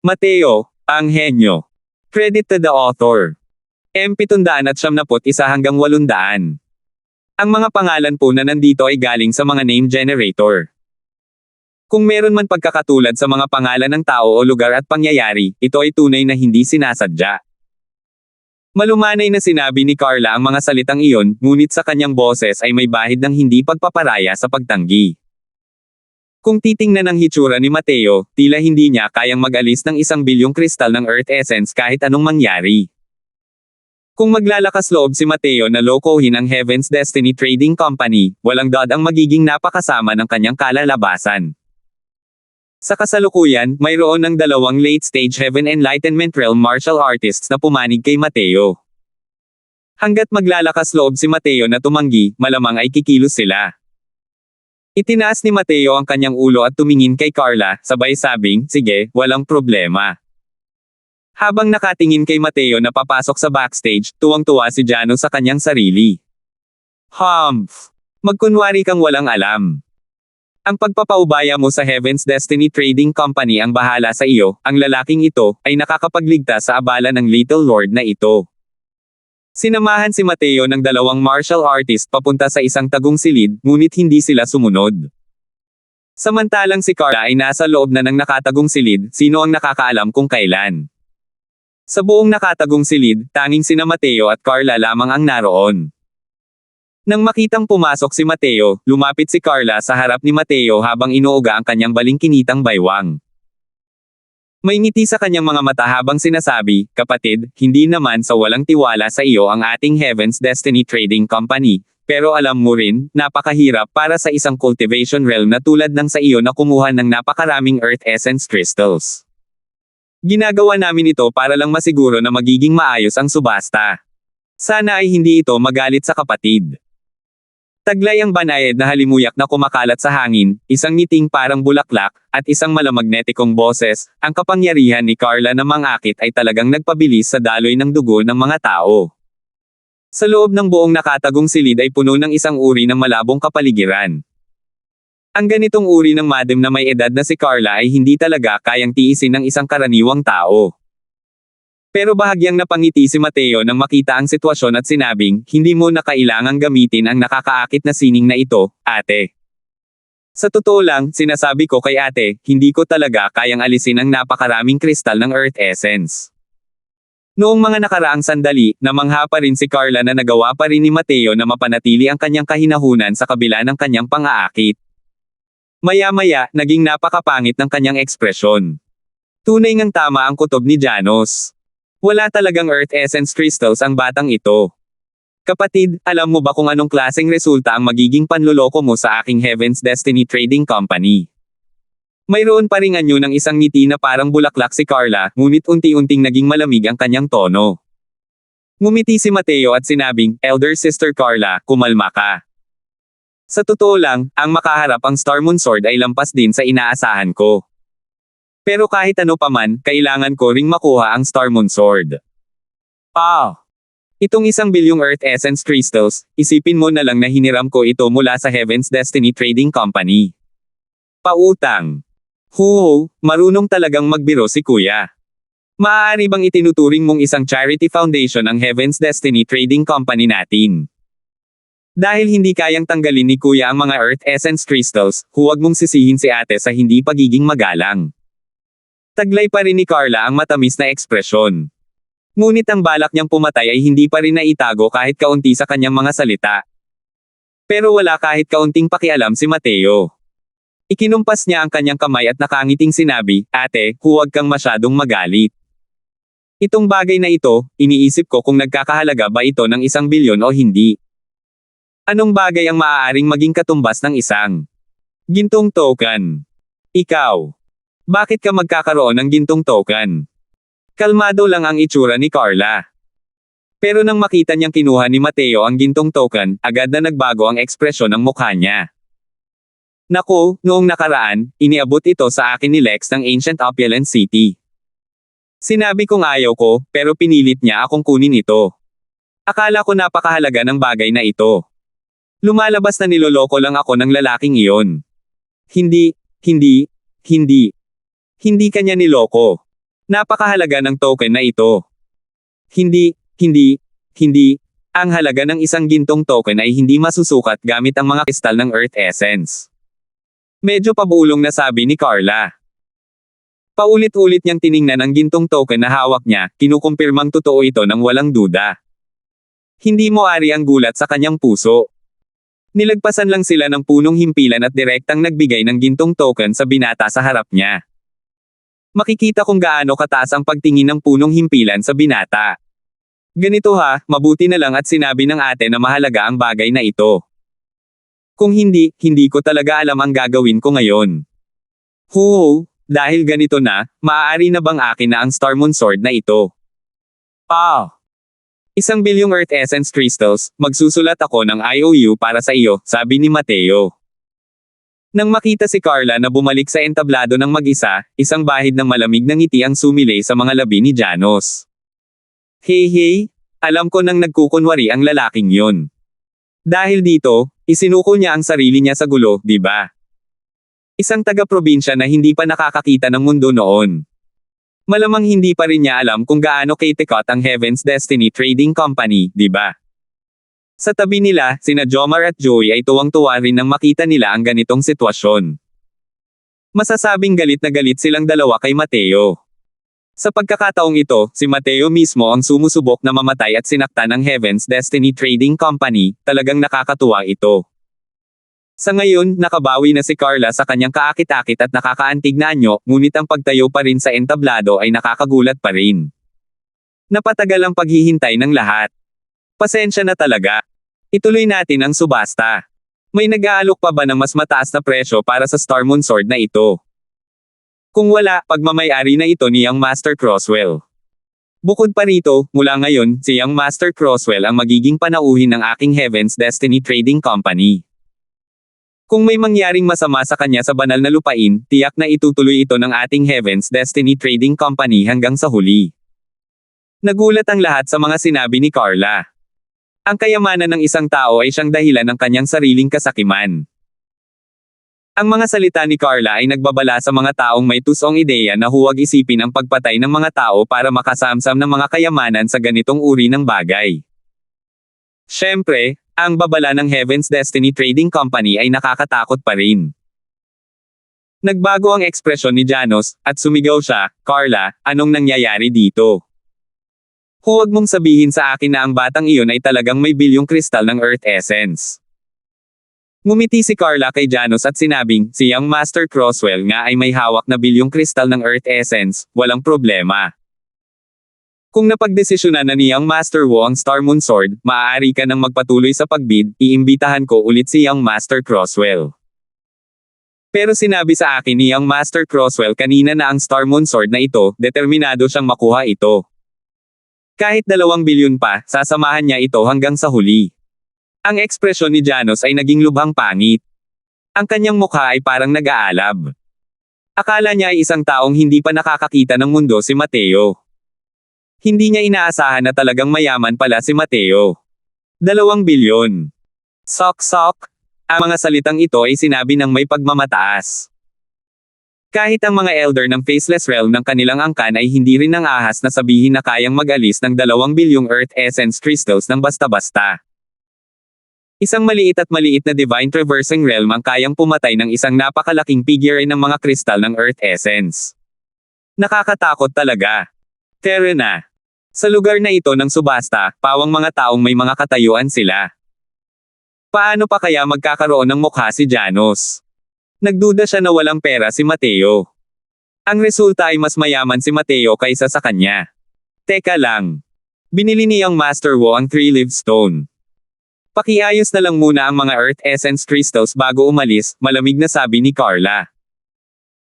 Mateo, ang henyo. Credit to the author. M771 hanggang 800. Ang mga pangalan po na nandito ay galing sa mga name generator. Kung meron man pagkakatulad sa mga pangalan ng tao o lugar at pangyayari, ito ay tunay na hindi sinasadya. Malumanay na sinabi ni Carla ang mga salitang iyon, ngunit sa kanyang boses ay may bahid ng hindi pagpaparaya sa pagtanggi. Kung titingnan ang hitsura ni Mateo, tila hindi niya kayang mag-alis ng 1 bilyong kristal ng Earth Essence kahit anong mangyari. Kung maglalakas loob si Mateo na lokohin ang Heaven's Destiny Trading Company, walang doubt ang magiging napakasama ng kanyang kalalabasan. Sa kasalukuyan, mayroon ng 2 late-stage Heaven Enlightenment Realm martial artists na pumanig kay Mateo. Hanggat maglalakas loob si Mateo na tumanggi, malamang ay kikilos sila. Itinaas ni Mateo ang kanyang ulo at tumingin kay Carla, sabay sabing, "Sige, walang problema." Habang nakatingin kay Mateo na papasok sa backstage, tuwang-tuwa si Jano sa kanyang sarili. "Humph! Magkunwari kang walang alam. Ang pagpapaubaya mo sa Heaven's Destiny Trading Company ang bahala sa iyo, ang lalaking ito, ay nakakapagligtas sa abala ng Little Lord na ito." Sinamahan si Mateo ng 2 martial artist papunta sa isang tagong silid, ngunit hindi sila sumunod. Samantalang si Carla ay nasa loob na ng nakatagong silid, sino ang nakakaalam kung kailan. Sa buong nakatagong silid, tanging sina Mateo at Carla lamang ang naroon. Nang makitang pumasok si Mateo, lumapit si Carla sa harap ni Mateo habang inuuga ang kanyang balingkinitang baywang. May ngiti sa kanyang mga mata habang sinasabi, "Kapatid, hindi naman sa walang tiwala sa iyo ang ating Heaven's Destiny Trading Company, pero alam mo rin, napakahirap para sa isang cultivation realm na tulad ng sa iyo na kumuha ng napakaraming Earth Essence Crystals. Ginagawa namin ito para lang masiguro na magiging maayos ang subasta. Sana ay hindi ito magalit sa kapatid." Taglay ang banayad na halimuyak na kumakalat sa hangin, isang ngiting parang bulaklak, at isang malamagnetikong boses, ang kapangyarihan ni Carla na mangakit ay talagang nagpabilis sa daloy ng dugo ng mga tao. Sa loob ng buong nakatagong silid ay puno ng isang uri ng malabong kapaligiran. Ang ganitong uri ng madam na may edad na si Carla ay hindi talaga kayang tiisin ng isang karaniwang tao. Pero bahagyang napangiti si Mateo nang makita ang sitwasyon at sinabing, "Hindi mo na kailangang gamitin ang nakakaakit na sining na ito, ate. Sa totoo lang, sinasabi ko kay ate, hindi ko talaga kayang alisin ang napakaraming kristal ng Earth Essence." Noong mga nakaraang sandali, namangha pa rin si Carla na nagawa pa rin ni Mateo na mapanatili ang kanyang kahinahunan sa kabila ng kanyang pang-aakit. Maya-maya, naging napakapangit ng kanyang ekspresyon. Tunay ngang tama ang kutob ni Janos. Wala talagang Earth Essence Crystals ang batang ito. "Kapatid, alam mo ba kung anong klaseng resulta ang magiging panloloko mo sa aking Heaven's Destiny Trading Company?" Mayroon pa ring anyo ng isang ngiti na parang bulaklak si Carla, ngunit unti-unting naging malamig ang kanyang tono. Ngumiti si Mateo at sinabing, "Elder Sister Carla, kumalma ka. Sa totoo lang, ang makaharap ang Star Moon Sword ay lampas din sa inaasahan ko. Pero kahit ano paman, kailangan ko ring makuha ang Star Moon Sword. Itong 1 bilyong Earth Essence Crystals, isipin mo na lang na hiniram ko ito mula sa Heaven's Destiny Trading Company. Pautang. Marunong talagang magbiro si kuya. Maaari bang itinuturing mong isang charity foundation ang Heaven's Destiny Trading Company natin? Dahil hindi kayang tanggalin ni kuya ang mga Earth Essence Crystals, huwag mong sisihin si ate sa hindi pagiging magalang." Taglay pa rin ni Carla ang matamis na ekspresyon. Ngunit ang balak niyang pumatay ay hindi pa rin naitago kahit kaunti sa kanyang mga salita. Pero wala kahit kaunting pakialam si Mateo. Ikinumpas niya ang kanyang kamay at nakangiting sinabi, "Ate, huwag kang masyadong magalit. Itong bagay na ito, iniisip ko kung nagkakahalaga ba ito ng 1 bilyon o hindi. Anong bagay ang maaaring maging katumbas ng isang gintong token? Ikaw. Bakit ka magkakaroon ng gintong token?" Kalmado lang ang itsura ni Carla. Pero nang makita niyang kinuha ni Mateo ang gintong token, agad na nagbago ang ekspresyon ng mukha niya. "Naku, noong nakaraan, iniabot ito sa akin ni Lex ng Ancient Opulent City. Sinabi kong ayaw ko, pero pinilit niya akong kunin ito. Akala ko napakahalaga ng bagay na ito. Lumalabas na niloloko lang ako ng lalaking iyon. Hindi. Hindi kanya niloko. Napakahalaga ng token na ito. Hindi. Ang halaga ng isang gintong token ay hindi masusukat gamit ang mga kristal ng Earth Essence. Medyo pabulong na sabi ni Carla. Paulit-ulit niyang tiningnan ang gintong token na hawak niya, kinukumpirmang totoo ito ng walang duda. Hindi mo ari ang gulat sa kanyang puso. Nilagpasan lang sila ng punong himpilan at direktang nagbigay ng gintong token sa binata sa harap niya. Makikita kung gaano kataas ang pagtingin ng punong himpilan sa binata. Ganito ha, mabuti na lang at sinabi ng ate na mahalaga ang bagay na ito. Kung hindi ko talaga alam ang gagawin ko ngayon. Dahil ganito na, maaari na bang akin na ang Star Moon Sword na ito? 1 bilyong Earth Essence Crystals, magsusulat ako ng IOU para sa iyo, sabi ni Mateo. Nang makita si Carla na bumalik sa entablado ng mag-isa, isang bahid ng malamig na ngiti ang sumilay sa mga labi ni Janos. Hey, alam ko nang nagkukunwari ang lalaking yon. Dahil dito, isinuko niya ang sarili niya sa gulo, di ba? Isang taga-probinsya na hindi pa nakakakita ng mundo noon. Malamang hindi pa rin niya alam kung gaano kaitikot ang Heaven's Destiny Trading Company, di ba? Sa tabi nila, sina Jomar at Joey ay tuwang-tuwa rin nang makita nila ang ganitong sitwasyon. Masasabing galit na galit silang dalawa kay Mateo. Sa pagkakataong ito, si Mateo mismo ang sumusubok na mamatay at sinaktan ng Heaven's Destiny Trading Company, talagang nakakatuwa ito. Sa ngayon, nakabawi na si Carla sa kanyang kaakit-akit at nakakaantig na anyo, ngunit ang pagtayo pa rin sa entablado ay nakakagulat pa rin. Napatagal ang paghihintay ng lahat. Pasensya na talaga. Ituloy natin ang subasta. May nag-aalok pa ba ng mas mataas na presyo para sa Star Moon Sword na ito? Kung wala, pagmamay-ari na ito ni Young Master Crosswell. Bukod pa rito, mula ngayon, si Young Master Crosswell ang magiging panauhin ng aking Heaven's Destiny Trading Company. Kung may mangyaring masama sa kanya sa banal na lupain, tiyak na itutuloy ito ng ating Heaven's Destiny Trading Company hanggang sa huli. Nagulat ang lahat sa mga sinabi ni Carla. Ang kayamanan ng isang tao ay siyang dahilan ng kanyang sariling kasakiman. Ang mga salita ni Carla ay nagbabala sa mga taong may tusong ideya na huwag isipin ang pagpatay ng mga tao para makasamsam ng mga kayamanan sa ganitong uri ng bagay. Siyempre, ang babala ng Heaven's Destiny Trading Company ay nakakatakot pa rin. Nagbago ang ekspresyon ni Janos, at sumigaw siya, Carla, anong nangyayari dito? Huwag mong sabihin sa akin na ang batang iyon ay talagang may bilyong kristal ng Earth Essence. Ngumiti si Carla kay Janos at sinabing, si Young Master Crosswell nga ay may hawak na bilyong kristal ng Earth Essence, walang problema. Kung napagdesisyonan na ni Young Master Wu ang Star Moon Sword, maaari ka nang magpatuloy sa pagbid, iimbitahan ko ulit si Young Master Crosswell. Pero sinabi sa akin ni Young Master Crosswell kanina na ang Star Moon Sword na ito, determinado siyang makuha ito. Kahit 2 bilyon pa, sasamahan niya ito hanggang sa huli. Ang ekspresyon ni Janos ay naging lubhang pangit. Ang kanyang mukha ay parang nag-aalab. Akala niya ay isang taong hindi pa nakakakita ng mundo si Mateo. Hindi niya inaasahan na talagang mayaman pala si Mateo. 2 bilyon. Sok-sok. Ang mga salitang ito ay sinabi ng may pagmamataas. Kahit ang mga elder ng Faceless Realm ng kanilang angkan ay hindi rin nang-ahas na sabihin na kayang mag-alis ng 2 bilyong Earth Essence Crystals ng basta-basta. Isang maliit na Divine Traversing Realm ang kayang pumatay ng isang napakalaking figure ng mga kristal ng Earth Essence. Nakakatakot talaga. Tara na. Sa lugar na ito ng subasta, pawang mga taong may mga katayuan sila. Paano pa kaya magkakaroon ng mukha si Janos? Nagduda siya na walang pera si Mateo. Ang resulta ay mas mayaman si Mateo kaysa sa kanya. Teka lang. Binili niyang Master Wu ang 3-leaved stone. Pakiayos na lang muna ang mga Earth Essence Crystals bago umalis, malamig na sabi ni Carla.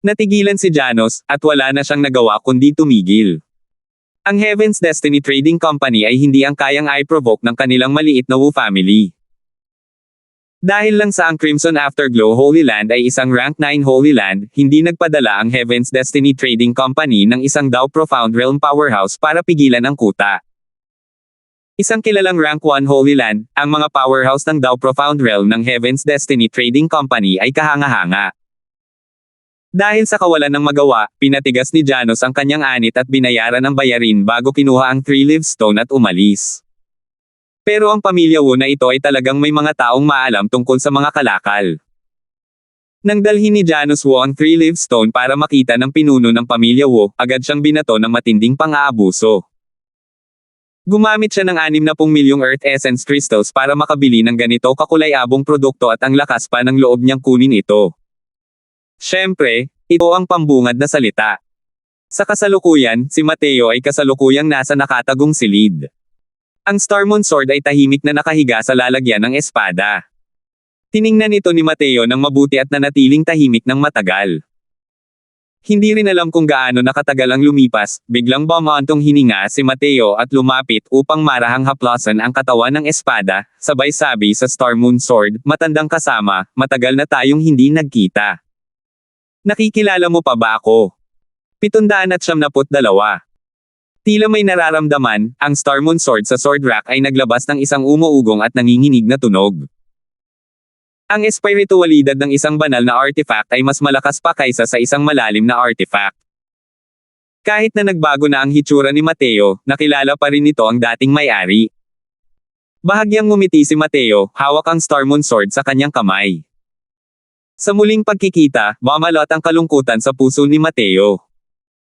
Natigilan si Janos, at wala na siyang nagawa kundi tumigil. Ang Heaven's Destiny Trading Company ay hindi ang kayang i-provoke ng kanilang maliit na Wu family. Dahil lang sa ang Crimson Afterglow Holy Land ay isang Rank 9 Holy Land, hindi nagpadala ang Heaven's Destiny Trading Company ng isang Dao Profound Realm Powerhouse para pigilan ang kuta. Isang kilalang Rank 1 Holy Land, ang mga powerhouse ng Dao Profound Realm ng Heaven's Destiny Trading Company ay kahanga-hanga. Dahil sa kawalan ng magawa, pinatigas ni Janos ang kanyang anit at binayaran ang bayarin bago kinuha ang three-leaf stone at umalis. Pero ang pamilya Wu na ito ay talagang may mga taong maalam tungkol sa mga kalakal. Nang dalhin ni Janos Wu ang three-leaf stone para makita ng pinuno ng pamilya Wu, agad siyang binato ng matinding pang-aabuso. Gumamit siya ng 60 milyong Earth Essence Crystals para makabili ng ganito kakulay-abong produkto at ang lakas pa ng loob niyang kunin ito. Siyempre, ito ang pambungad na salita. Sa kasalukuyan, si Mateo ay kasalukuyang nasa nakatagong silid. Ang Starmoon Sword ay tahimik na nakahiga sa lalagyan ng espada. Tiningnan ito ni Mateo ng mabuti at nanatiling tahimik ng matagal. Hindi rin alam kung gaano nakatagal ang lumipas, biglang bumantong hininga si Mateo at lumapit upang marahang haplasan ang katawan ng espada, sabay sabi sa Starmoon Sword, "Matandang kasama, matagal na tayong hindi nagkita. Nakikilala mo pa ba ako?" 772. Tila may nararamdaman, ang Starmoon Sword sa sword rack ay naglabas ng isang umuugong at nanginginig na tunog. Ang espiritualidad ng isang banal na artifact ay mas malakas pa kaysa sa isang malalim na artifact. Kahit na nagbago na ang hitsura ni Mateo, nakilala pa rin nito ang dating may-ari. Bahagyang ngumiti si Mateo, hawak ang Starmoon Sword sa kanyang kamay. Sa muling pagkikita, bumalot ang kalungkutan sa puso ni Mateo.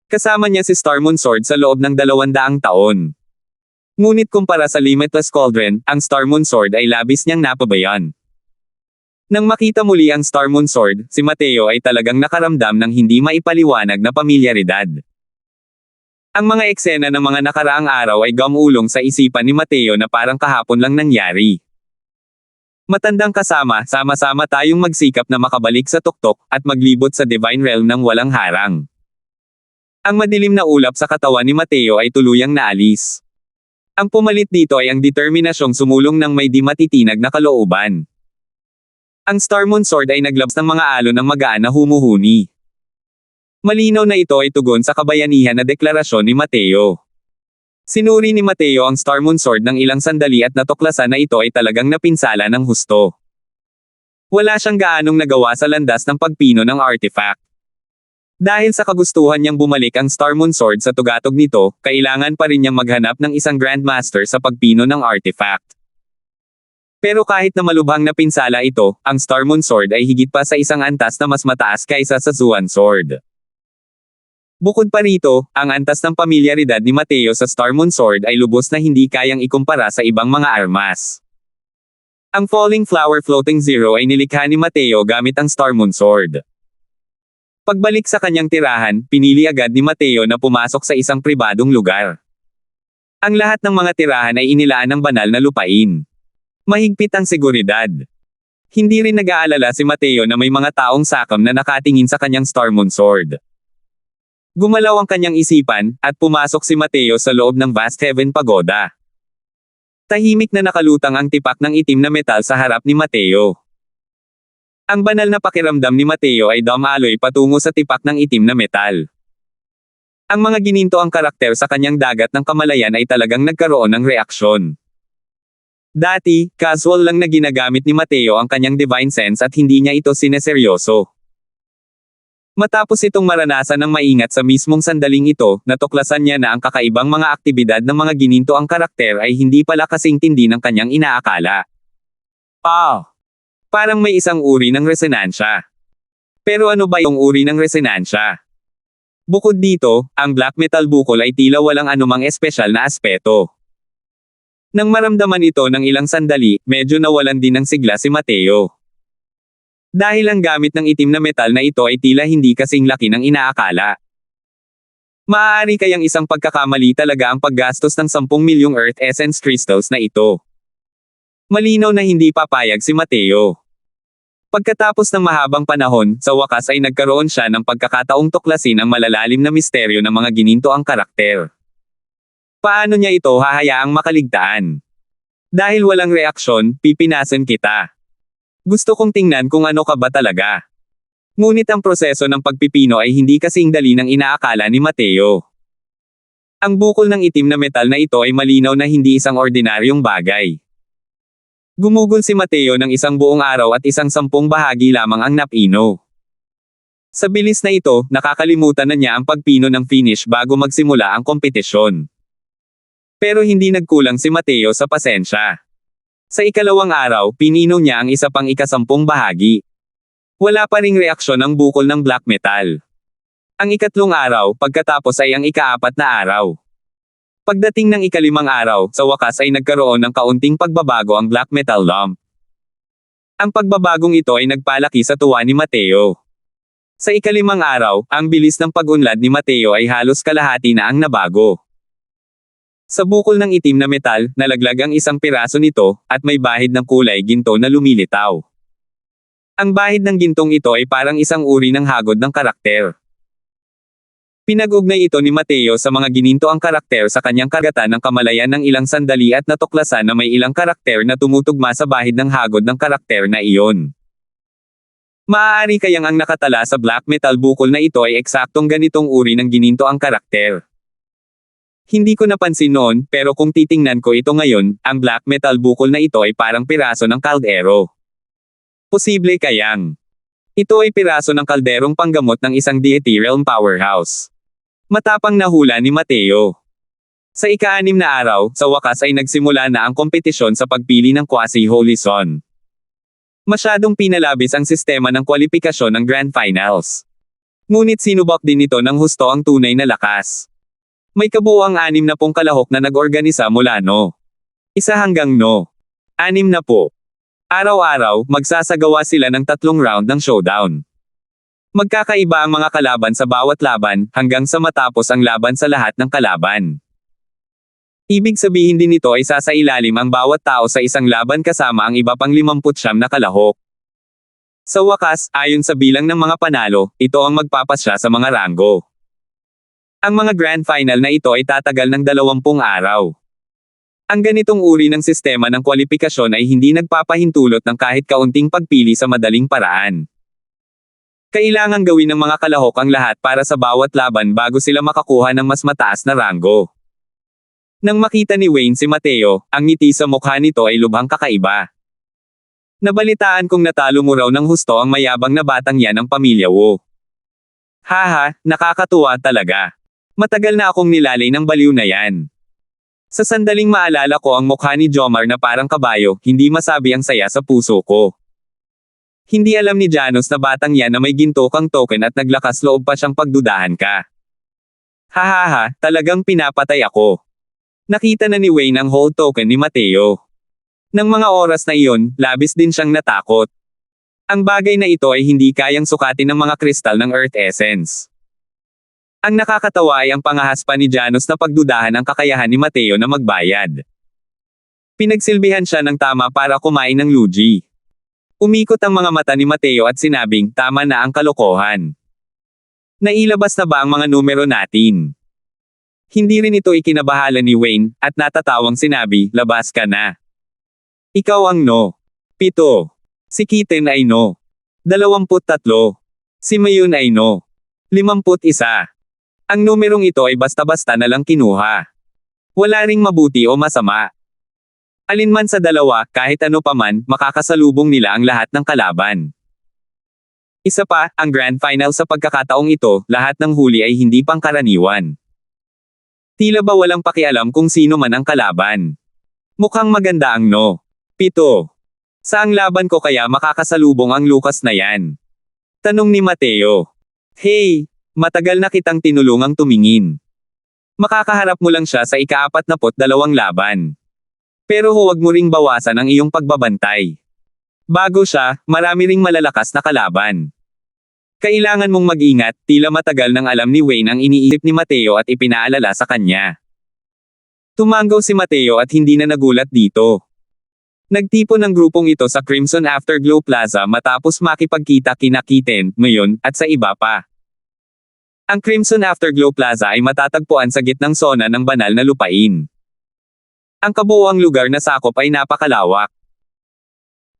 Kasama niya si Starmoon Sword sa loob ng 200 taon. Ngunit kumpara sa Limitless Cauldron, ang Starmoon Sword ay labis niyang napabayan. Nang makita muli ang Starmoon Sword, si Mateo ay talagang nakaramdam ng hindi maipaliwanag na pamilyaridad. Ang mga eksena ng mga nakaraang araw ay gumulong sa isipan ni Mateo na parang kahapon lang nangyari. Matandang kasama, sama-sama tayong magsikap na makabalik sa tuktok at maglibot sa Divine Realm ng walang harang. Ang madilim na ulap sa katawan ni Mateo ay tuluyang naalis. Ang pumalit dito ay ang determinasyong sumulong ng may di matitinag na kalooban. Ang Starmoon Sword ay naglabas ng mga alon ng magaan na humuhuni. Malinaw na ito ay tugon sa kabayanihan na deklarasyon ni Mateo. Sinuri ni Mateo ang Starmoon Sword ng ilang sandali at natuklasan na ito ay talagang napinsala ng husto. Wala siyang gaanong nagawa sa landas ng pagpino ng artifact. Dahil sa kagustuhan niyang bumalik ang Starmoon Sword sa tugatog nito, kailangan pa rin niyang maghanap ng isang Grandmaster sa pagpino ng artifact. Pero kahit na malubhang napinsala ito, ang Starmoon Sword ay higit pa sa isang antas na mas mataas kaysa sa Xuan Sword. Bukod pa rito, ang antas ng pamilyaridad ni Mateo sa Starmoon Sword ay lubos na hindi kayang ikumpara sa ibang mga armas. Ang Falling Flower Floating Zero ay nilikha ni Mateo gamit ang Starmoon Sword. Pagbalik sa kanyang tirahan, pinili agad ni Mateo na pumasok sa isang pribadong lugar. Ang lahat ng mga tirahan ay inilaan ng banal na lupain. Mahigpit ang seguridad. Hindi rin nag-aalala si Mateo na may mga taong sakam na nakatingin sa kanyang Starmoon Sword. Gumalaw ang kanyang isipan, at pumasok si Mateo sa loob ng Vast Heaven Pagoda. Tahimik na nakalutang ang tipak ng itim na metal sa harap ni Mateo. Ang banal na pakiramdam ni Mateo ay dumaloy patungo sa tipak ng itim na metal. Ang mga gininto ang karakter sa kanyang dagat ng kamalayan ay talagang nagkaroon ng reaksyon. Dati, casual lang na ginagamit ni Mateo ang kanyang divine sense at hindi niya ito sineseryoso. Matapos itong maranasan ng maingat sa mismong sandaling ito, natuklasan niya na ang kakaibang mga aktibidad ng mga gininto ang karakter ay hindi pala kasing tindi ng kanyang inaakala. Parang may isang uri ng resonansya. Pero ano ba yung uri ng resonansya? Bukod dito, ang black metal bukol ay tila walang anumang espesyal na aspeto. Nang maramdaman ito ng ilang sandali, medyo nawalan din ng sigla si Mateo. Dahil ang gamit ng itim na metal na ito ay tila hindi kasing laki ng inaakala. Maaari kayang isang pagkakamali talaga ang paggastos ng 10 milyong Earth Essence Crystals na ito. Malinaw na hindi papayag si Mateo. Pagkatapos ng mahabang panahon, sa wakas ay nagkaroon siya ng pagkakataong tuklasin ang malalalim na misteryo ng mga gininto ang karakter. Paano niya ito hahayaang makaligtaan? Dahil walang reaksyon, pipinasan kita. Gusto kong tingnan kung ano ka ba talaga. Ngunit ang proseso ng pagpipino ay hindi kasing dali ng inaakala ni Mateo. Ang bukol ng itim na metal na ito ay malinaw na hindi isang ordinaryong bagay. Gumugol si Mateo ng isang buong araw at isang 10 bahagi lamang ang napino. Sa bilis na ito, nakakalimutan na niya ang pagpino ng finish bago magsimula ang kompetisyon. Pero hindi nagkulang si Mateo sa pasensya. Sa ikalawang araw, pinino niya ang isa pang ika-10 bahagi. Wala pa ring reaksyon ang bukol ng black metal. Ang ikatlong araw, pagkatapos ay ang ika-4 na araw. Pagdating ng ika-5 araw, sa wakas ay nagkaroon ng kaunting pagbabago ang black metal lump. Ang pagbabagong ito ay nagpalaki sa tuwa ni Mateo. Sa ika-5 araw, ang bilis ng pag-unlad ni Mateo ay halos kalahati na ang nabago. Sa bukol ng itim na metal, nalaglag ang isang piraso nito, at may bahid ng kulay ginto na lumilitaw. Ang bahid ng gintong ito ay parang isang uri ng hagod ng karakter. Pinag-ugnay ito ni Mateo sa mga ginintoang karakter sa kanyang karagatan ng kamalayan ng ilang sandali at natuklasan na may ilang karakter na tumutugma sa bahid ng hagod ng karakter na iyon. Maaari kayang ang nakatala sa black metal bukol na ito ay eksaktong ganitong uri ng ginintoang karakter. Hindi ko napansin noon, pero kung titingnan ko ito ngayon, ang black metal bukol na ito ay parang piraso ng kaldero. Posible kayang ito ay piraso ng kalderong panggamot ng isang deity realm powerhouse. Matapang na hula ni Mateo. Sa ika-6 na araw, sa wakas ay nagsimula na ang kompetisyon sa pagpili ng quasi-holy son. Masyadong pinalabis ang sistema ng kwalipikasyon ng Grand Finals. Ngunit sinubok din ito ng husto ang tunay na lakas. May kabuuang 60 kalahok na nag-organisa mula no. 1 hanggang no. 60. Araw-araw, magsasagawa sila ng 3 round ng showdown. Magkakaiba ang mga kalaban sa bawat laban, hanggang sa matapos ang laban sa lahat ng kalaban. Ibig sabihin din nito ay sasailalim ang bawat tao sa isang laban kasama ang iba pang 59 na kalahok. Sa wakas, ayon sa bilang ng mga panalo, ito ang magpapasya sa mga ranggo. Ang mga grand final na ito ay tatagal ng 20 araw. Ang ganitong uri ng sistema ng kwalipikasyon ay hindi nagpapahintulot ng kahit kaunting pagpili sa madaling paraan. Kailangang gawin ng mga kalahok ang lahat para sa bawat laban bago sila makakuha ng mas mataas na ranggo. Nang makita ni Wayne si Mateo, ang ngiti sa mukha nito ay lubhang kakaiba. Nabalitaan kong natalo mo raw ng husto ang mayabang na batang yan ng pamilya Wu. Haha, nakakatuwa talaga. Matagal na akong nilalay ng baliw na yan. Sa sandaling maalala ko ang mukha ni Jomar na parang kabayo, hindi masabi ang saya sa puso ko. Hindi alam ni Janos na batang yan na may ginto kang token at naglakas loob pa siyang pagdudahan ka. Hahaha, talagang pinapatay ako. Nakita na ni Wayne ang whole token ni Mateo. Nang mga oras na iyon, labis din siyang natakot. Ang bagay na ito ay hindi kayang sukatin ng mga kristal ng Earth Essence. Ang nakakatawa ay ang pangahas pa ni Janos na pagdudahan ang kakayahan ni Mateo na magbayad. Pinagsilbihan siya ng tama para kumain ng lugi. Umikot ang mga mata ni Mateo at sinabing, tama na ang kalokohan. Nailabas na ba ang mga numero natin? Hindi rin ito ikinabahala ni Wayne, at natatawang sinabi, labas ka na. Ikaw ang no. 7. Si Kitten ay no. 23. Si Mayun ay no. 51. Ang numerong ito ay basta-basta na lang kinuha. Wala ring mabuti o masama. Alinman sa dalawa, kahit ano paman, makakasalubong nila ang lahat ng kalaban. Isa pa, ang grand final sa pagkakataong ito, lahat ng huli ay hindi pangkaraniwan. Tila ba walang pakialam kung sino man ang kalaban. Mukhang maganda ang no. 7. Saang laban ko kaya makakasalubong ang Lucas na yan? Tanong ni Mateo. Hey! Matagal na kitang tinulungang tumingin. Makakaharap mo lang siya sa ika-42 laban. Pero huwag mo ring bawasan ang iyong pagbabantay. Bago siya, marami ring malalakas na kalaban. Kailangan mong mag-ingat, tila matagal nang alam ni Wayne ang iniisip ni Mateo at ipinaalala sa kanya. Tumanggaw si Mateo at hindi na nagulat dito. Nagtipon ang grupong ito sa Crimson Afterglow Plaza matapos makipagkita kina Kitten, Mayon, at sa iba pa. Ang Crimson Afterglow Plaza ay matatagpuan sa gitnang sona ng banal na lupain. Ang kabuuang lugar na sakop ay napakalawak.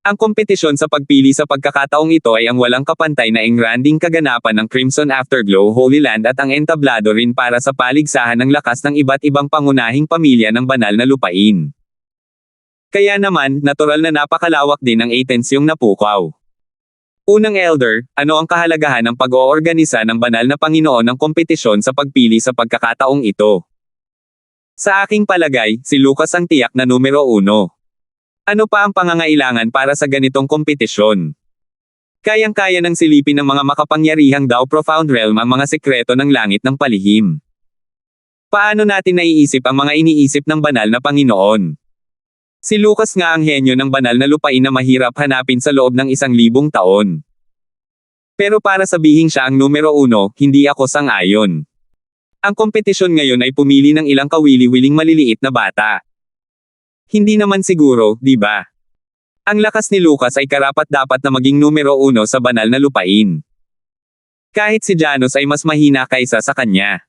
Ang kompetisyon sa pagpili sa pagkakataong ito ay ang walang kapantay na engranding kaganapan ng Crimson Afterglow Holy Land at ang entablado rin para sa paligsahan ng lakas ng iba't ibang pangunahing pamilya ng banal na lupain. Kaya naman, natural na napakalawak din ang Athens yung napukaw. Unang Elder, ano ang kahalagahan ng pag-oorganisa ng banal na Panginoon ng kompetisyon sa pagpili sa pagkakataong ito? Sa aking palagay, si Lucas ang tiyak na numero 1. Ano pa ang pangangailangan para sa ganitong kompetisyon? Kayang-kaya ng silipin ng mga makapangyarihang Dao Profound Realm ang mga sekreto ng langit ng palihim. Paano natin naiisip ang mga iniisip ng banal na Panginoon? Si Lucas nga ang henyo ng banal na lupain na mahirap hanapin sa loob ng 1,000 taon. Pero para sabihin siya ang numero 1, hindi ako sang-ayon. Ang kompetisyon ngayon ay pumili ng ilang kawili-wiling maliliit na bata. Hindi naman siguro, di ba? Ang lakas ni Lucas ay karapat-dapat na maging numero 1 sa banal na lupain. Kahit si Janus ay mas mahina kaysa sa kanya.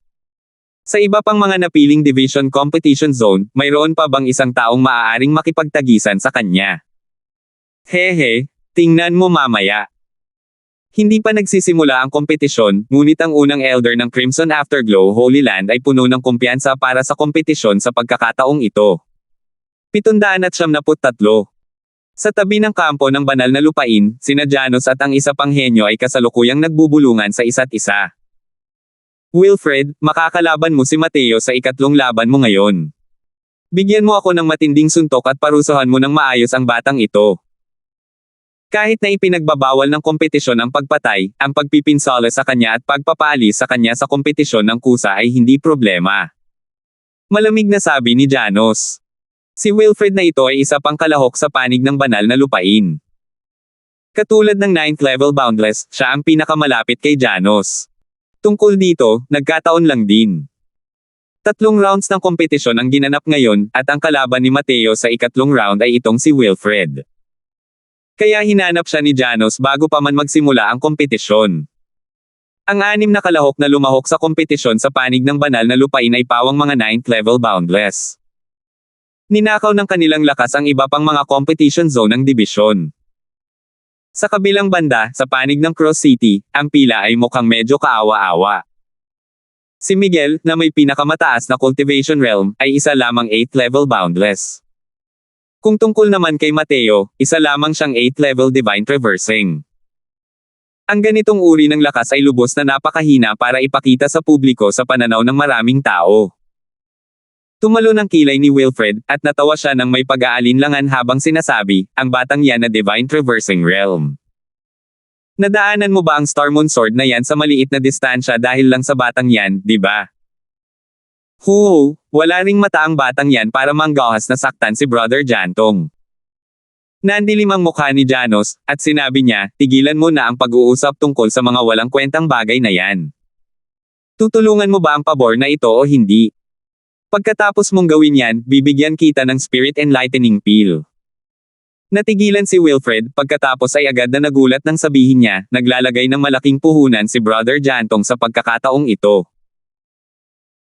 Sa iba pang mga napiling Division Competition Zone, mayroon pa bang isang taong maaaring makipagtagisan sa kanya? Hehe, tingnan mo mamaya. Hindi pa nagsisimula ang kompetisyon, ngunit ang unang Elder ng Crimson Afterglow Holy Land ay puno ng kumpiyansa para sa kompetisyon sa pagkakataong ito. 773. Sa tabi ng kampo ng banal na lupain, sina Janus at ang isa pang henyo ay kasalukuyang nagbubulungan sa isa't isa. Wilfred, makakalaban mo si Mateo sa ikatlong laban mo ngayon. Bigyan mo ako ng matinding suntok at parusahan mo ng maayos ang batang ito. Kahit na ipinagbabawal ng kompetisyon ang pagpatay, ang pagpipinsala sa kanya at pagpapaalis sa kanya sa kompetisyon ng kusa ay hindi problema. Malamig na sabi ni Janus. Si Wilfred na ito ay isa pang kalahok sa panig ng banal na lupain. Katulad ng 9th level Boundless, siya ang pinakamalapit kay Janus. Tungkol dito, nagkataon lang din. 3 rounds ng kompetisyon ang ginanap ngayon, at ang kalaban ni Mateo sa ikatlong round ay itong si Wilfred. Kaya hinanap siya ni Janus bago pa man magsimula ang kompetisyon. Ang 6 na kalahok na lumahok sa kompetisyon sa panig ng banal na lupain ay pawang mga 9th level Boundless. Ninakaw ng kanilang lakas ang iba pang mga competition zone ng dibisyon. Sa kabilang banda, sa panig ng Cross City, ang pila ay mukhang medyo kaawa-awa. Si Miguel, na may pinakamataas na cultivation realm, ay isa lamang 8th level Boundless. Kung tungkol naman kay Mateo, isa lamang siyang 8th level Divine Traversing. Ang ganitong uri ng lakas ay lubos na napakahina para ipakita sa publiko sa pananaw ng maraming tao. Tumalo ng kilay ni Wilfred, at natawa siya nang may pag-aalinlangan habang sinasabi, ang batang yan na Divine Traversing Realm. Nadaanan mo ba ang Star Moon Sword na yan sa maliit na distansya dahil lang sa batang yan, di ba? Wala ring mata ang batang yan para manggahas na saktan si Brother Jantong. Nandilim ang mukha ni Janus, at sinabi niya, tigilan mo na ang pag-uusap tungkol sa mga walang kwentang bagay na yan. Tutulungan mo ba ang pabor na ito o hindi? Pagkatapos mong gawin yan, bibigyan kita ng Spirit Enlightening Pill. Natigilan si Wilfred, pagkatapos ay agad na nagulat nang sabihin niya, naglalagay ng malaking puhunan si Brother Jantong sa pagkakataong ito.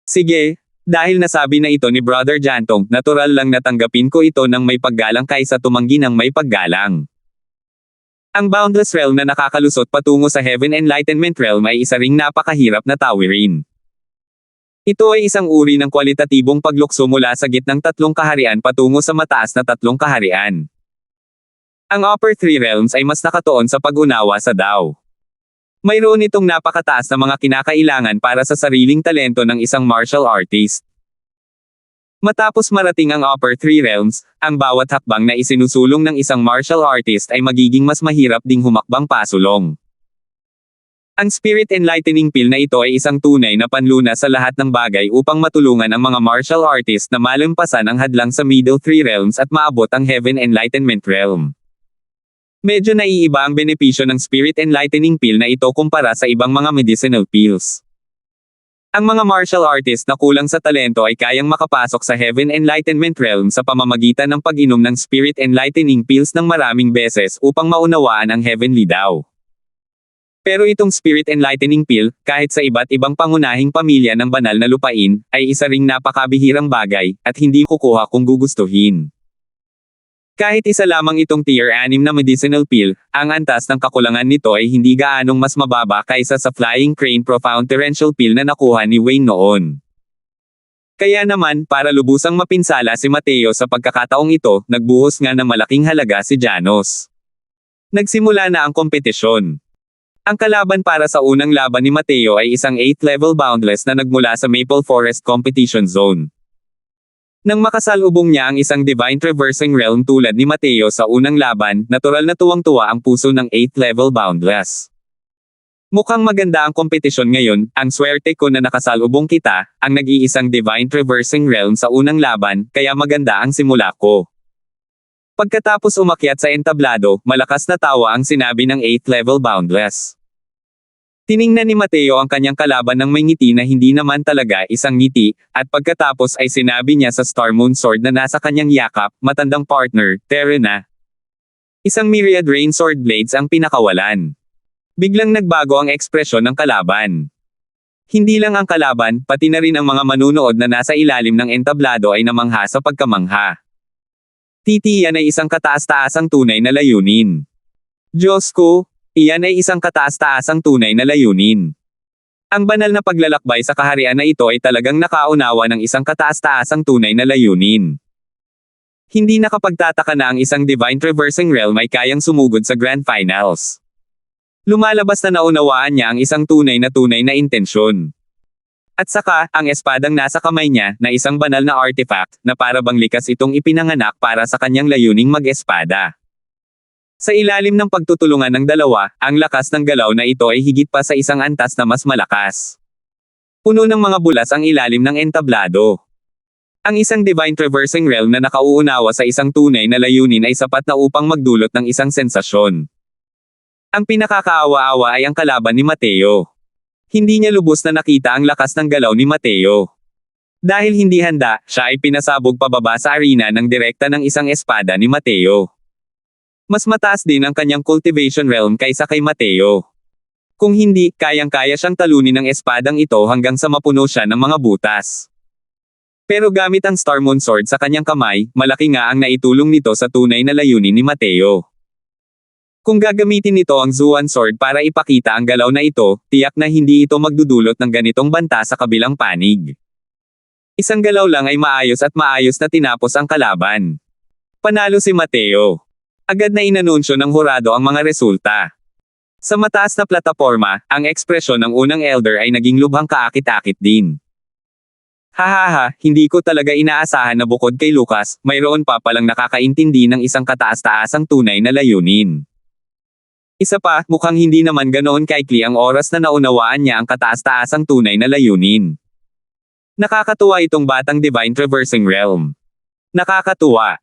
Sige, dahil nasabi na ito ni Brother Jantong, natural lang natanggapin ko ito ng may paggalang kaysa tumanggi ng may paggalang. Ang Boundless Realm na nakakalusot patungo sa Heaven Enlightenment Realm ay isa ring napakahirap na tawirin. Ito ay isang uri ng kwalitatibong paglukso mula sa gitnang 3 kaharian patungo sa mataas na 3 kaharian. Ang Upper 3 Realms ay mas nakatuon sa pag-unawa sa Dao. Mayroon itong napakataas na mga kinakailangan para sa sariling talento ng isang martial artist. Matapos marating ang Upper 3 Realms, ang bawat hakbang na isinusulong ng isang martial artist ay magiging mas mahirap ding humakbang pasulong. Ang Spirit Enlightening Pill na ito ay isang tunay na panlunas sa lahat ng bagay upang matulungan ang mga martial artist na malampasan ang hadlang sa Middle 3 Realms at maabot ang Heaven Enlightenment Realm. Medyo naiiba ang benepisyo ng Spirit Enlightening Pill na ito kumpara sa ibang mga medicinal pills. Ang mga martial artist na kulang sa talento ay kayang makapasok sa Heaven Enlightenment Realm sa pamamagitan ng pag-inom ng Spirit Enlightening Pills ng maraming beses upang maunawaan ang Heavenly Dao. Pero itong Spirit Enlightening Pill, kahit sa iba't ibang pangunahing pamilya ng banal na lupain, ay isa ring napakabihirang bagay, at hindi kukuha kung gugustuhin. Kahit isa lamang itong Tier 6 na medicinal pill, ang antas ng kakulangan nito ay hindi gaanong mas mababa kaysa sa Flying Crane Profound Torrential Pill na nakuha ni Wayne noon. Kaya naman, para lubusang mapinsala si Mateo sa pagkakataong ito, nagbuhos nga ng malaking halaga si Janus. Nagsimula na ang kompetisyon. Ang kalaban para sa unang laban ni Mateo ay isang 8th level boundless na nagmula sa Maple Forest Competition Zone. Nang makasalubong niya ang isang Divine Traversing Realm tulad ni Mateo sa unang laban, natural na tuwang-tuwa ang puso ng 8th level boundless. Mukhang maganda ang kompetisyon ngayon, ang swerte ko na nakasalubong kita, ang nag-iisang Divine Traversing Realm sa unang laban, kaya maganda ang simula ko. Pagkatapos umakyat sa entablado, malakas na tawa ang sinabi ng 8th level boundless. Tiningnan ni Mateo ang kanyang kalaban ng may ngiti na hindi naman talaga isang ngiti, at pagkatapos ay sinabi niya sa Star Moon Sword na nasa kanyang yakap, matandang partner, Terena. Isang Myriad Rain Sword Blades ang pinakawalan. Biglang nagbago ang ekspresyon ng kalaban. Hindi lang ang kalaban, pati na rin ang mga manunood na nasa ilalim ng entablado ay namangha sa pagkamangha. Iyan ay isang kataas-taasang tunay na layunin. Diyos ko, iyan ay isang kataas-taasang tunay na layunin. Ang banal na paglalakbay sa kaharian na ito ay talagang nakaunawa ng isang kataas-taasang tunay na layunin. Hindi nakapagtataka na ang isang Divine Traversing Realm ay kayang sumugod sa Grand Finals. Lumalabas na naunawaan niya ang isang tunay na intensyon. At saka, ang espadang nasa kamay niya, na isang banal na artifact, na para bang likas itong ipinanganak para sa kanyang layuning mag-espada. Sa ilalim ng pagtutulungan ng dalawa, ang lakas ng galaw na ito ay higit pa sa isang antas na mas malakas. Puno ng mga bulas ang ilalim ng entablado. Ang isang Divine Traversing Realm na nakauunawa sa isang tunay na layunin ay sapat na upang magdulot ng isang sensasyon. Ang pinakakaawa-awa ay ang kalaban ni Mateo. Hindi niya lubos na nakita ang lakas ng galaw ni Mateo. Dahil hindi handa, siya ay pinasabog pababa sa arena ng direkta ng isang espada ni Mateo. Mas mataas din ang kanyang cultivation realm kaysa kay Mateo. Kung hindi, kayang-kaya siyang talunin ng espadang ito hanggang sa mapuno siya ng mga butas. Pero gamit ang Star Moon Sword sa kanyang kamay, malaki nga ang naitulong nito sa tunay na layunin ni Mateo. Kung gagamitin nito ang Zuan Sword para ipakita ang galaw na ito, tiyak na hindi ito magdudulot ng ganitong banta sa kabilang panig. Isang galaw lang ay maayos na tinapos ang kalaban. Panalo si Mateo. Agad na inanunsyo ng hurado ang mga resulta. Sa mataas na plataporma, ang ekspresyon ng unang elder ay naging lubhang kaakit-akit din. Hahaha, hindi ko talaga inaasahan na bukod kay Lucas, mayroon pa palang nakakaintindi ng isang kataas-taasang tunay na layunin. Isa pa, mukhang hindi naman ganoon kaikli ang oras na naunawaan niya ang kataas-taasang tunay na layunin. Nakakatuwa itong batang Divine Traversing Realm. Nakakatuwa.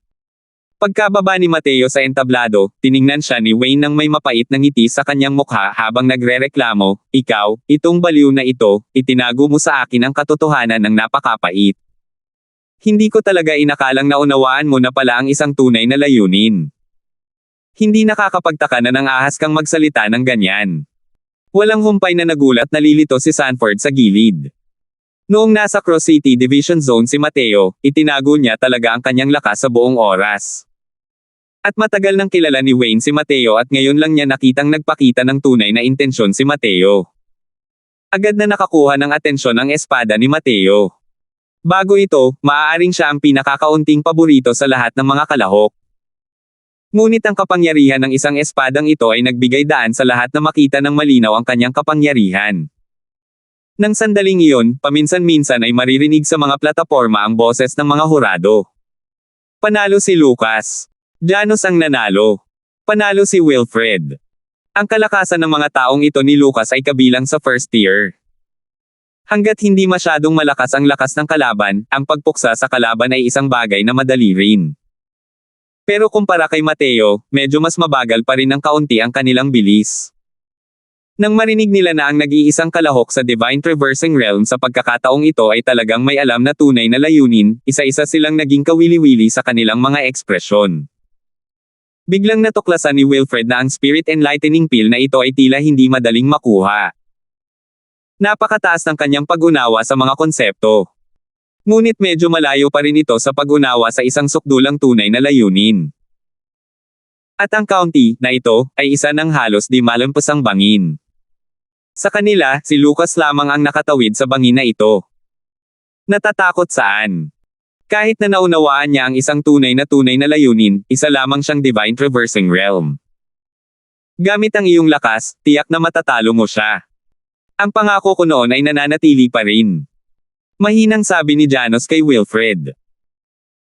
Pagkababa ni Mateo sa entablado, tiningnan siya ni Wayne nang may mapait na ngiti sa kanyang mukha habang nagrereklamo, "Ikaw, itong baliw na ito, itinago mo sa akin ang katotohanan ng napakapait. Hindi ko talaga inakalang naunawaan mo na pala ang isang tunay na layunin." Hindi nakakapagtaka na nang ahas kang magsalita ng ganyan. Walang humpay na nagulat na lilito si Sanford sa gilid. Noong nasa Cross City Division Zone si Mateo, itinago niya talaga ang kanyang lakas sa buong oras. At matagal nang kilala ni Wayne si Mateo at ngayon lang niya nakitang nagpakita ng tunay na intensyon si Mateo. Agad na nakakuha ng atensyon ang espada ni Mateo. Bago ito, maaaring siya ang pinakakaunting paborito sa lahat ng mga kalahok. Ngunit ang kapangyarihan ng isang espadang ito ay nagbigay daan sa lahat na makita ng malinaw ang kanyang kapangyarihan. Nang sandaling iyon, paminsan-minsan ay maririnig sa mga plataporma ang boses ng mga hurado. Panalo si Lucas. Janos ang nanalo. Panalo si Wilfred. Ang kalakasan ng mga taong ito ni Lucas ay kabilang sa first tier. Hanggat hindi masyadong malakas ang lakas ng kalaban, ang pagpuksa sa kalaban ay isang bagay na madali rin. Pero kumpara kay Mateo, medyo mas mabagal pa rin ng kaunti ang kanilang bilis. Nang marinig nila na ang nag-iisang kalahok sa Divine Traversing Realm sa pagkakataong ito ay talagang may alam na tunay na layunin, isa-isa silang naging kawili-wili sa kanilang mga ekspresyon. Biglang natuklasan ni Wilfred na ang Spirit Enlightening Pill na ito ay tila hindi madaling makuha. Napakataas ng kanyang pag-unawa sa mga konsepto. Ngunit medyo malayo pa rin ito sa pag-unawa sa isang sukdulang tunay na layunin. At ang county na ito ay isa ng halos di malampasang bangin. Sa kanila, si Lucas lamang ang nakatawid sa bangin na ito. Natatakot saan? Kahit na naunawaan niya ang isang tunay na layunin, isa lamang siyang Divine Traversing Realm. Gamit ang iyong lakas, tiyak na matatalo mo siya. Ang pangako ko noon ay nananatili pa rin. Mahinang sabi ni Janos kay Wilfred.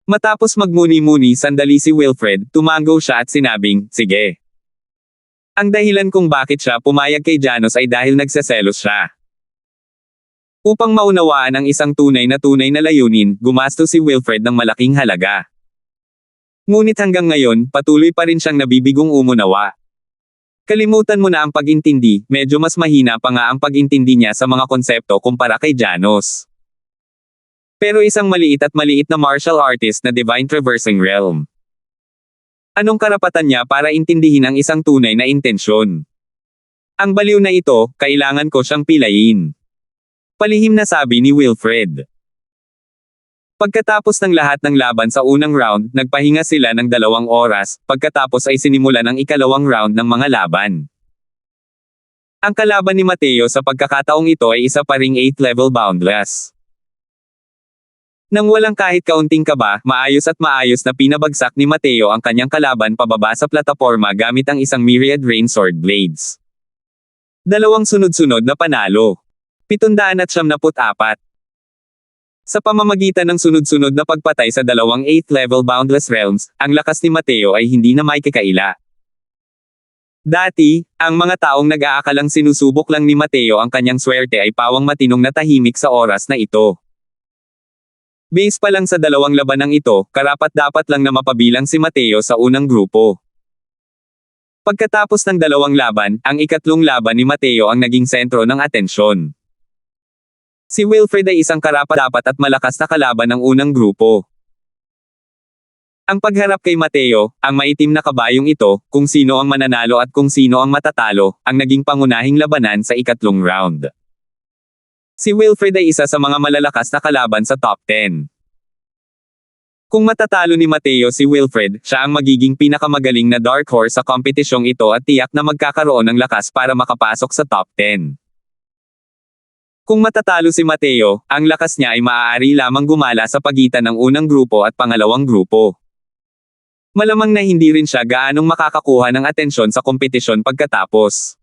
Matapos magmuni-muni sandali si Wilfred, tumango siya at sinabing, sige. Ang dahilan kung bakit siya pumayag kay Janos ay dahil nagseselos siya. Upang maunawaan ang isang tunay na layunin, gumastos si Wilfred ng malaking halaga. Ngunit hanggang ngayon, patuloy pa rin siyang nabibigong umunawa. Kalimutan mo na ang pag-intindi, medyo mas mahina pa nga ang pag-intindi niya sa mga konsepto kumpara kay Janos. Pero isang maliit na martial artist na Divine Traversing Realm. Anong karapatan niya para intindihin ang isang tunay na intensyon? Ang baliw na ito, kailangan ko siyang pilayin. Palihim na sabi ni Wilfred. Pagkatapos ng lahat ng laban sa unang round, nagpahinga sila ng 2 oras, pagkatapos ay sinimulan ang ikalawang round ng mga laban. Ang kalaban ni Mateo sa pagkakataong ito ay isa pa ring 8th level boundless. Nang walang kahit kaunting kaba, maayos na pinabagsak ni Mateo ang kanyang kalaban pababa sa plataporma gamit ang isang myriad rain sword blades. 2 sunod-sunod na panalo. 774. Sa pamamagitan ng sunod-sunod na pagpatay sa 2 8th level boundless realms, ang lakas ni Mateo ay hindi na maikakaila. Dati, ang mga taong nag-aakalang sinusubok lang ni Mateo ang kanyang swerte ay pawang matinong natahimik sa oras na ito. Base pa lang sa 2 labanang ito, karapat-dapat lang na mapabilang si Mateo sa unang grupo. Pagkatapos ng 2 laban, ang ikatlong laban ni Mateo ang naging sentro ng atensyon. Si Wilfred ay isang karapat-dapat at malakas na kalaban ng unang grupo. Ang pagharap kay Mateo, ang maitim na kabayong ito, kung sino ang mananalo at kung sino ang matatalo, ang naging pangunahing labanan sa ikatlong round. Si Wilfred ay isa sa mga malalakas na kalaban sa top 10. Kung matatalo ni Mateo si Wilfred, siya ang magiging pinakamagaling na dark horse sa kompetisyong ito at tiyak na magkakaroon ng lakas para makapasok sa top 10. Kung matatalo si Mateo, ang lakas niya ay maaari lamang gumala sa pagitan ng unang grupo at pangalawang grupo. Malamang na hindi rin siya gaanong makakakuha ng atensyon sa kompetisyon pagkatapos.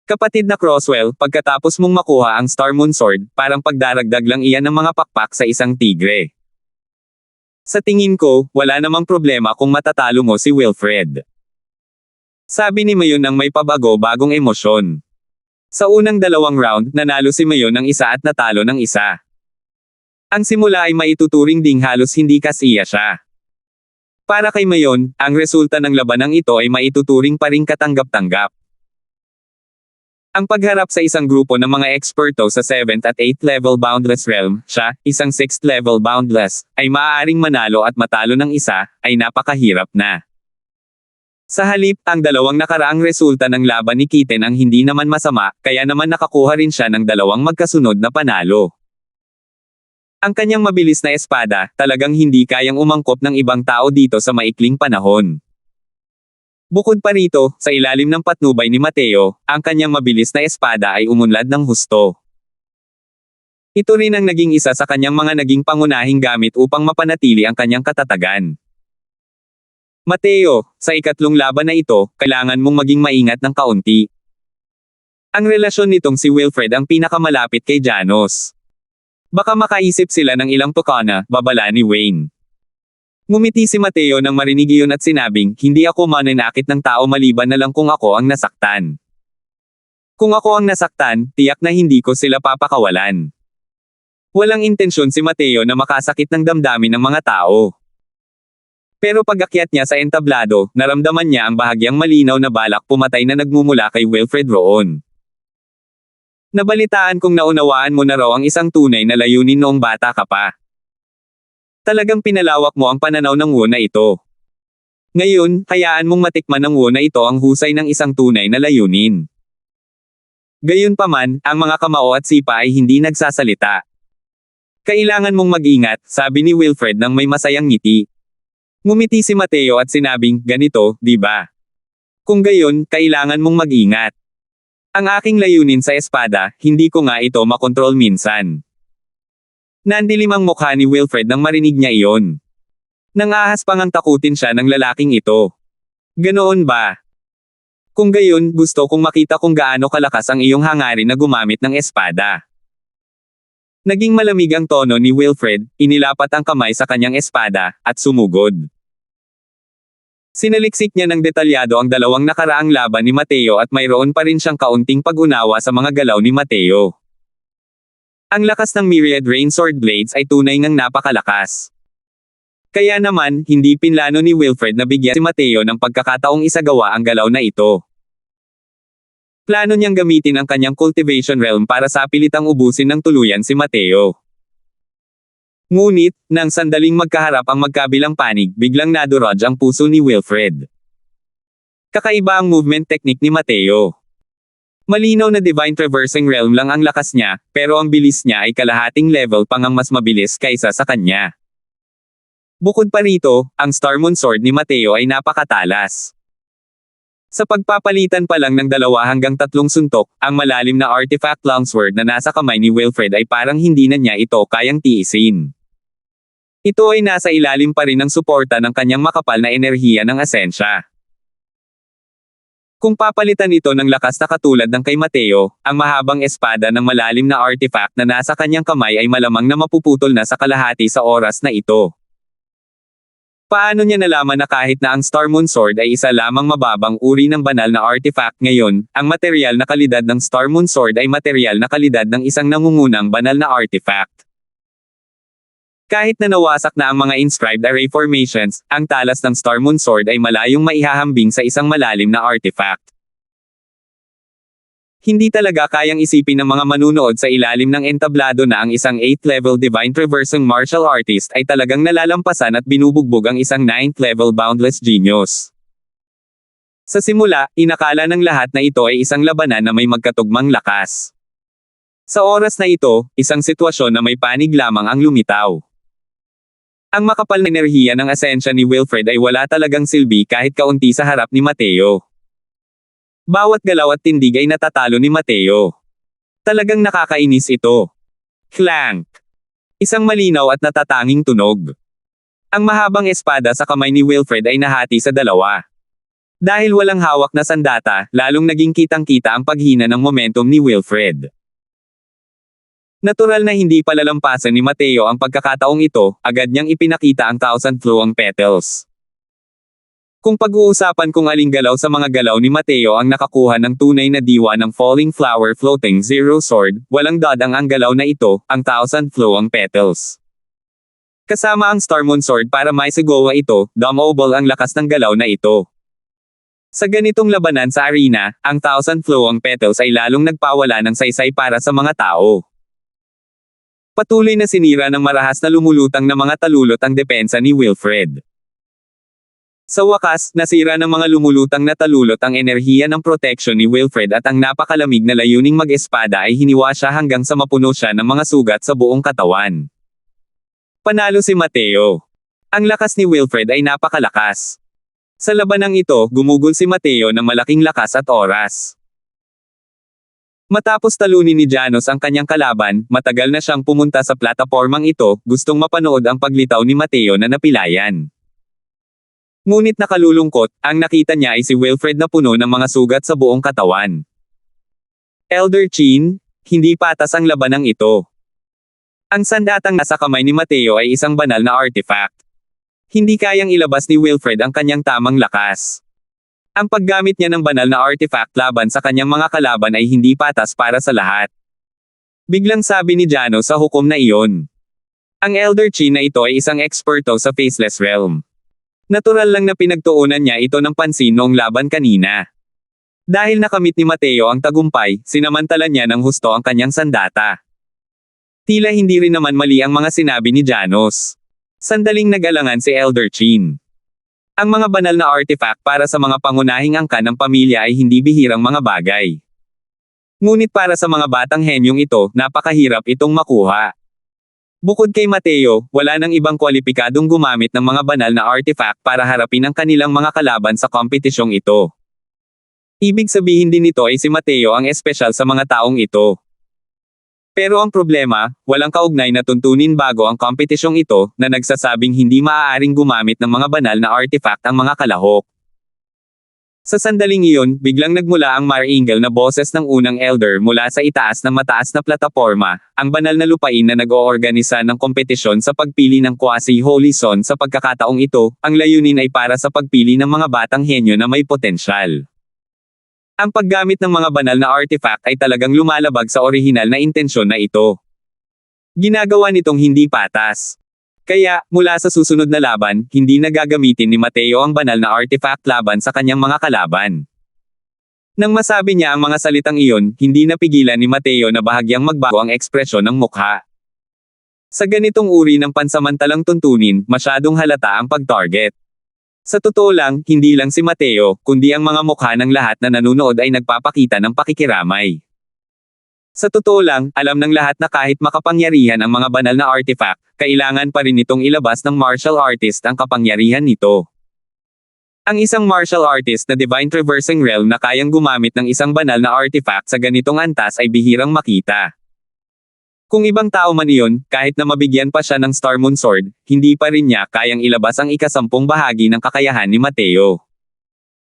Kapatid na Crosswell, pagkatapos mong makuha ang Star Moon Sword, parang pagdaragdag lang iyan ng mga pakpak sa isang tigre. Sa tingin ko, wala namang problema kung matatalo mo si Wilfred. Sabi ni Mayon nang may pabago-bagong emosyon. Sa unang 2 round, nanalo si Mayon ng isa at natalo ng isa. Ang simula ay maituturing ding halos hindi kasiya siya. Para kay Mayon, ang resulta ng labanang ito ay maituturing pa ring katanggap-tanggap. Ang pagharap sa isang grupo ng mga eksperto sa 7th at 8th level boundless realm, siya, isang 6th level boundless, ay maaaring manalo at matalo ng isa, ay napakahirap na. Sa halip, ang 2 nakaraang resulta ng laban ni Kitten ang hindi naman masama, kaya naman nakakuha rin siya ng 2 magkasunod na panalo. Ang kanyang mabilis na espada, talagang hindi kayang umangkop ng ibang tao dito sa maikling panahon. Bukod pa rito, sa ilalim ng patnubay ni Mateo, ang kanyang mabilis na espada ay umunlad ng husto. Ito rin ang naging isa sa kanyang mga naging pangunahing gamit upang mapanatili ang kanyang katatagan. Mateo, sa ikatlong laban na ito, kailangan mong maging maingat ng kaunti. Ang relasyon nitong si Wilfred ang pinakamalapit kay Janos. Baka makaisip sila ng ilang tukana, babala ni Wayne. Ngumiti si Mateo nang marinig iyon at sinabing, hindi ako mananakit ng tao maliban na lang kung ako ang nasaktan. Kung ako ang nasaktan, tiyak na hindi ko sila papakawalan. Walang intensyon si Mateo na makasakit ng damdamin ng mga tao. Pero pag-akyat niya sa entablado, naramdaman niya ang bahagyang malinaw na balak pumatay na nagmumula kay Wilfred roon. Nabalitaan kong naunawaan mo na raw ang isang tunay na layunin noong bata ka pa. Talagang pinalawak mo ang pananaw ng Wu na ito. Ngayon, hayaan mong matikman ng Wu na ito ang husay ng isang tunay na layunin. Gayunpaman, ang mga kamao at sipa ay hindi nagsasalita. Kailangan mong mag-ingat, sabi ni Wilfred nang may masayang ngiti. Ngumiti si Mateo at sinabing, ganito, di ba? Kung gayon, kailangan mong mag-ingat. Ang aking layunin sa espada, hindi ko nga ito makontrol minsan. Nandilim ang mukha ni Wilfred nang marinig niya iyon. Nangahas pang ang takutin siya ng lalaking ito. Ganoon ba? Kung gayon, gusto kong makita kung gaano kalakas ang iyong hangarin na gumamit ng espada. Naging malamig ang tono ni Wilfred, inilapat ang kamay sa kanyang espada, at sumugod. Sinaliksik niya ng detalyado ang dalawang nakaraang laban ni Mateo at mayroon pa rin siyang kaunting pag-unawa sa mga galaw ni Mateo. Ang lakas ng Myriad Rain Sword Blades ay tunay ngang napakalakas. Kaya naman, hindi pinlano ni Wilfred na bigyan si Mateo ng pagkakataong isagawa ang galaw na ito. Plano niyang gamitin ang kanyang Cultivation Realm para sa pilitang ubusin ng tuluyan si Mateo. Ngunit, nang sandaling magkaharap ang magkabilang panig, biglang nadurog ang puso ni Wilfred. Kakaiba ang movement technique ni Mateo. Malinaw na Divine Traversing Realm lang ang lakas niya, pero ang bilis niya ay kalahating level pang ang mas mabilis kaysa sa kanya. Bukod pa rito, ang Star Moon Sword ni Mateo ay napakatalas. Sa pagpapalitan pa lang ng 2 hanggang 3 suntok, ang malalim na artifact longsword na nasa kamay ni Wilfred ay parang hindi na niya ito kayang tiisin. Ito ay nasa ilalim pa rin ng suporta ng kanyang makapal na enerhiya ng asensya. Kung papalitan ito ng lakas na katulad ng kay Mateo, ang mahabang espada ng malalim na artifact na nasa kanyang kamay ay malamang na mapuputol na sa kalahati sa oras na ito. Paano niya nalaman na kahit na ang Star Moon Sword ay isa lamang mababang uri ng banal na artifact ngayon, ang material na kalidad ng Star Moon Sword ay material na kalidad ng isang nangungunang banal na artifact? Kahit na nawasak na ang mga inscribed array formations, ang talas ng Star Moon Sword ay malayong maihahambing sa isang malalim na artifact. Hindi talaga kayang isipin ng mga manunood sa ilalim ng entablado na ang isang 8th level Divine Traversing Martial Artist ay talagang nalalampasan at binubugbog ang isang 9th level Boundless Genius. Sa simula, inakala ng lahat na ito ay isang labanan na may magkatugmang lakas. Sa oras na ito, isang sitwasyon na may panig lamang ang lumitaw. Ang makapal na enerhiya ng asensya ni Wilfred ay wala talagang silbi kahit kaunti sa harap ni Mateo. Bawat galaw at tindig ay natatalo ni Mateo. Talagang nakakainis ito. Clank! Isang malinaw at natatanging tunog. Ang mahabang espada sa kamay ni Wilfred ay nahati sa 2. Dahil walang hawak na sandata, lalong naging kitang-kita ang paghina ng momentum ni Wilfred. Natural na hindi palalampasan ni Mateo ang pagkakataong ito, agad niyang ipinakita ang 1,000 flowing petals. Kung pag-uusapan kung aling galaw sa mga galaw ni Mateo ang nakakuha ng tunay na diwa ng Falling Flower Floating Zero Sword, walang dadang ang galaw na ito, ang 1,000 flowing petals. Kasama ang Star Moon Sword para maisagawa ito, dumble ang lakas ng galaw na ito. Sa ganitong labanan sa arena, ang 1,000 flowing petals ay lalong nagpawala ng saysay para sa mga tao. Patuloy na sinira ng marahas na lumulutang na mga talulot ang depensa ni Wilfred. Sa wakas, nasira ng mga lumulutang na talulot ang enerhiya ng protection ni Wilfred at ang napakalamig na layuning mag-espada ay hiniwa siya hanggang sa mapuno siya ng mga sugat sa buong katawan. Panalo si Mateo. Ang lakas ni Wilfred ay napakalakas. Sa labanang ito, gumugol si Mateo ng malaking lakas at oras. Matapos talunin ni Janos ang kanyang kalaban, matagal na siyang pumunta sa platapormang ito, gustong mapanood ang paglitaw ni Mateo na napilayan. Ngunit nakalulungkot, ang nakita niya ay si Wilfred na puno ng mga sugat sa buong katawan. Elder Chin, hindi patas ang labanang ito. Ang sandatang nasa kamay ni Mateo ay isang banal na artifact. Hindi kayang ilabas ni Wilfred ang kanyang tamang lakas. Ang paggamit niya ng banal na artifact laban sa kanyang mga kalaban ay hindi patas para sa lahat. Biglang sabi ni Janos sa hukom na iyon. Ang Elder Chin na ito ay isang eksperto sa Faceless Realm. Natural lang na pinagtuunan niya ito ng pansin noong laban kanina. Dahil nakamit ni Mateo ang tagumpay, sinamantala niya ng husto ang kanyang sandata. Tila hindi rin naman mali ang mga sinabi ni Janos. Sandaling nag-alangan si Elder Chin. Ang mga banal na artifact para sa mga pangunahing angkan ng pamilya ay hindi bihirang mga bagay. Ngunit para sa mga batang henyong ito, napakahirap itong makuha. Bukod kay Mateo, wala nang ibang kwalipikadong gumamit ng mga banal na artifact para harapin ang kanilang mga kalaban sa kompetisyong ito. Ibig sabihin din nito ay si Mateo ang espesyal sa mga taong ito. Pero ang problema, walang kaugnay na tuntunin bago ang kompetisyong ito, na nagsasabing hindi maaaring gumamit ng mga banal na artifact ang mga kalahok. Sa sandaling iyon, biglang nagmula ang maringal na boses ng unang elder mula sa itaas ng mataas na plataporma, ang banal na lupain na nag-oorganisa ng kompetisyon sa pagpili ng quasi-holy son sa pagkakataong ito, ang layunin ay para sa pagpili ng mga batang henyo na may potensyal. Ang paggamit ng mga banal na artifact ay talagang lumalabag sa orihinal na intensyon na ito. Ginagawa nitong hindi patas. Kaya, mula sa susunod na laban, hindi na gagamitin ni Mateo ang banal na artifact laban sa kanyang mga kalaban. Nang masabi niya ang mga salitang iyon, hindi napigilan ni Mateo na bahagyang magbago ang ekspresyon ng mukha. Sa ganitong uri ng pansamantalang tuntunin, masyadong halata ang pag-target. Sa totoo lang, hindi lang si Mateo, kundi ang mga mukha ng lahat na nanunood ay nagpapakita ng pakikiramay. Sa totoo lang, alam ng lahat na kahit makapangyarihan ang mga banal na artifact, kailangan pa rin itong ilabas ng martial artist ang kapangyarihan nito. Ang isang martial artist na Divine Traversing Realm na kayang gumamit ng isang banal na artifact sa ganitong antas ay bihirang makita. Kung ibang tao man iyon, kahit na mabigyan pa siya ng Star Moon Sword, hindi pa rin niya kayang ilabas ang ika-10 bahagi ng kakayahan ni Mateo.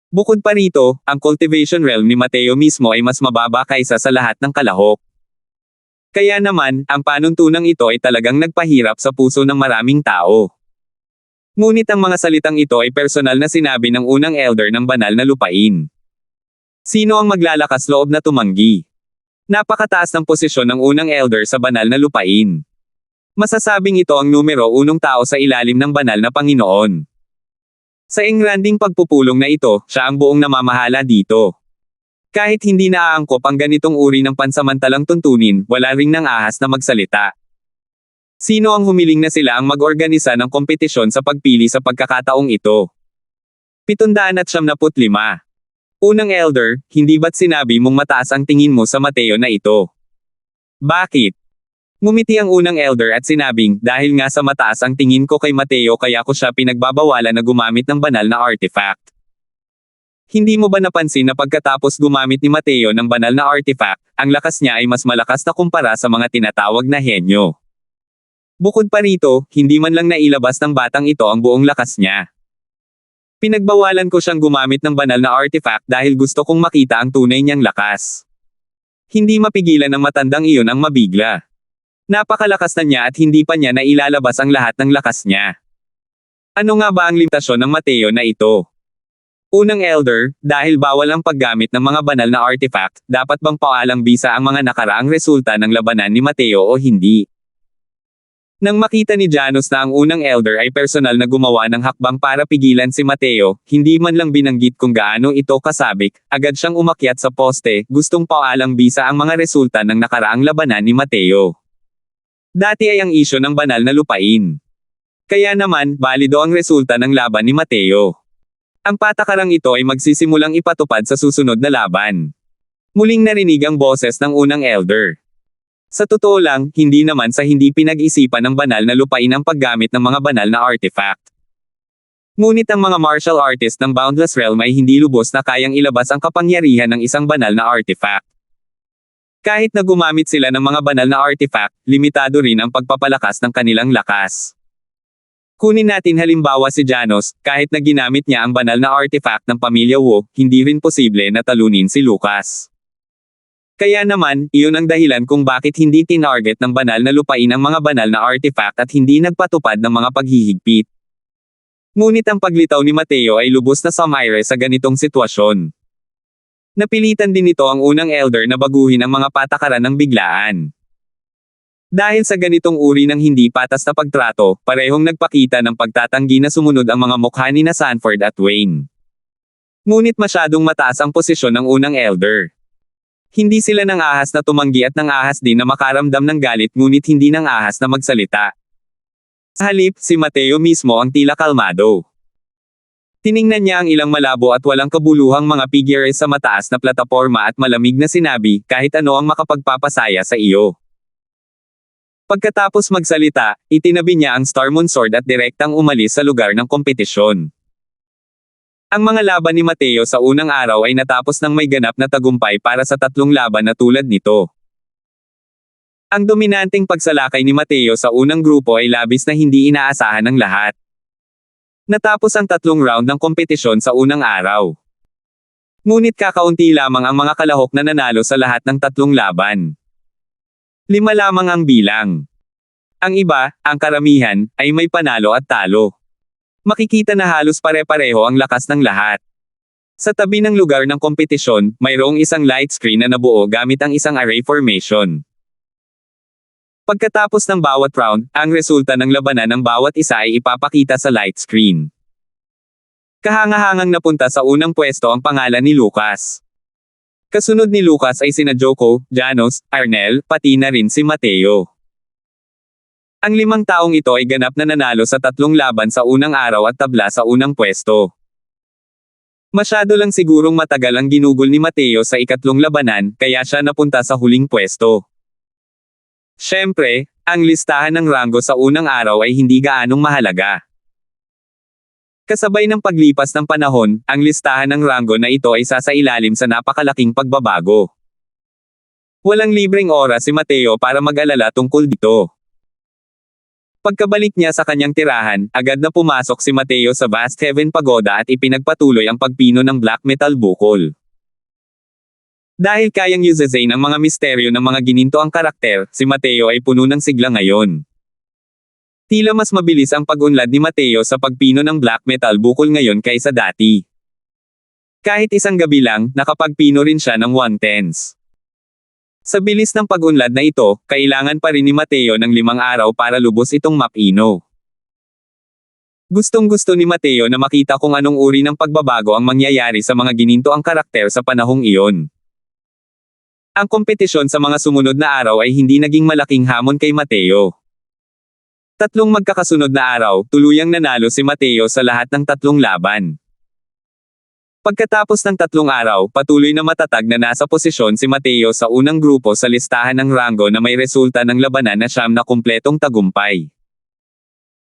Bukod pa rito, ang cultivation realm ni Mateo mismo ay mas mababa kaysa sa lahat ng kalahok. Kaya naman, ang panuntunang ito ay talagang nagpahirap sa puso ng maraming tao. Ngunit ang mga salitang ito ay personal na sinabi ng unang elder ng banal na lupain. Sino ang maglalakas loob na tumanggi? Napakataas ng posisyon ng unang elder sa banal na lupain. Masasabing ito ang numero 1 tao sa ilalim ng banal na Panginoon. Sa engranding pagpupulong na ito, siya ang buong namamahala dito. Kahit hindi naaangkop ang ganitong uri ng pansamantalang tuntunin, wala ring nang ahas na magsalita. Sino ang humiling na sila ang mag-organisa ng kompetisyon sa pagpili sa pagkakataong ito? 775. Unang elder, hindi ba't sinabi mong mataas ang tingin mo sa Mateo na ito? Bakit? Ngumiti ang unang elder at sinabing, dahil nga sa mataas ang tingin ko kay Mateo kaya ko siya pinagbabawalan na gumamit ng banal na artifact. Hindi mo ba napansin na pagkatapos gumamit ni Mateo ng banal na artifact, ang lakas niya ay mas malakas na kumpara sa mga tinatawag na henyo. Bukod pa rito, hindi man lang nailabas ng batang ito ang buong lakas niya. Pinagbawalan ko siyang gumamit ng banal na artifact dahil gusto kong makita ang tunay niyang lakas. Hindi mapigilan ng matandang iyon ang mabigla. Napakalakas na niya at hindi pa niya nailalabas ang lahat ng lakas niya. Ano nga ba ang limitasyon ng Mateo na ito? Unang elder, dahil bawal ang paggamit ng mga banal na artifact, dapat bang paalang bisa ang mga nakaraang resulta ng labanan ni Mateo o hindi? Nang makita ni Janus na ang unang elder ay personal na gumawa ng hakbang para pigilan si Mateo, hindi man lang binanggit kung gaano ito kasabik, agad siyang umakyat sa poste, gustong paalang bisa ang mga resulta ng nakaraang labanan ni Mateo. Dati ay ang isyo ng banal na lupain. Kaya naman, balido ang resulta ng laban ni Mateo. Ang patakarang ito ay magsisimulang ipatupad sa susunod na laban. Muling narinig ang boses ng unang elder. Sa totoo lang, hindi naman sa hindi pinag-isipan ng banal na lupain ang paggamit ng mga banal na artifact. Ngunit ang mga martial artist ng Boundless Realm ay hindi lubos na kayang ilabas ang kapangyarihan ng isang banal na artifact. Kahit na gumamit sila ng mga banal na artifact, limitado rin ang pagpapalakas ng kanilang lakas. Kunin natin halimbawa si Janus, kahit na ginamit niya ang banal na artifact ng pamilya Wu, hindi rin posible na talunin si Lucas. Kaya naman, iyon ang dahilan kung bakit hindi tinarget ng banal na lupain ang mga banal na artifact at hindi nagpatupad ng mga paghihigpit. Ngunit ang paglitaw ni Mateo ay lubos na sumire sa ganitong sitwasyon. Napilitan din ito ang unang elder na baguhin ang mga patakaran ng biglaan. Dahil sa ganitong uri ng hindi patas na pagtrato, parehong nagpakita ng pagtatanggi na sumunod ang mga mukha ni na Sanford at Wayne. Ngunit masyadong mataas ang posisyon ng unang elder. Hindi sila nang ahas na tumanggi at nang ahas din na makaramdam ng galit ngunit hindi nang ahas na magsalita. Sa halip, si Mateo mismo ang tila kalmado. Tiningnan niya ang ilang malabo at walang kabuluhang mga figures sa mataas na plataporma at malamig na sinabi, kahit ano ang makapagpapasaya sa iyo. Pagkatapos magsalita, itinabi niya ang Star Moon Sword at direktang umalis sa lugar ng kompetisyon. Ang mga laban ni Mateo sa unang araw ay natapos ng may ganap na tagumpay para sa 3 laban na tulad nito. Ang dominanteng pagsalakay ni Mateo sa unang grupo ay labis na hindi inaasahan ng lahat. Natapos ang 3 round ng kompetisyon sa unang araw. Ngunit kakaunti lamang ang mga kalahok na nanalo sa lahat ng tatlong laban. 5 lamang ang bilang. Ang iba, ang karamihan, ay may panalo at talo. Makikita na halos pare-pareho ang lakas ng lahat. Sa tabi ng lugar ng kompetisyon, mayroong isang light screen na nabuo gamit ang isang array formation. Pagkatapos ng bawat round, ang resulta ng labanan ng bawat isa ay ipapakita sa light screen. Kahangahangang napunta sa unang pwesto ang pangalan ni Lucas. Kasunod ni Lucas ay sina Joko, Janos, Arnel, pati na rin si Mateo. Ang 5 taong ito ay ganap na nanalo sa 3 laban sa unang araw at tabla sa unang pwesto. Masyado lang sigurong matagal ang ginugol ni Mateo sa ikatlong labanan, kaya siya napunta sa huling pwesto. Siyempre, ang listahan ng ranggo sa unang araw ay hindi gaanong mahalaga. Kasabay ng paglipas ng panahon, ang listahan ng ranggo na ito ay sasailalim sa napakalaking pagbabago. Walang libreng oras si Mateo para mag-alala tungkol dito. Pagkabalik niya sa kanyang tirahan, agad na pumasok si Mateo sa Vast Heaven Pagoda at ipinagpatuloy ang pagpino ng black metal bukol. Dahil kayang usazain ang mga misteryo ng mga ginintoang karakter, si Mateo ay puno ng sigla ngayon. Tila mas mabilis ang pag-unlad ni Mateo sa pagpino ng black metal bukol ngayon kaysa dati. Kahit isang gabi lang, nakapagpino rin siya ng 1/10. Sa bilis ng pag-unlad na ito, kailangan pa rin ni Mateo ng 5 araw para lubos itong mapino. Gustong-gusto ni Mateo na makita kung anong uri ng pagbabago ang mangyayari sa mga ginintoang karakter sa panahong iyon. Ang kompetisyon sa mga sumunod na araw ay hindi naging malaking hamon kay Mateo. 3 magkakasunod na araw, tuluyang nanalo si Mateo sa lahat ng 3 laban. Pagkatapos ng 3 araw, patuloy na matatag na nasa posisyon si Mateo sa unang grupo sa listahan ng ranggo na may resulta ng labanan na 9 na kumpletong tagumpay.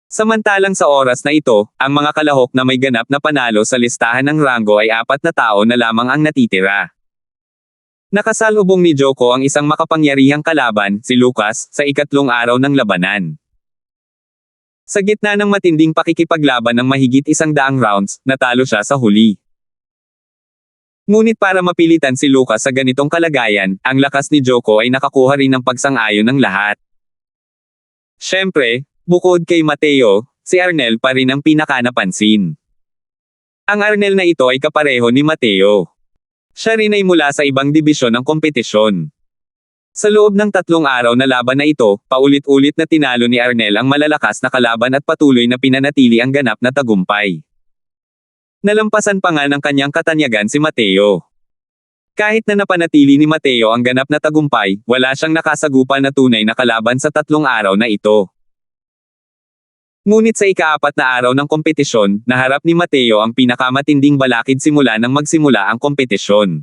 Samantalang sa oras na ito, ang mga kalahok na may ganap na panalo sa listahan ng ranggo ay 4 na tao na lamang ang natitira. Nakasalubong ni Joko ang isang makapangyarihang kalaban, si Lucas, sa ikatlong araw ng labanan. Sa gitna ng matinding pakikipaglaban ng mahigit 100 rounds, natalo siya sa huli. Ngunit para mapilitan si Lucas sa ganitong kalagayan, ang lakas ni Joko ay nakakuha rin ng pagsang-ayon ng lahat. Siyempre, bukod kay Mateo, si Arnel pa rin ang pinakanapansin. Ang Arnel na ito ay kapareho ni Mateo. Siya rin ay mula sa ibang dibisyon ng kompetisyon. Sa loob ng 3 araw na laban na ito, paulit-ulit na tinalo ni Arnel ang malalakas na kalaban at patuloy na pinanatili ang ganap na tagumpay. Nalampasan pa nga ng kanyang katanyagan si Mateo. Kahit na napanatili ni Mateo ang ganap na tagumpay, wala siyang nakasagupa na tunay na kalaban sa 3 araw na ito. Ngunit sa ika-4 na araw ng kompetisyon, naharap ni Mateo ang pinakamatinding balakid simula nang magsimula ang kompetisyon.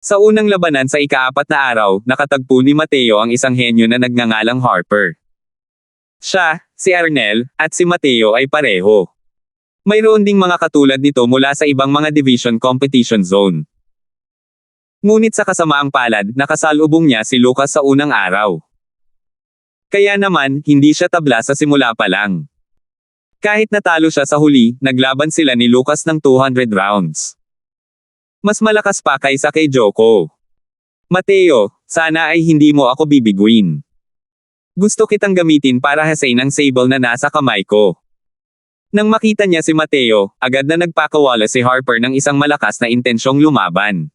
Sa unang labanan sa ika-4 na araw, nakatagpo ni Mateo ang isang henyo na nagngangalang Harper. Siya, si Arnel, at si Mateo ay pareho. Mayroon ding mga katulad nito mula sa ibang mga division competition zone. Ngunit sa kasamaang palad, nakasalubong niya si Lucas sa unang araw. Kaya naman, hindi siya tabla sa simula pa lang. Kahit natalo siya sa huli, naglaban sila ni Lucas ng 200 rounds. Mas malakas pa kaysa kay Joko. Mateo, sana ay hindi mo ako bibiguin. Gusto kitang gamitin para hasain ang sable na nasa kamay ko. Nang makita niya si Mateo, agad na nagpakawala si Harper ng isang malakas na intensyong lumaban.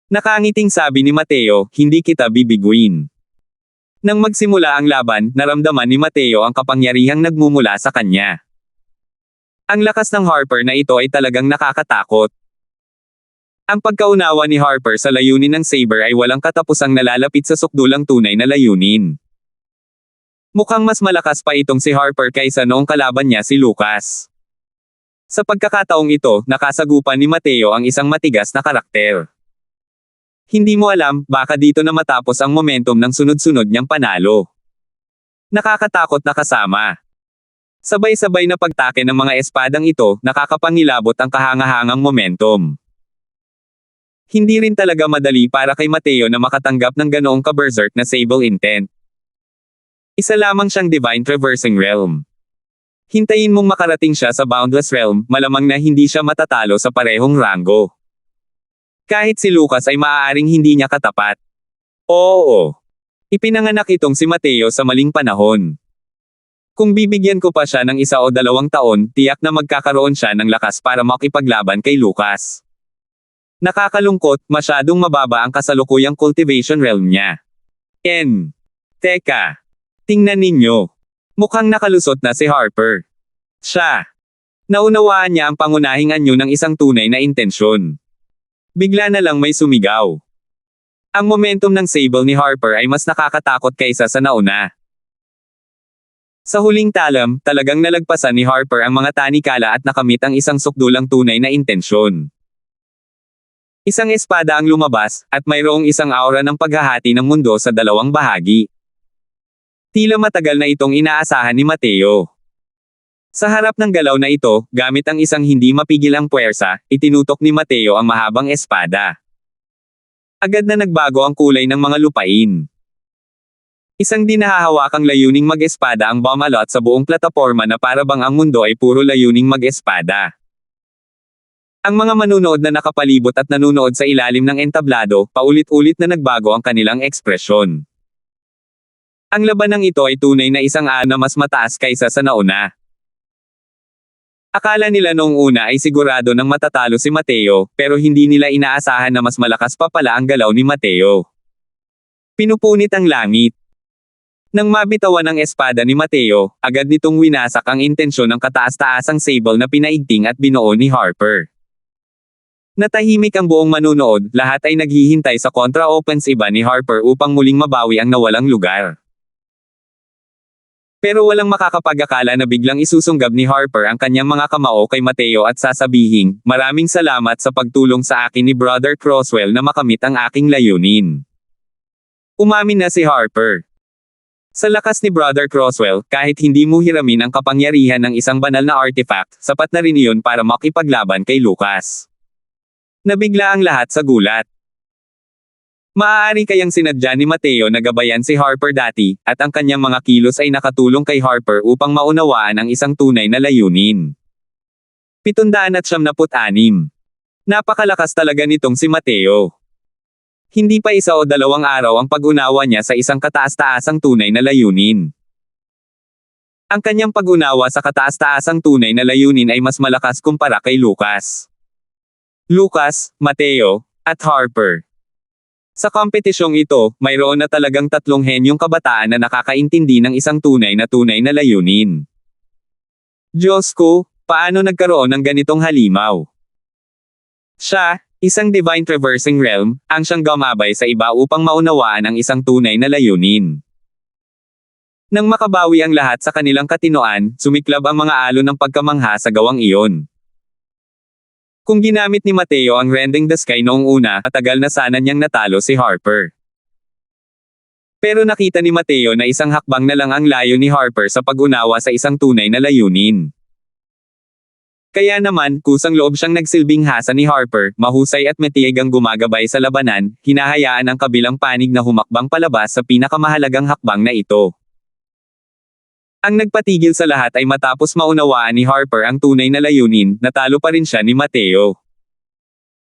Nakangiting sabi ni Mateo, hindi kita bibiguin. Nang magsimula ang laban, naramdaman ni Mateo ang kapangyarihang nagmumula sa kanya. Ang lakas ng Harper na ito ay talagang nakakatakot. Ang pagkaunawa ni Harper sa layunin ng Saber ay walang katapusang nalalapit sa sukdulang tunay na layunin. Mukhang mas malakas pa itong si Harper kaysa noong kalaban niya si Lucas. Sa pagkakataong ito, nakasagupan ni Mateo ang isang matigas na karakter. Hindi mo alam, baka dito na matapos ang momentum ng sunod-sunod niyang panalo. Nakakatakot na kasama. Sabay-sabay na pagtake ng mga espadang ito, nakakapangilabot ang kahangahangang momentum. Hindi rin talaga madali para kay Mateo na makatanggap ng ganoong ka-berserk na sable intent. Isa lamang siyang Divine Traversing Realm. Hintayin mong makarating siya sa Boundless Realm, malamang na hindi siya matatalo sa parehong ranggo. Kahit si Lucas ay maaaring hindi niya katapat. Oo. Ipinanganak itong si Mateo sa maling panahon. Kung bibigyan ko pa siya ng 1 o 2 taon, tiyak na magkakaroon siya ng lakas para makipaglaban kay Lucas. Nakakalungkot, masyadong mababa ang kasalukuyang cultivation realm niya. Teka. Tingnan ninyo. Mukhang nakalusot na si Harper. Siya. Naunawaan niya ang pangunahing anyo ng isang tunay na intensyon. Bigla na lang may sumigaw. Ang momentum ng sable ni Harper ay mas nakakatakot kaysa sa nauna. Sa huling talam, talagang nalagpasan ni Harper ang mga tanikala at nakamit ang isang sukdulang tunay na intensyon. Isang espada ang lumabas, at mayroong isang aura ng paghahati ng mundo sa 2 bahagi. Tila matagal na itong inaasahan ni Mateo. Sa harap ng galaw na ito, gamit ang isang hindi mapigil ang puwersa, itinutok ni Mateo ang mahabang espada. Agad na nagbago ang kulay ng mga lupain. Isang di nahahawakang layuning mag-espada ang bumalot sa buong plataporma na para bang ang mundo ay puro layuning mag-espada. Ang mga manunood na nakapalibot at nanunood sa ilalim ng entablado, paulit-ulit na nagbago ang kanilang ekspresyon. Ang labanang ito ay tunay na isang na mas mataas kaysa sa nauna. Akala nila noong una ay sigurado ng matatalo si Mateo, pero hindi nila inaasahan na mas malakas pa pala ang galaw ni Mateo. Pinupunit ang langit. Nang mabitawan ang espada ni Mateo, agad nitong winasak ang intensyon ng kataas-taasang sable na pinaigting at binuo ni Harper. Natahimik ang buong manunood, lahat ay naghihintay sa contra-offensive ni Harper upang muling mabawi ang nawalang lugar. Pero walang makakapag-akala na biglang isusunggab ni Harper ang kanyang mga kamao kay Mateo at sasabihing, "Maraming salamat sa pagtulong sa akin ni Brother Crosswell na makamit ang aking layunin." Umamin na si Harper. Sa lakas ni Brother Crosswell, kahit hindi mo hiramin ang kapangyarihan ng isang banal na artifact, sapat na rin iyon para makipaglaban kay Lucas. Nabigla ang lahat sa gulat. Maaari kayang sinadya ni Mateo na gabayan si Harper dati, at ang kanyang mga kilos ay nakatulong kay Harper upang maunawaan ang isang tunay na layunin. 776. Napakalakas talaga nitong si Mateo. Hindi pa 1 o 2 araw ang pag-unawa niya sa isang kataas-taasang tunay na layunin. Ang kanyang pag-unawa sa kataas-taasang tunay na layunin ay mas malakas kumpara kay Lucas. Lucas, Mateo, at Harper. Sa kompetisyong ito, mayroon na talagang 3 henyong kabataan na nakakaintindi ng isang tunay na layunin. Diyos ko, paano nagkaroon ng ganitong halimaw? Siya, isang divine traversing realm, ang siyang gumabay sa iba upang maunawaan ang isang tunay na layunin. Nang makabawi ang lahat sa kanilang katinoan, sumiklab ang mga alon ng pagkamangha sa gawang iyon. Kung ginamit ni Mateo ang Rending the Sky noong una, matagal na sana niyang natalo si Harper. Pero nakita ni Mateo na isang hakbang na lang ang layo ni Harper sa pag-unawa sa isang tunay na layunin. Kaya naman, kusang loob siyang nagsilbing hasa ni Harper, mahusay at matiig ang gumagabay sa labanan, hinahayaan ang kabilang panig na humakbang palabas sa pinakamahalagang hakbang na ito. Ang nagpatigil sa lahat ay matapos maunawaan ni Harper ang tunay na layunin, natalo pa rin siya ni Mateo.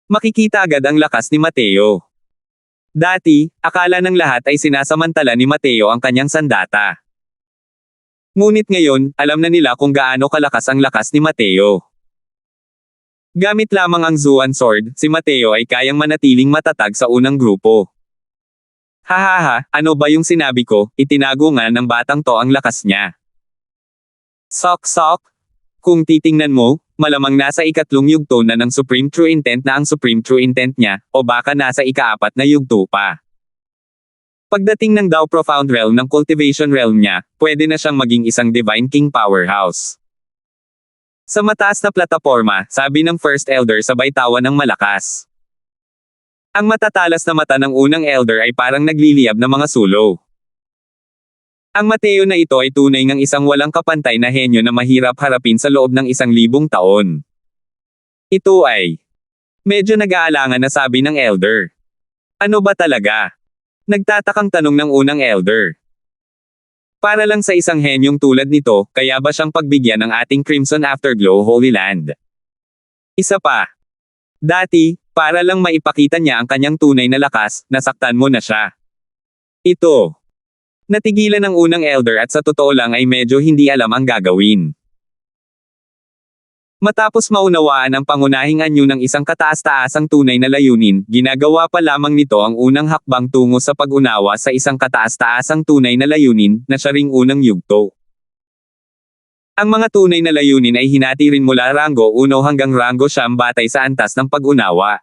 Makikita agad ang lakas ni Mateo. Dati, akala ng lahat ay sinasamantala ni Mateo ang kanyang sandata. Ngunit ngayon, alam na nila kung gaano kalakas ang lakas ni Mateo. Gamit lamang ang Zuan Sword, si Mateo ay kayang manatiling matatag sa unang grupo. Hahaha, ano ba yung sinabi ko, itinago nga ng batang to ang lakas niya. Sok. Kung titingnan mo, malamang nasa 3 yugto na ng Supreme True Intent na ang Supreme True Intent niya, o baka nasa 4 na yugto pa. Pagdating ng Dao Profound Realm ng Cultivation Realm niya, pwede na siyang maging isang Divine King Powerhouse. Sa mataas na plataporma, sabi ng First Elder sabay tawa ng malakas. Ang matatalas na mata ng unang Elder ay parang nagliliyab na mga sulo. Ang Mateo na ito ay tunay ngang isang walang kapantay na henyo na mahirap harapin sa loob ng 1,000 taon. Ito ay medyo nag-aalangan na sabi ng Elder. Ano ba talaga? Nagtatakang tanong ng unang Elder. Para lang sa isang henyong tulad nito, kaya ba siyang pagbigyan ng ating Crimson Afterglow Holy Land? Isa pa. Dati, para lang maipakita niya ang kanyang tunay na lakas, nasaktan mo na siya. Ito. Natigilan ng unang elder at sa totoo lang ay medyo hindi alam ang gagawin. Matapos maunawaan ang pangunahing anyo ng isang kataas-taasang tunay na layunin, ginagawa pa lamang nito ang unang hakbang tungo sa pag-unawa sa isang kataas-taasang tunay na layunin, na siya ring unang yugto. Ang mga tunay na layunin ay hinati rin mula ranggo 1 hanggang ranggo 9 batay sa antas ng pag-unawa.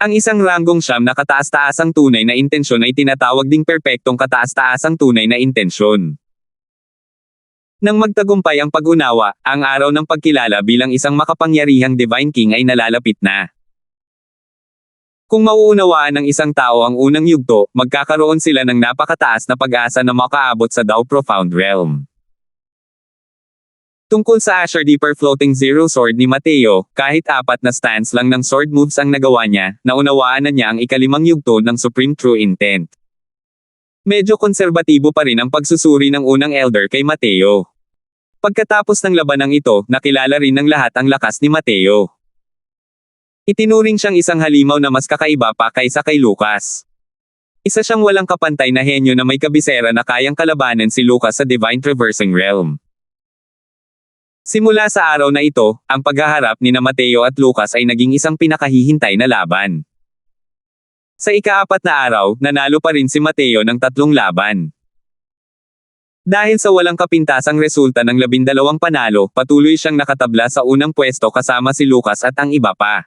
Ang isang ranggong 9 na kataas-taasang tunay na intensyon ay tinatawag ding perpektong kataas-taasang tunay na intensyon. Nang magtagumpay ang pag-unawa, ang araw ng pagkilala bilang isang makapangyarihang Divine King ay nalalapit na. Kung mauunawaan ng isang tao ang unang yugto, magkakaroon sila ng napakataas na pag-asa na makaabot sa Dao Profound Realm. Tungkol sa Asher Deeper Floating Zero Sword ni Mateo, kahit 4 na stance lang ng sword moves ang nagawa niya, naunawaan na niya ang ikalimang yugto ng Supreme True Intent. Medyo konserbatibo pa rin ang pagsusuri ng unang elder kay Mateo. Pagkatapos ng labanang ito, nakilala rin ng lahat ang lakas ni Mateo. Itinuring siyang isang halimaw na mas kakaiba pa kaysa kay Lucas. Isa siyang walang kapantay na henyo na may kabisera na kayang kalabanan si Lucas sa Divine Traversing Realm. Simula sa araw na ito, ang paghaharap ni na Mateo at Lucas ay naging isang pinakahihintay na laban. Sa ika-4 na araw, nanalo pa rin si Mateo ng 3 laban. Dahil sa walang kapintasang resulta ng 12 panalo, patuloy siyang nakatabla sa unang pwesto kasama si Lucas at ang iba pa.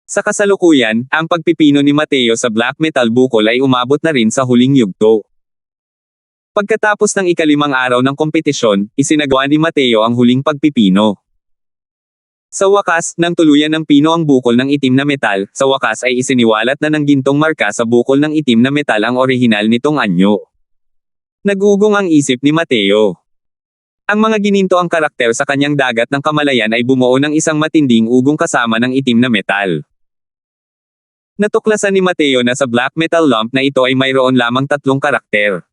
Sa kasalukuyan, ang pagpipino ni Mateo sa black metal bukol ay umabot na rin sa huling yugto. Pagkatapos ng ika-5 araw ng kompetisyon, isinagawa ni Mateo ang huling pagpipino. Sa wakas, nang tuluyan ng pino ang bukol ng itim na metal, sa wakas ay isiniwalat na ng gintong marka sa bukol ng itim na metal ang orihinal nitong anyo. Nagugong ang isip ni Mateo. Ang mga gininto ang karakter sa kanyang dagat ng kamalayan ay bumuo ng isang matinding ugong kasama ng itim na metal. Natuklasan ni Mateo na sa black metal lump na ito ay mayroon lamang 3 karakter.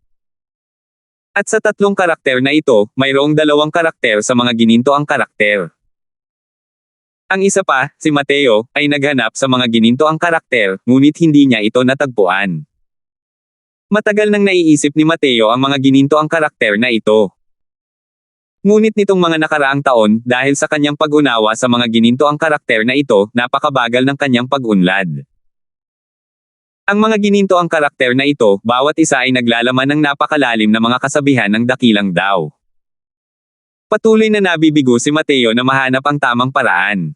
At sa 3 karakter na ito, mayroong 2 karakter sa mga gininto ang karakter. Ang isa pa, si Mateo, ay naghanap sa mga gininto ang karakter, ngunit hindi niya ito natagpuan. Matagal nang naiisip ni Mateo ang mga gininto ang karakter na ito. Ngunit nitong mga nakaraang taon, dahil sa kanyang pag-unawa sa mga gininto ang karakter na ito, napakabagal ng kanyang pag-unlad. Ang mga gininto ang karakter na ito, bawat isa ay naglalaman ng napakalalim na mga kasabihan ng dakilang Dao. Patuloy na nabibigo si Mateo na mahanap ang tamang paraan.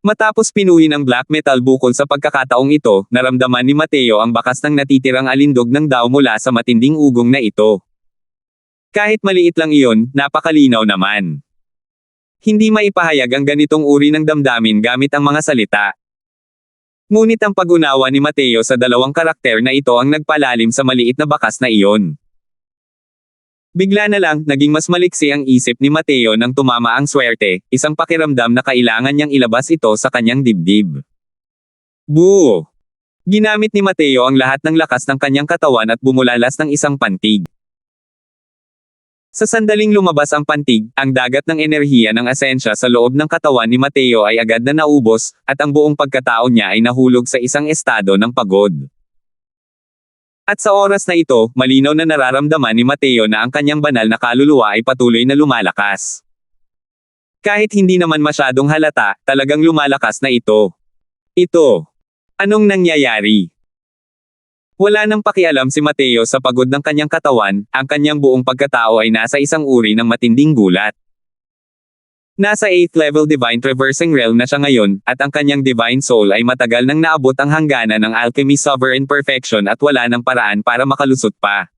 Matapos pinuhin ang black metal bukol sa pagkakataong ito, naramdaman ni Mateo ang bakas ng natitirang alindog ng Dao mula sa matinding ugong na ito. Kahit maliit lang iyon, napakalinaw naman. Hindi maipahayag ang ganitong uri ng damdamin gamit ang mga salita. Ngunit ang pag-unawa ni Mateo sa 2 karakter na ito ang nagpalalim sa maliit na bakas na iyon. Bigla na lang, naging mas maliksi ang isip ni Mateo nang tumama ang swerte, isang pakiramdam na kailangan niyang ilabas ito sa kanyang dibdib. Buo! Ginamit ni Mateo ang lahat ng lakas ng kanyang katawan at bumulalas ng isang pantig. Sa sandaling lumabas ang pantig, ang dagat ng enerhiya ng asensya sa loob ng katawan ni Mateo ay agad na naubos, at ang buong pagkatao niya ay nahulog sa isang estado ng pagod. At sa oras na ito, malinaw na nararamdaman ni Mateo na ang kanyang banal na kaluluwa ay patuloy na lumalakas. Kahit hindi naman masyadong halata, talagang lumalakas na ito. Ito. Anong nangyayari? Wala nang pakialam si Mateo sa pagod ng kanyang katawan, ang kanyang buong pagkatao ay nasa isang uri ng matinding gulat. Nasa 8th level Divine Traversing Realm na siya ngayon, at ang kanyang Divine Soul ay matagal nang naabot ang hangganan ng Alchemy Sovereign Perfection at wala nang paraan para makalusot pa.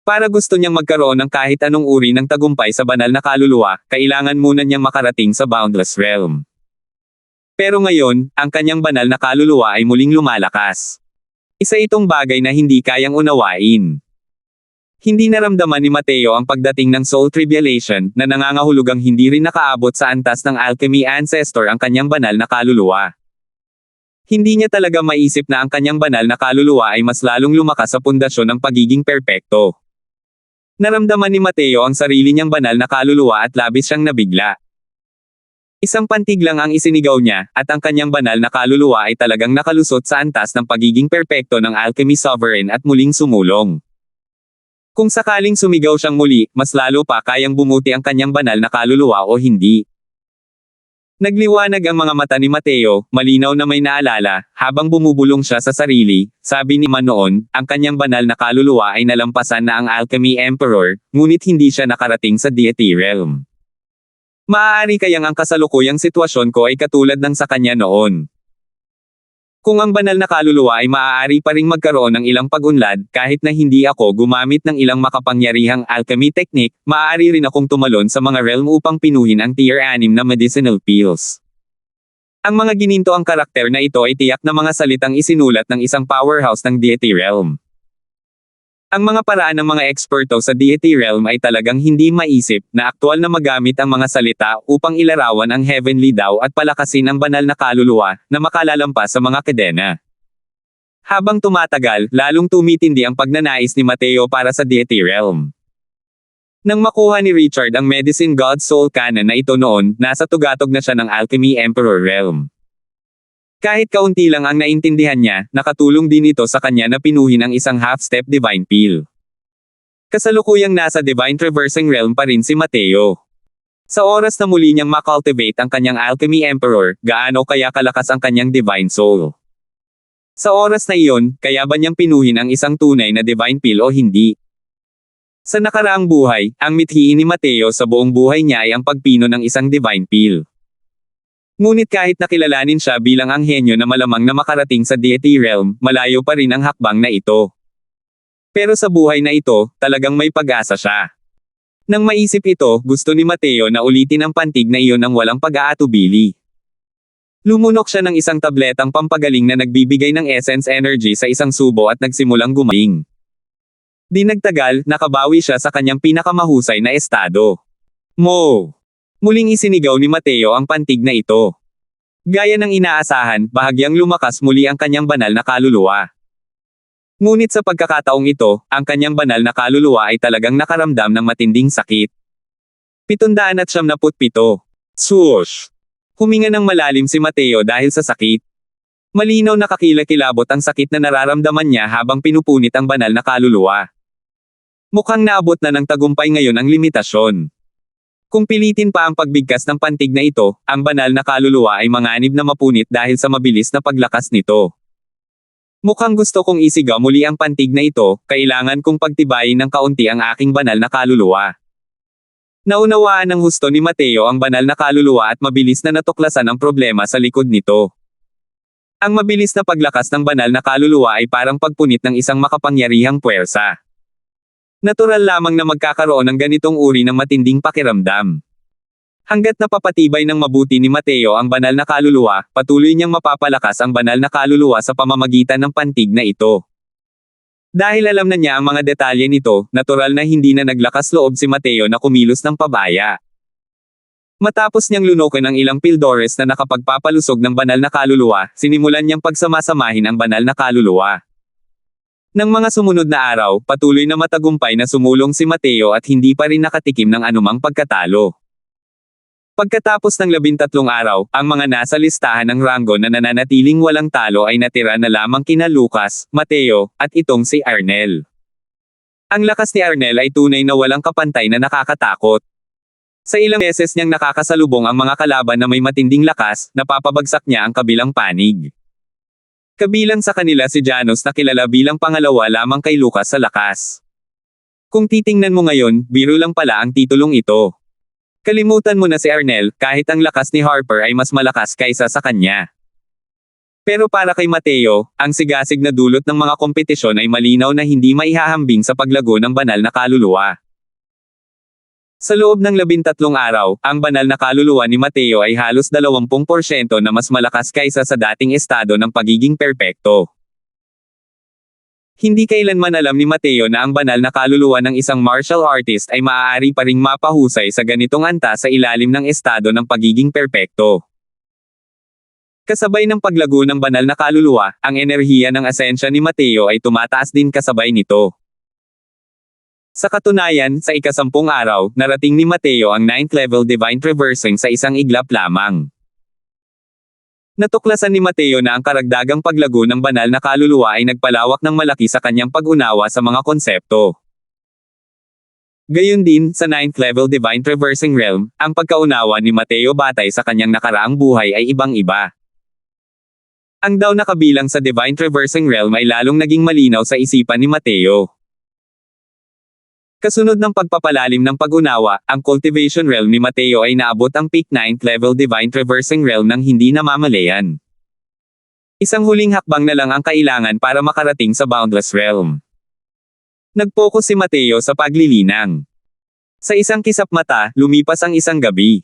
Para gusto niyang magkaroon ng kahit anong uri ng tagumpay sa banal na kaluluwa, kailangan muna niyang makarating sa Boundless Realm. Pero ngayon, ang kanyang banal na kaluluwa ay muling lumalakas. Isa itong bagay na hindi kayang unawain. Hindi naramdaman ni Mateo ang pagdating ng Soul Tribulation, na nangangahulugang hindi rin nakaabot sa antas ng Alchemy Ancestor ang kanyang banal na kaluluwa. Hindi niya talaga maisip na ang kanyang banal na kaluluwa ay mas lalong lumakas sa pundasyon ng pagiging perpekto. Naramdaman ni Mateo ang sarili niyang banal na kaluluwa at labis siyang nabigla. Isang pantig lang ang isinigaw niya, at ang kanyang banal na kaluluwa ay talagang nakalusot sa antas ng pagiging perpekto ng Alchemy Sovereign at muling sumulong. Kung sakaling sumigaw siyang muli, mas lalo pa kayang bumuti ang kanyang banal na kaluluwa o hindi. Nagliwanag ang mga mata ni Mateo, malinaw na may naalala, habang bumubulong siya sa sarili, sabi ni Man noon, ang kanyang banal na kaluluwa ay nalampasan na ang Alchemy Emperor, ngunit hindi siya nakarating sa Deity Realm. Maaari kayang ang kasalukuyang sitwasyon ko ay katulad ng sa kanya noon. Kung ang banal na kaluluwa ay maaari pa ring magkaroon ng ilang pag-unlad, kahit na hindi ako gumamit ng ilang makapangyarihang alchemy technique, maaari rin akong tumalon sa mga realm upang pinuhin ang tier 6 na medicinal pills. Ang mga gininto ang karakter na ito ay tiyak na mga salitang isinulat ng isang powerhouse ng Deity Realm. Ang mga paraan ng mga eksperto sa Deity Realm ay talagang hindi maisip na aktwal na magamit ang mga salita upang ilarawan ang Heavenly Tao at palakasin ang banal na kaluluwa na makalalampas sa mga kadena. Habang tumatagal, lalong tumitindi ang pagnanais ni Mateo para sa Deity Realm. Nang makuha ni Richard ang Medicine God Soul Cannon na ito noon, nasa tugatog na siya ng Alchemy Emperor Realm. Kahit kaunti lang ang naintindihan niya, nakatulong din ito sa kanya na pinuhin ang isang half-step Divine Pill. Kasalukuyang nasa Divine Traversing Realm pa rin si Mateo. Sa oras na muli niyang makultivate ang kanyang Alchemy Emperor, gaano kaya kalakas ang kanyang Divine Soul? Sa oras na iyon, kaya ba niyang pinuhin ang isang tunay na Divine Pill o hindi? Sa nakaraang buhay, ang mithiin ni Mateo sa buong buhay niya ay ang pagpino ng isang Divine Pill. Ngunit kahit nakilalanin siya bilang anghenyo na malamang na makarating sa Deity Realm, malayo pa rin ang hakbang na ito. Pero sa buhay na ito, talagang may pag-asa siya. Nang maisip ito, gusto ni Mateo na ulitin ang pantig na iyon ng walang pag-aatubili. Lumunok siya ng isang tabletang pampagaling na nagbibigay ng essence energy sa isang subo at nagsimulang gumaling. Di nagtagal, nakabawi siya sa kanyang pinakamahusay na estado. Mo! Muling isinigaw ni Mateo ang pantig na ito. Gaya ng inaasahan, bahagyang lumakas muli ang kanyang banal na kaluluwa. Ngunit sa pagkakataong ito, ang kanyang banal na kaluluwa ay talagang nakaramdam ng matinding sakit. 777. Swoosh! Huminga ng malalim si Mateo dahil sa sakit. Malinaw na kakilakilabot ang sakit na nararamdaman niya habang pinupunit ang banal na kaluluwa. Mukhang naabot na ng tagumpay ngayon ang limitasyon. Kung pilitin pa ang pagbigkas ng pantig na ito, ang banal na kaluluwa ay manganib na mapunit dahil sa mabilis na paglakas nito. Mukhang gusto kong isigaw muli ang pantig na ito, kailangan kong pagtibayin ng kaunti ang aking banal na kaluluwa. Naunawaan ng husto ni Mateo ang banal na kaluluwa at mabilis na natuklasan ang problema sa likod nito. Ang mabilis na paglakas ng banal na kaluluwa ay parang pagpunit ng isang makapangyarihang puwersa. Natural lamang na magkakaroon ng ganitong uri ng matinding pakiramdam. Hanggat napapatibay ng mabuti ni Mateo ang banal na kaluluwa, patuloy niyang mapapalakas ang banal na kaluluwa sa pamamagitan ng pantig na ito. Dahil alam na niya ang mga detalye nito, natural na hindi na naglakas loob si Mateo na kumilos ng pabaya. Matapos niyang lunokin ang ilang pildores na nakapagpapalusog ng banal na kaluluwa, sinimulan niyang pagsamasamahin ang banal na kaluluwa. Nang mga sumunod na araw, patuloy na matagumpay na sumulong si Mateo at hindi pa rin nakatikim ng anumang pagkatalo. Pagkatapos ng 13 araw, ang mga nasa listahan ng ranggo na nananatiling walang talo ay natira na lamang kina Lucas, Mateo, at itong si Arnel. Ang lakas ni Arnel ay tunay na walang kapantay na nakakatakot. Sa ilang beses niyang nakakasalubong ang mga kalaban na may matinding lakas, napapabagsak niya ang kabilang panig. Kabilang sa kanila si Janus na kilala bilang pangalawa lamang kay Lucas sa lakas. Kung titingnan mo ngayon, biro lang pala ang titulong ito. Kalimutan mo na si Arnel, kahit ang lakas ni Harper ay mas malakas kaysa sa kanya. Pero para kay Mateo, ang sigasig na dulot ng mga kompetisyon ay malinaw na hindi maihahambing sa paglago ng banal na kaluluwa. Sa loob ng 13 araw, ang banal na kaluluwa ni Mateo ay halos 20% na mas malakas kaysa sa dating estado ng pagiging perpekto. Hindi kailanman alam ni Mateo na ang banal na kaluluwa ng isang martial artist ay maaari pa ring mapahusay sa ganitong antas sa ilalim ng estado ng pagiging perpekto. Kasabay ng paglago ng banal na kaluluwa, ang enerhiya ng asensya ni Mateo ay tumataas din kasabay nito. Sa katunayan, sa ika-10 araw, narating ni Mateo ang 9th level divine traversing sa isang iglap lamang. Natuklasan ni Mateo na ang karagdagang paglago ng banal na kaluluwa ay nagpalawak ng malaki sa kanyang pag-unawa sa mga konsepto. Gayun din, sa 9th level divine traversing realm, ang pagkaunawa ni Mateo batay sa kanyang nakaraang buhay ay ibang-iba. Ang daw na kabilang sa divine traversing realm ay lalong naging malinaw sa isipan ni Mateo. Kasunod ng pagpapalalim ng pag-unawa, ang cultivation realm ni Mateo ay naabot ang peak 9th level divine traversing realm ng hindi namamalayan. Isang huling hakbang na lang ang kailangan para makarating sa boundless realm. Nag-focus si Mateo sa paglilinang. Sa isang kisap mata, lumipas ang isang gabi.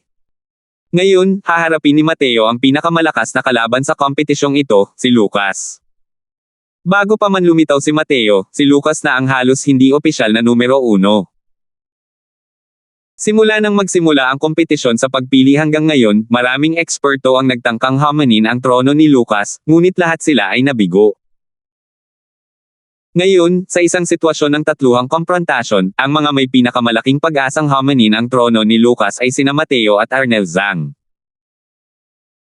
Ngayon, haharapin ni Mateo ang pinakamalakas na kalaban sa kompetisyong ito, si Lucas. Bago pa man lumitaw si Mateo, si Lucas na ang halos hindi opisyal na numero 1. Simula nang magsimula ang kompetisyon sa pagpili hanggang ngayon, maraming eksperto ang nagtangkang hamanin ang trono ni Lucas, ngunit lahat sila ay nabigo. Ngayon, sa isang sitwasyon ng tatluhang komprontasyon, ang mga may pinakamalaking pag-asang hamanin ang trono ni Lucas ay sina Mateo at Arnel Zhang.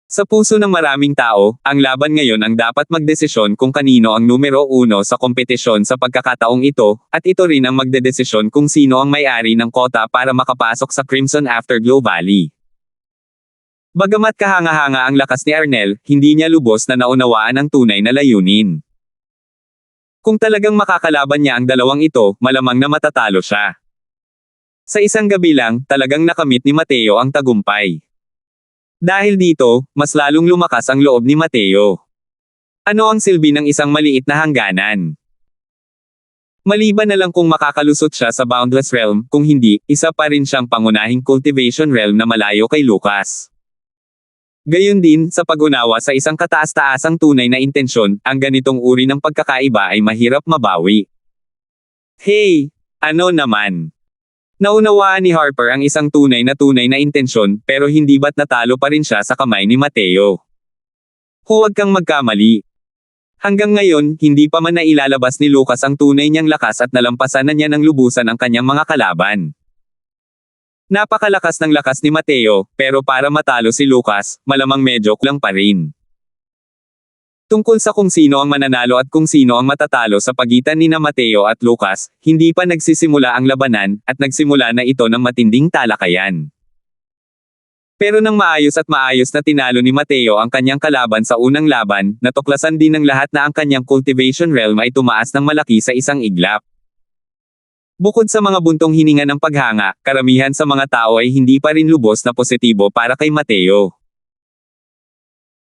Sa puso ng maraming tao, ang laban ngayon ang dapat magdesisyon kung kanino ang numero 1 sa kompetisyon sa pagkakataong ito, at ito rin ang magdedesisyon kung sino ang may-ari ng kota para makapasok sa Crimson Afterglow Valley. Bagamat kahanga-hanga ang lakas ni Arnel, hindi niya lubos na naunawaan ang tunay na layunin. Kung talagang makakalaban niya ang dalawang ito, malamang na matatalo siya. Sa isang gabi lang, talagang nakamit ni Mateo ang tagumpay. Dahil dito, mas lalong lumakas ang loob ni Mateo. Ano ang silbi ng isang maliit na hangganan? Maliban na lang kung makakalusot siya sa boundless realm, kung hindi, isa pa rin siyang pangunahing cultivation realm na malayo kay Lucas. Gayun din, sa pag-unawa sa isang kataas-taasang tunay na intensyon, ang ganitong uri ng pagkakaiba ay mahirap mabawi. Hey! Ano naman? Naunawaan ni Harper ang isang tunay na intensyon, pero hindi ba't natalo pa rin siya sa kamay ni Mateo? Huwag kang magkamali. Hanggang ngayon, hindi pa man nailalabas ni Lucas ang tunay niyang lakas at nalampasan na niya ng lubusan ang kanyang mga kalaban. Napakalakas ng lakas ni Mateo, pero para matalo si Lucas, malamang medyo kulang pa rin. Tungkol sa kung sino ang mananalo at kung sino ang matatalo sa pagitan ni Mateo at Lucas, hindi pa nagsisimula ang labanan, at nagsimula na ito ng matinding talakayan. Pero nang maayos na tinalo ni Mateo ang kanyang kalaban sa unang laban, natuklasan din ng lahat na ang kanyang cultivation realm ay tumaas ng malaki sa isang iglap. Bukod sa mga buntong hininga ng paghanga, karamihan sa mga tao ay hindi pa rin lubos na positibo para kay Mateo.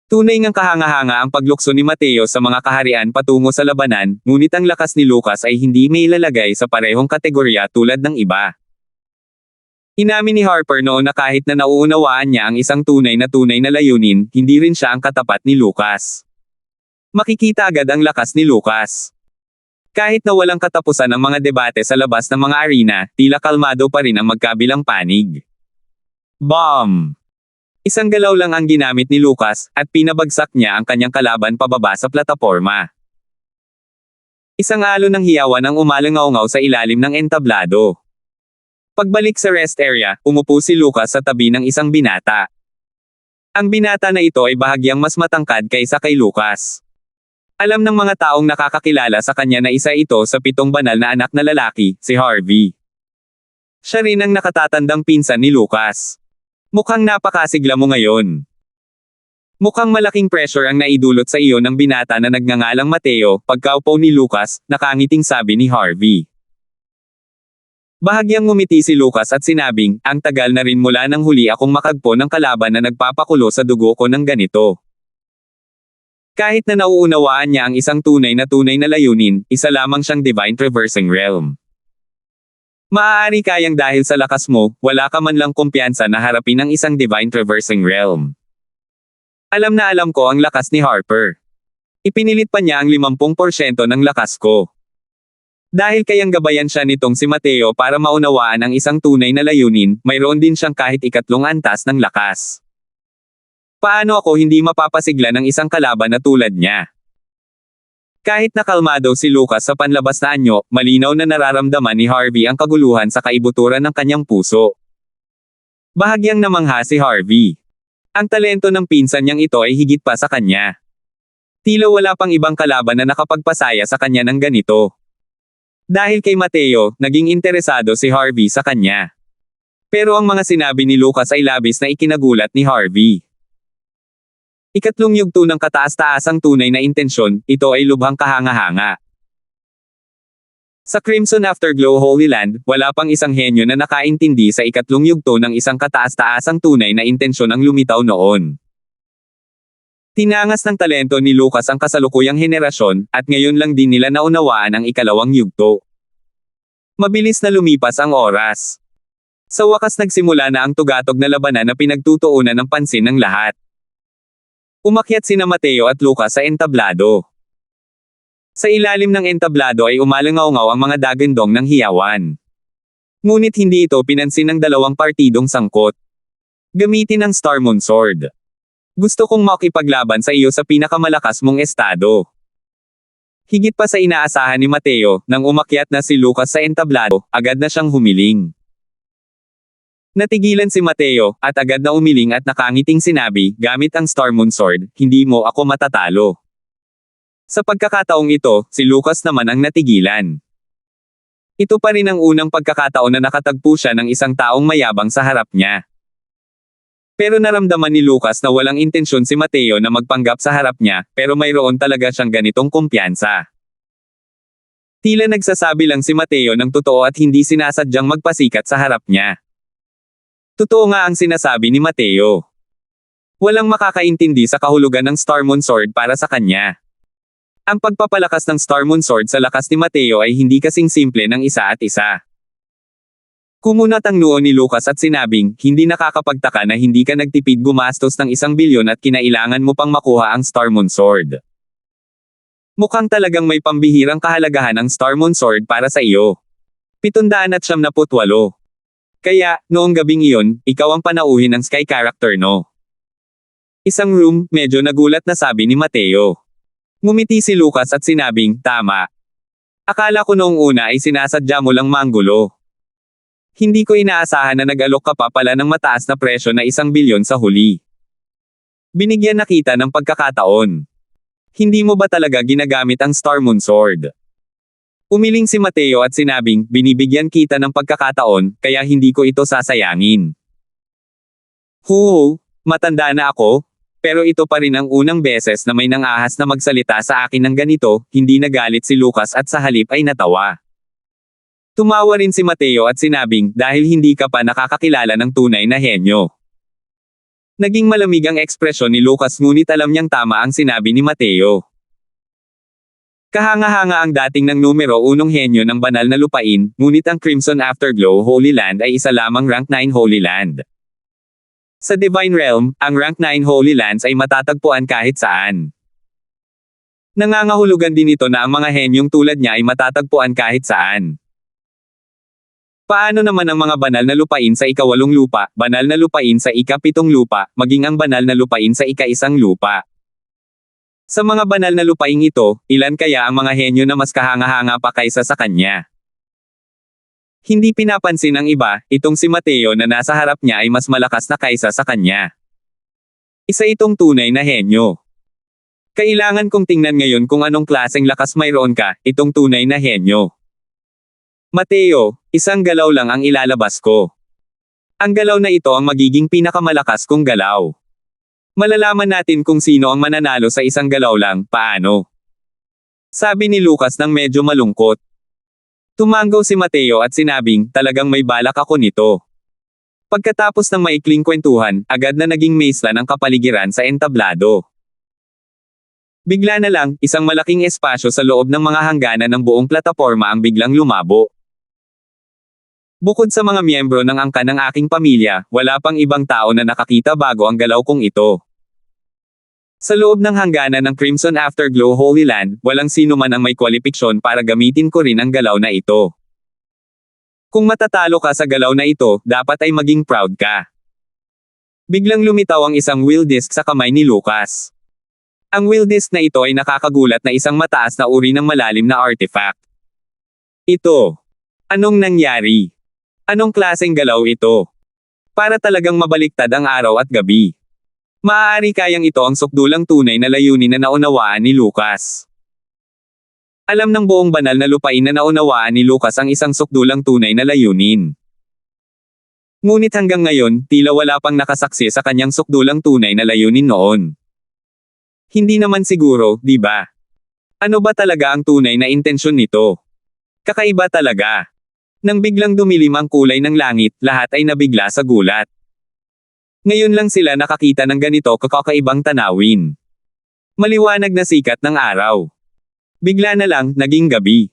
Tunay ngang kahanga-hanga ang paglukso ni Mateo sa mga kaharian patungo sa labanan, ngunit ang lakas ni Lucas ay hindi may ilalagay sa parehong kategorya tulad ng iba. Inamin ni Harper noon na kahit na nauunawaan niya ang isang tunay na layunin, hindi rin siya ang katapat ni Lucas. Makikita agad ang lakas ni Lucas. Kahit na walang katapusan ang mga debate sa labas ng mga arena, tila kalmado pa rin ang magkabilang panig. Bomb! Isang galaw lang ang ginamit ni Lucas, at pinabagsak niya ang kanyang kalaban pababa sa plataporma. Isang alon ng hiyawan ang umalangaw-ngaw sa ilalim ng entablado. Pagbalik sa rest area, umupo si Lucas sa tabi ng isang binata. Ang binata na ito ay bahagyang mas matangkad kaysa kay Lucas. Alam ng mga taong nakakakilala sa kanya na isa ito sa 7 banal na anak na lalaki, si Harvey. Siya rin ang nakatatandang pinsan ni Lucas. Mukhang napakasigla mo ngayon. Mukhang malaking pressure ang naidulot sa iyo ng binata na nagngangalang Mateo, pagkaupo ni Lucas, nakangiting sabi ni Harvey. Bahagyang ngumiti si Lucas at sinabing, ang tagal na rin mula nang huli akong makagpo ng kalaban na nagpapakulo sa dugo ko ng ganito. Kahit na nauunawaan niya ang isang tunay na layunin, isa lamang siyang divine traversing realm. Maaari kayang dahil sa lakas mo, wala ka man lang kumpiyansa na harapin ang isang divine traversing realm. Alam na alam ko ang lakas ni Harper. Ipinilit pa niya ang 50% ng lakas ko. Dahil kayang gabayan siya nitong si Mateo para maunawaan ang isang tunay na layunin, mayroon din siyang kahit ikatlong antas ng lakas. Paano ako hindi mapapasigla ng isang kalaban na tulad niya? Kahit nakalmado si Lucas sa panlabas na anyo, malinaw na nararamdaman ni Harvey ang kaguluhan sa kaibuturan ng kanyang puso. Bahagyang namangha si Harvey. Ang talento ng pinsan niyang ito ay higit pa sa kanya. Tila wala pang ibang kalaban na nakapagpasaya sa kanya ng ganito. Dahil kay Mateo, naging interesado si Harvey sa kanya. Pero ang mga sinabi ni Lucas ay labis na ikinagulat ni Harvey. Ikatlong yugto ng kataas-taasang tunay na intensyon, ito ay lubhang kahanga-hanga. Sa Crimson Afterglow Holy Land, wala pang isang henyo na nakaintindi sa ikatlong yugto ng isang kataas-taasang tunay na intensyon ang lumitaw noon. Tinangas ng talento ni Lucas ang kasalukuyang henerasyon, at ngayon lang din nila naunawaan ang ikalawang yugto. Mabilis na lumipas ang oras. Sa wakas nagsimula na ang tugatog na labanan na pinagtutuunan ng pansin ng lahat. Umakyat sina Mateo at Lucas sa entablado. Sa ilalim ng entablado ay umalangaw-ngaw ang mga dagandong ng hiyawan. Ngunit hindi ito pinansin ng dalawang partidong sangkot. Gamitin ang Star Moon Sword. Gusto kong makipaglaban sa iyo sa pinakamalakas mong estado. Higit pa sa inaasahan ni Mateo, nang umakyat na si Lucas sa entablado, agad na siyang humiling. Natigilan si Mateo, at agad na umiling at nakangiting sinabi, gamit ang Star Moon Sword, hindi mo ako matatalo. Sa pagkakataong ito, si Lucas naman ang natigilan. Ito pa rin ang unang pagkakataon na nakatagpo siya ng isang taong mayabang sa harap niya. Pero naramdaman ni Lucas na walang intensyon si Mateo na magpanggap sa harap niya, pero mayroon talaga siyang ganitong kumpiyansa. Tila nagsasabi lang si Mateo ng totoo at hindi sinasadyang magpasikat sa harap niya. Totoo nga ang sinasabi ni Mateo. Walang makakaintindi sa kahulugan ng Star Moon Sword para sa kanya. Ang pagpapalakas ng Star Moon Sword sa lakas ni Mateo ay hindi kasing simple ng isa at isa. Kumunat ang noo ni Lucas at sinabing, hindi nakakapagtaka na hindi ka nagtipid gumastos ng 1 bilyon at kinailangan mo pang makuha ang Star Moon Sword. Mukhang talagang may pambihirang kahalagahan ang Star Moon Sword para sa iyo. 778. Kaya, noong gabing iyon, ikaw ang panauhin ng Sky Character no? Isang room, medyo nagulat na sabi ni Mateo. Ngumiti si Lucas at sinabing, tama. Akala ko noong una ay sinasadya mo lang manggulo. Hindi ko inaasahan na nag-alok ka pa pala ng mataas na presyo na 1 bilyon sa huli. Binigyan na kita ng pagkakataon. Hindi mo ba talaga ginagamit ang Star Moon Sword? Umiling si Mateo at sinabing, binibigyan kita ng pagkakataon, kaya hindi ko ito sasayangin. Matanda na ako, pero ito pa rin ang unang beses na may nangahas na magsalita sa akin ng ganito, hindi nagalit si Lucas at sa halip ay natawa. Tumawa rin si Mateo at sinabing, dahil hindi ka pa nakakakilala ng tunay na henyo. Naging malamig ang ekspresyon ni Lucas ngunit alam niyang tama ang sinabi ni Mateo. Kahanga-hanga ang dating ng numero 1 henyo ng banal na lupain, ngunit ang Crimson Afterglow Holy Land ay isa lamang rank 9 Holy Land. Sa Divine Realm, ang rank 9 Holy Lands ay matatagpuan kahit saan. Nangangahulugan din ito na ang mga henyong tulad niya ay matatagpuan kahit saan. Paano naman ang mga banal na lupain sa ika-8 lupa, banal na lupain sa ika-7 lupa, maging ang banal na lupain sa ika-1 lupa? Sa mga banal na lupaing ito, ilan kaya ang mga henyo na mas kahanga-hanga pa kaysa sa kanya? Hindi pinapansin ng iba, itong si Mateo na nasa harap niya ay mas malakas na kaysa sa kanya. Isa itong tunay na henyo. Kailangan kong tingnan ngayon kung anong klaseng lakas mayroon ka, itong tunay na henyo. Mateo, isang galaw lang ang ilalabas ko. Ang galaw na ito ang magiging pinakamalakas kong galaw. Malalaman natin kung sino ang mananalo sa isang galaw lang, paano? Sabi ni Lucas nang medyo malungkot. Tumanggaw si Mateo at sinabing, talagang may balak ako nito. Pagkatapos ng maikling kwentuhan, agad na naging mazeland ang kapaligiran sa entablado. Bigla na lang, isang malaking espasyo sa loob ng mga hangganan ng buong plataporma ang biglang lumabo. Bukod sa mga miyembro ng angkan ng aking pamilya, wala pang ibang tao na nakakita bago ang galaw kong ito. Sa loob ng hangganan ng Crimson Afterglow Holy Land, walang sino man ang may kwalifikasyon para gamitin ko rin ang galaw na ito. Kung matatalo ka sa galaw na ito, dapat ay maging proud ka. Biglang lumitaw ang isang wheel disc sa kamay ni Lucas. Ang wheel disc na ito ay nakakagulat na isang mataas na uri ng malalim na artifact. Ito. Anong nangyari? Anong klaseng galaw ito? Para talagang mabaliktad ang araw at gabi. Maaari kayang ito ang sukdulang tunay na layunin na naunawaan ni Lucas. Alam ng buong banal na lupain na naunawaan ni Lucas ang isang sukdulang tunay na layunin. Ngunit hanggang ngayon, tila wala pang nakasaksi sa kanyang sukdulang tunay na layunin noon. Hindi naman siguro, di ba? Ano ba talaga ang tunay na intensyon nito? Kakaiba talaga. Nang biglang dumilim ang kulay ng langit, lahat ay nabigla sa gulat. Ngayon lang sila nakakita ng ganito kakakaibang tanawin. Maliwanag na sikat ng araw. Bigla na lang, naging gabi.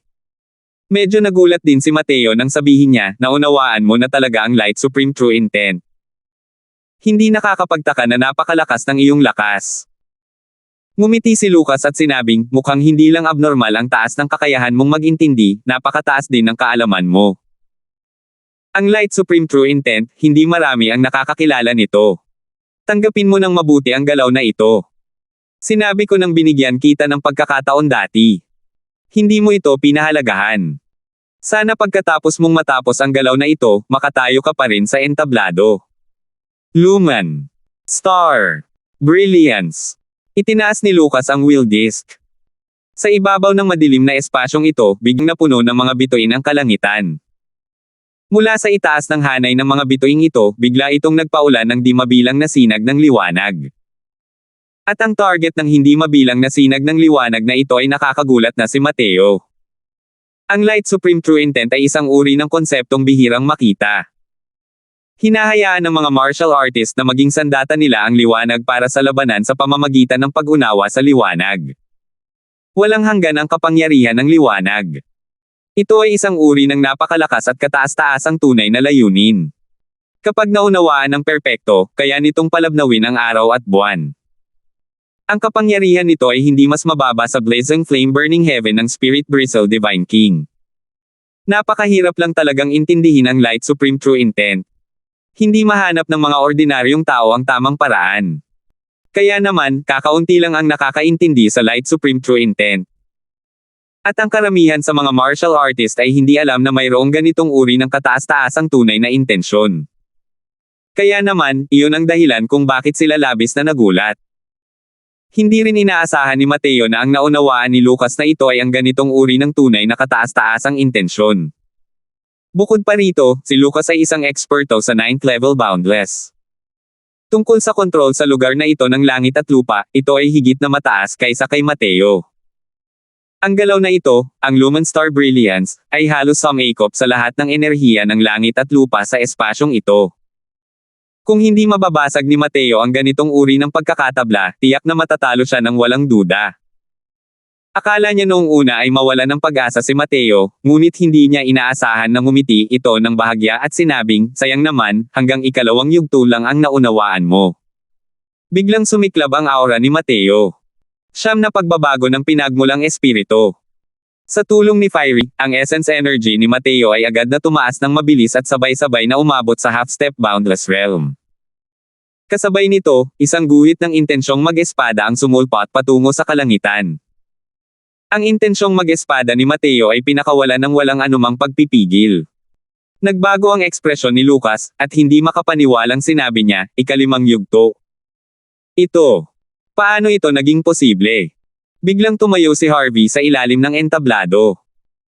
Medyo nagulat din si Mateo nang sabihin niya, naunawaan mo na talaga ang Light Supreme True Intent. Hindi nakakapagtaka na napakalakas ng iyong lakas. Ngumiti si Lucas at sinabing, mukhang hindi lang abnormal ang taas ng kakayahan mong mag-intindi, napakataas din ng kaalaman mo. Ang Light Supreme True Intent, hindi marami ang nakakakilala nito. Tanggapin mo ng mabuti ang galaw na ito. Sinabi ko nang binigyan kita ng pagkakataon dati. Hindi mo ito pinahalagahan. Sana pagkatapos mong matapos ang galaw na ito, makatayo ka pa rin sa entablado. Lumen. Star. Brilliance. Itinaas ni Lucas ang wheel disc. Sa ibabaw ng madilim na espasyong ito, biglang napuno ng mga bituin ang kalangitan. Mula sa itaas ng hanay ng mga bituing ito, bigla itong nagpaulan ng di mabilang na sinag ng liwanag. At ang target ng hindi mabilang na sinag ng liwanag na ito ay nakakagulat na si Mateo. Ang Light Supreme True Intent ay isang uri ng konseptong bihirang makita. Hinahayaan ng mga martial artist na maging sandata nila ang liwanag para sa labanan sa pamamagitan ng pag-unawa sa liwanag. Walang hanggan ang kapangyarihan ng liwanag. Ito ay isang uri ng napakalakas at kataas-taasang tunay na layunin. Kapag naunawaan ng perpekto, kaya nitong palabnawin ang araw at buwan. Ang kapangyarihan nito ay hindi mas mababa sa blazing flame burning heaven ng Spirit Bristle Divine King. Napakahirap lang talagang intindihin ang Light Supreme True Intent. Hindi mahanap ng mga ordinaryong tao ang tamang paraan. Kaya naman, kakaunti lang ang nakakaintindi sa Light Supreme True Intent. At ang karamihan sa mga martial artist ay hindi alam na mayroong ganitong uri ng kataas-taasang tunay na intensyon. Kaya naman, iyon ang dahilan kung bakit sila labis na nagulat. Hindi rin inaasahan ni Mateo na ang naunawaan ni Lucas na ito ay ang ganitong uri ng tunay na kataas-taasang intensyon. Bukod pa rito, si Lucas ay isang eksperto sa 9th level Boundless. Tungkol sa kontrol sa lugar na ito ng langit at lupa, ito ay higit na mataas kaysa kay Mateo. Ang galaw na ito, ang Lumen Star Brilliance, ay halos sumakop sa lahat ng enerhiya ng langit at lupa sa espasyong ito. Kung hindi mababasag ni Mateo ang ganitong uri ng pagkakatabla, tiyak na matatalo siya ng walang duda. Akala niya noong una ay mawala ng pag-asa si Mateo, ngunit hindi niya inaasahan na ngumiti ito ng bahagya at sinabing, sayang naman, hanggang ikalawang yugto lang ang naunawaan mo. Biglang sumiklab ang aura ni Mateo. Siyam na pagbabago ng pinagmulang espiritu. Sa tulong ni Fiery, ang essence energy ni Mateo ay agad na tumaas ng mabilis at sabay-sabay na umabot sa half-step boundless realm. Kasabay nito, isang guhit ng intensyong mag-espada ang sumulpot patungo sa kalangitan. Ang intensyong mag-espada ni Mateo ay pinakawalan ng walang anumang pagpipigil. Nagbago ang ekspresyon ni Lucas, at hindi makapaniwalang sinabi niya, ikalimang yugto. Ito. Paano ito naging posible? Biglang tumayo si Harvey sa ilalim ng entablado.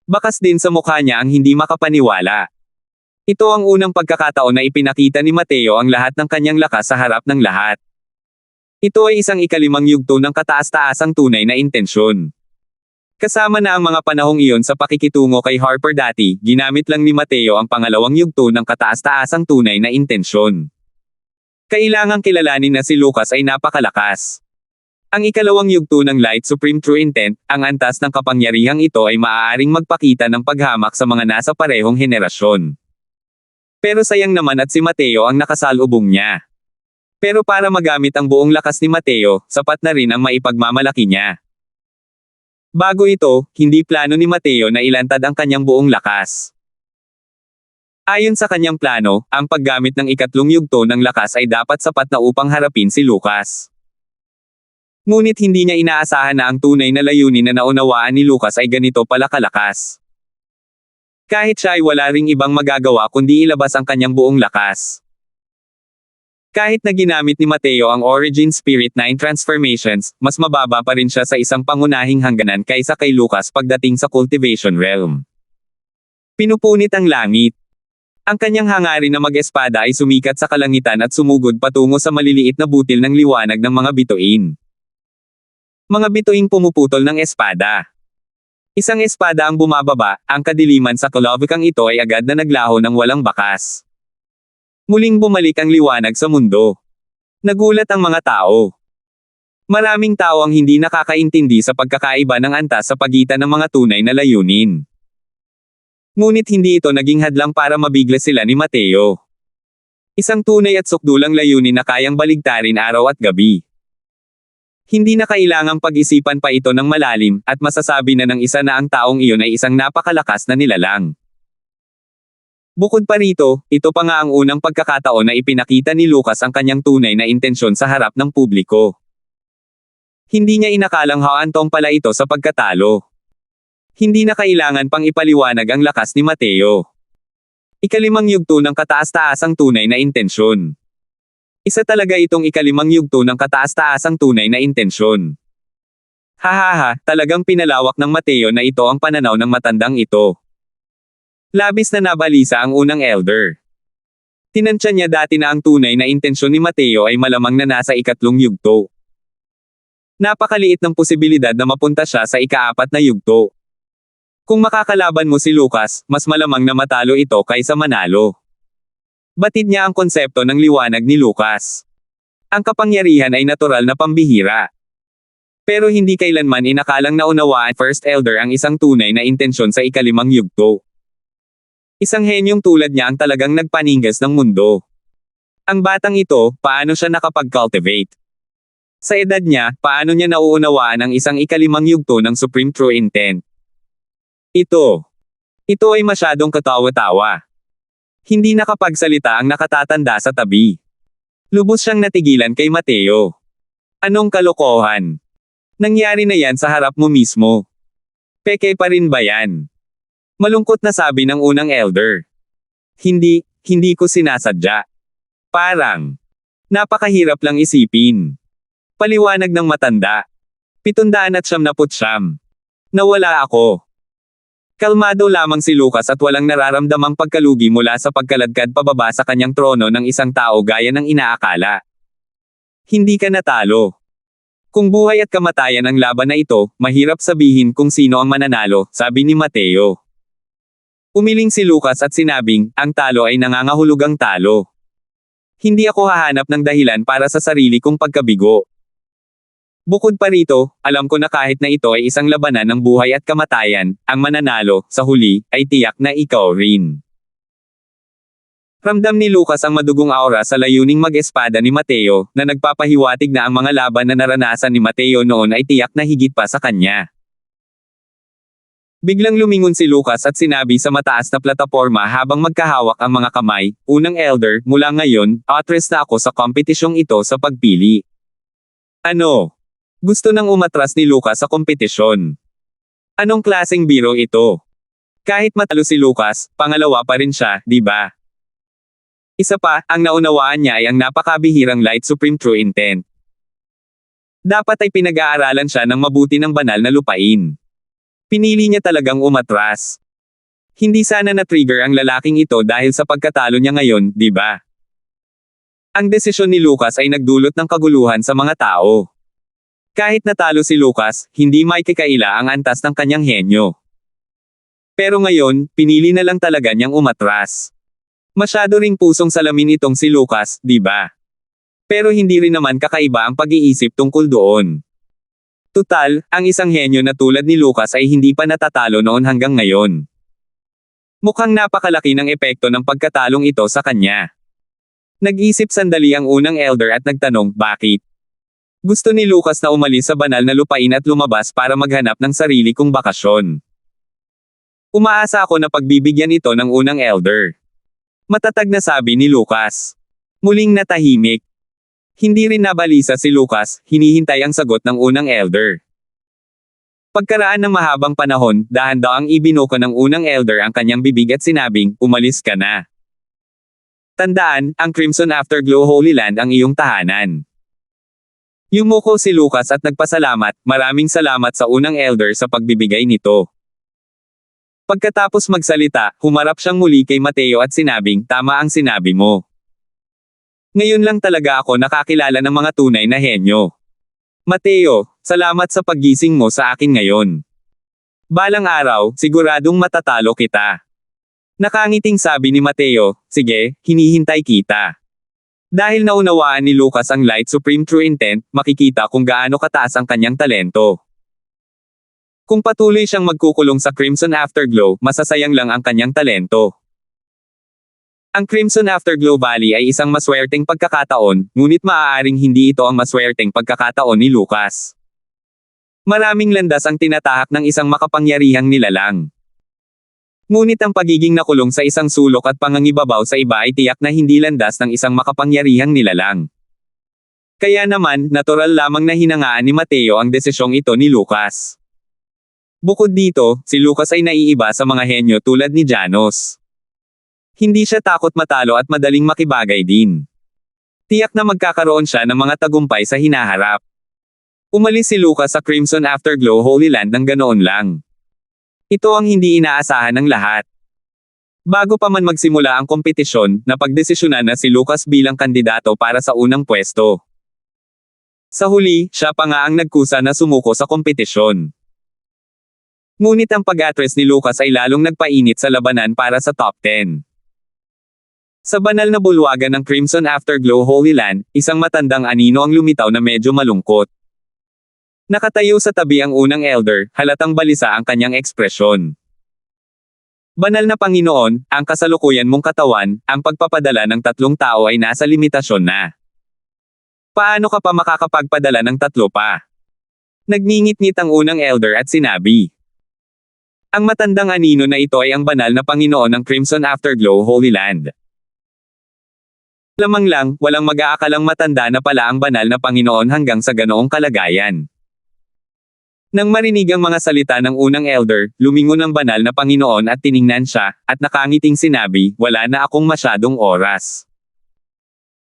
Bakas din sa mukha niya ang hindi makapaniwala. Ito ang unang pagkakataon na ipinakita ni Mateo ang lahat ng kanyang lakas sa harap ng lahat. Ito ay isang ikalimang yugto ng kataas-taasang tunay na intensyon. Kasama na ang mga panahong iyon sa pakikitungo kay Harper dati, ginamit lang ni Mateo ang pangalawang yugto ng kataas-taasang tunay na intensyon. Kailangang kilalanin na si Lucas ay napakalakas. Ang ikalawang yugto ng Light Supreme True Intent, ang antas ng kapangyarihang ito ay maaaring magpakita ng paghamak sa mga nasa parehong henerasyon. Pero sayang naman at si Mateo ang nakasalubong niya. Pero para magamit ang buong lakas ni Mateo, sapat na rin ang maipagmamalaki niya. Bago ito, hindi plano ni Mateo na ilantad ang kanyang buong lakas. Ayon sa kanyang plano, ang paggamit ng ikatlong yugto ng lakas ay dapat sapat na upang harapin si Lucas. Ngunit hindi niya inaasahan na ang tunay na layunin na naunawaan ni Lucas ay ganito pala kalakas. Kahit siya ay wala ring ibang magagawa kundi ilabas ang kanyang buong lakas. Kahit na ginamit ni Mateo ang Origin Spirit 9 Transformations, mas mababa pa rin siya sa isang pangunahing hangganan kaysa kay Lucas pagdating sa cultivation realm. Pinupunit ang langit. Ang kanyang hangarin na mag-espada ay sumikat sa kalangitan at sumugod patungo sa maliliit na butil ng liwanag ng mga bituin. Mga bituing pumuputol ng espada. Isang espada ang bumababa, ang kadiliman sa kalabukang ito ay agad na naglaho ng walang bakas. Muling bumalik ang liwanag sa mundo. Nagulat ang mga tao. Maraming tao ang hindi nakakaintindi sa pagkakaiba ng antas sa pagitan ng mga tunay na layunin. Ngunit hindi ito naging hadlang para mabigla sila ni Mateo. Isang tunay at sukdulang layunin na kayang baligtarin araw at gabi. Hindi na kailangang pag-isipan pa ito ng malalim, at masasabi na ng isa na ang taong iyon ay isang napakalakas na nilalang. Bukod pa rito, ito pa nga ang unang pagkakataon na ipinakita ni Lucas ang kanyang tunay na intensyon sa harap ng publiko. Hindi niya inakalang haantong pala ito sa pagkatalo. Hindi na kailangan pang ipaliwanag ang lakas ni Mateo. Ikalimang yugto ng kataas-taasang tunay na intensyon. Isa talaga itong ikalimang yugto ng kataas-taasang tunay na intensyon. Hahaha, talagang pinalawak ng Mateo na ito ang pananaw ng matandang ito. Labis na nabalisa ang unang elder. Tinansya niya dati na ang tunay na intensyon ni Mateo ay malamang na nasa ikatlong yugto. Napakaliit ng posibilidad na mapunta siya sa ika-4 na yugto. Kung makakalaban mo si Lucas, mas malamang na matalo ito kaysa manalo. Batid niya ang konsepto ng liwanag ni Lucas. Ang kapangyarihan ay natural na pambihira. Pero hindi kailanman inakalang naunawaan First Elder ang isang tunay na intensyon sa ikalimang yugto. Isang henyong tulad niya ang talagang nagpaningas ng mundo. Ang batang ito, paano siya nakapag-cultivate? Sa edad niya, paano niya nauunawaan ang isang ikalimang yugto ng Supreme True Intent? Ito ay masyadong katawa-tawa. Hindi nakapagsalita ang nakatatanda sa tabi. Lubos siyang natigilan kay Mateo. Anong kalokohan? Nangyari na yan sa harap mo mismo. Peke pa rin ba yan? Malungkot na sabi ng unang elder. Hindi ko sinasadya. Parang, napakahirap lang isipin. Paliwanag ng matanda. 799. Nawala ako. Kalmado lamang si Lucas at walang nararamdamang pagkalugi mula sa pagkaladkad pababa sa kanyang trono ng isang tao gaya ng inaakala. Hindi ka natalo. Kung buhay at kamatayan ang laban na ito, mahirap sabihin kung sino ang mananalo, sabi ni Mateo. Umiling si Lucas at sinabing, ang talo ay nangangahulugang talo. Hindi ako hahanap ng dahilan para sa sarili kong pagkabigo. Bukod pa rito, alam ko na kahit na ito ay isang labanan ng buhay at kamatayan, ang mananalo, sa huli, ay tiyak na ikaw rin. Ramdam ni Lucas ang madugong aura sa layuning mag-espada ni Mateo, na nagpapahiwatig na ang mga laban na naranasan ni Mateo noon ay tiyak na higit pa sa kanya. Biglang lumingon si Lucas at sinabi sa mataas na plataporma habang magkahawak ang mga kamay, unang elder, mula ngayon, atras na ako sa kompetisyong ito sa pagpili. Ano? Gusto nang umatras ni Lucas sa kompetisyon. Anong klaseng biro ito? Kahit matalo si Lucas, pangalawa pa rin siya, di ba? Isa pa, ang naunawaan niya ay ang napakabihirang Light Supreme True Intent. Dapat ay pinag-aaralan siya ng mabuti ng banal na lupain. Pinili niya talagang umatras. Hindi sana na-trigger ang lalaking ito dahil sa pagkatalo niya ngayon, di ba? Ang desisyon ni Lucas ay nagdulot ng kaguluhan sa mga tao. Kahit natalo si Lucas, hindi maikikaila ang antas ng kanyang henyo. Pero ngayon, pinili na lang talaga niyang umatras. Masyado ring pusong salamin itong si Lucas, di ba? Pero hindi rin naman kakaiba ang pag-iisip tungkol doon. Tutal, ang isang henyo na tulad ni Lucas ay hindi pa natatalo noon hanggang ngayon. Mukhang napakalaki ng epekto ng pagkatalong ito sa kanya. Nag-isip sandali ang unang elder at nagtanong, bakit? Gusto ni Lucas na umalis sa banal na lupain at lumabas para maghanap ng sarili kong bakasyon. Umaasa ako na pagbibigyan ito ng unang elder. Matatag na sabi ni Lucas. Muling natahimik. Hindi rin nabalisa si Lucas, hinihintay ang sagot ng unang elder. Pagkaraan ng mahabang panahon, dahan-daang ibinuko ng unang elder ang kanyang bibig at sinabing, umalis ka na. Tandaan, ang Crimson Afterglow Holy Land ang iyong tahanan. Yumuko si Lucas at nagpasalamat, maraming salamat sa unang elder sa pagbibigay nito. Pagkatapos magsalita, humarap siyang muli kay Mateo at sinabing, tama ang sinabi mo. Ngayon lang talaga ako nakakilala ng mga tunay na henyo. Mateo, salamat sa paggising mo sa akin ngayon. Balang araw, siguradong matatalo kita. Nakangiting sabi ni Mateo, sige, hinihintay kita. Dahil naunawaan ni Lucas ang Light Supreme True Intent, makikita kung gaano kataas ang kanyang talento. Kung patuloy siyang magkukulong sa Crimson Afterglow, masasayang lang ang kanyang talento. Ang Crimson Afterglow Valley ay isang maswerteng pagkakataon, ngunit maaaring hindi ito ang maswerteng pagkakataon ni Lucas. Maraming landas ang tinatahak ng isang makapangyarihang nilalang. Ngunit ang pagiging nakulong sa isang sulok at pangangibabaw sa iba ay tiyak na hindi landas ng isang makapangyarihang nilalang. Kaya naman, natural lamang na hinangaan ni Mateo ang desisyong ito ni Lucas. Bukod dito, si Lucas ay naiiba sa mga henyo tulad ni Janos. Hindi siya takot matalo at madaling makibagay din. Tiyak na magkakaroon siya ng mga tagumpay sa hinaharap. Umalis si Lucas sa Crimson Afterglow Holy Land ng ganoon lang. Ito ang hindi inaasahan ng lahat. Bago pa man magsimula ang kompetisyon, napagdesisyonan na si Lucas bilang kandidato para sa unang pwesto. Sa huli, siya pa nga ang nagkusa na sumuko sa kompetisyon. Ngunit ang pag-atres ni Lucas ay lalong nagpainit sa labanan para sa top 10. Sa banal na bulwagan ng Crimson Afterglow Holy Land, isang matandang anino ang lumitaw na medyo malungkot. Nakatayo sa tabi ang unang elder, halatang balisa ang kanyang ekspresyon. Banal na Panginoon, ang kasalukuyan mong katawan, ang pagpapadala ng 3 tao ay nasa limitasyon na. Paano ka pa makakapagpadala ng 3 pa? Nagngingit-ngit ang unang elder at sinabi. Ang matandang anino na ito ay ang banal na Panginoon ng Crimson Afterglow Holy Land. Lamang lang, walang mag-aakalang matanda na pala ang banal na Panginoon hanggang sa ganoong kalagayan. Nang marinig ang mga salita ng unang elder, lumingon ang banal na Panginoon at tiningnan siya, at nakangiting sinabi, wala na akong masyadong oras.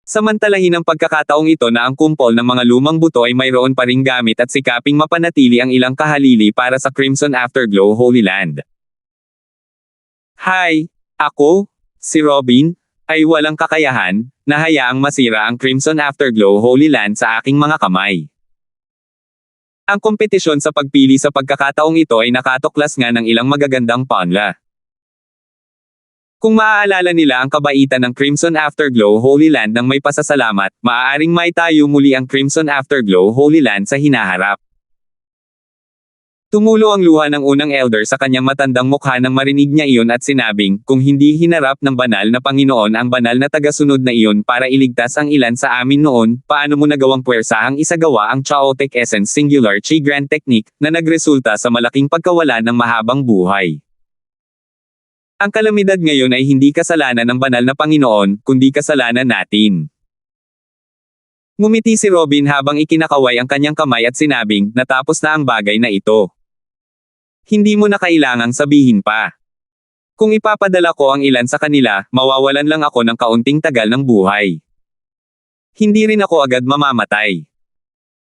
Samantalahin ang pagkakataong ito na ang kumpol ng mga lumang buto ay mayroon pa ring gamit at sikaping mapanatili ang ilang kahalili para sa Crimson Afterglow Holy Land. Hi! Ako, si Robin, ay walang kakayahan, na hayaang masira ang Crimson Afterglow Holy Land sa aking mga kamay. Ang kompetisyon sa pagpili sa pagkakataong ito ay nakatuklas nga ng ilang magagandang panla. Kung maaalala nila ang kabaitan ng Crimson Afterglow Holy Land ng may pasasalamat, maaaring maitayo muli ang Crimson Afterglow Holy Land sa hinaharap. Tumulo ang luha ng unang elder sa kanyang matandang mukha nang marinig niya iyon at sinabing, kung hindi hinarap ng banal na Panginoon ang banal na tagasunod na iyon para iligtas ang ilan sa amin noon, paano mo nagawang puwersahang isagawa ang Chaotic Essence Singular Chi Grand Technique, na nagresulta sa malaking pagkawala ng mahabang buhay? Ang kalamidad ngayon ay hindi kasalanan ng banal na Panginoon, kundi kasalanan natin. Ngumiti si Robin habang ikinakaway ang kanyang kamay at sinabing, natapos na ang bagay na ito. Hindi mo na kailangang sabihin pa. Kung ipapadala ko ang ilan sa kanila, mawawalan lang ako ng kaunting tagal ng buhay. Hindi rin ako agad mamamatay.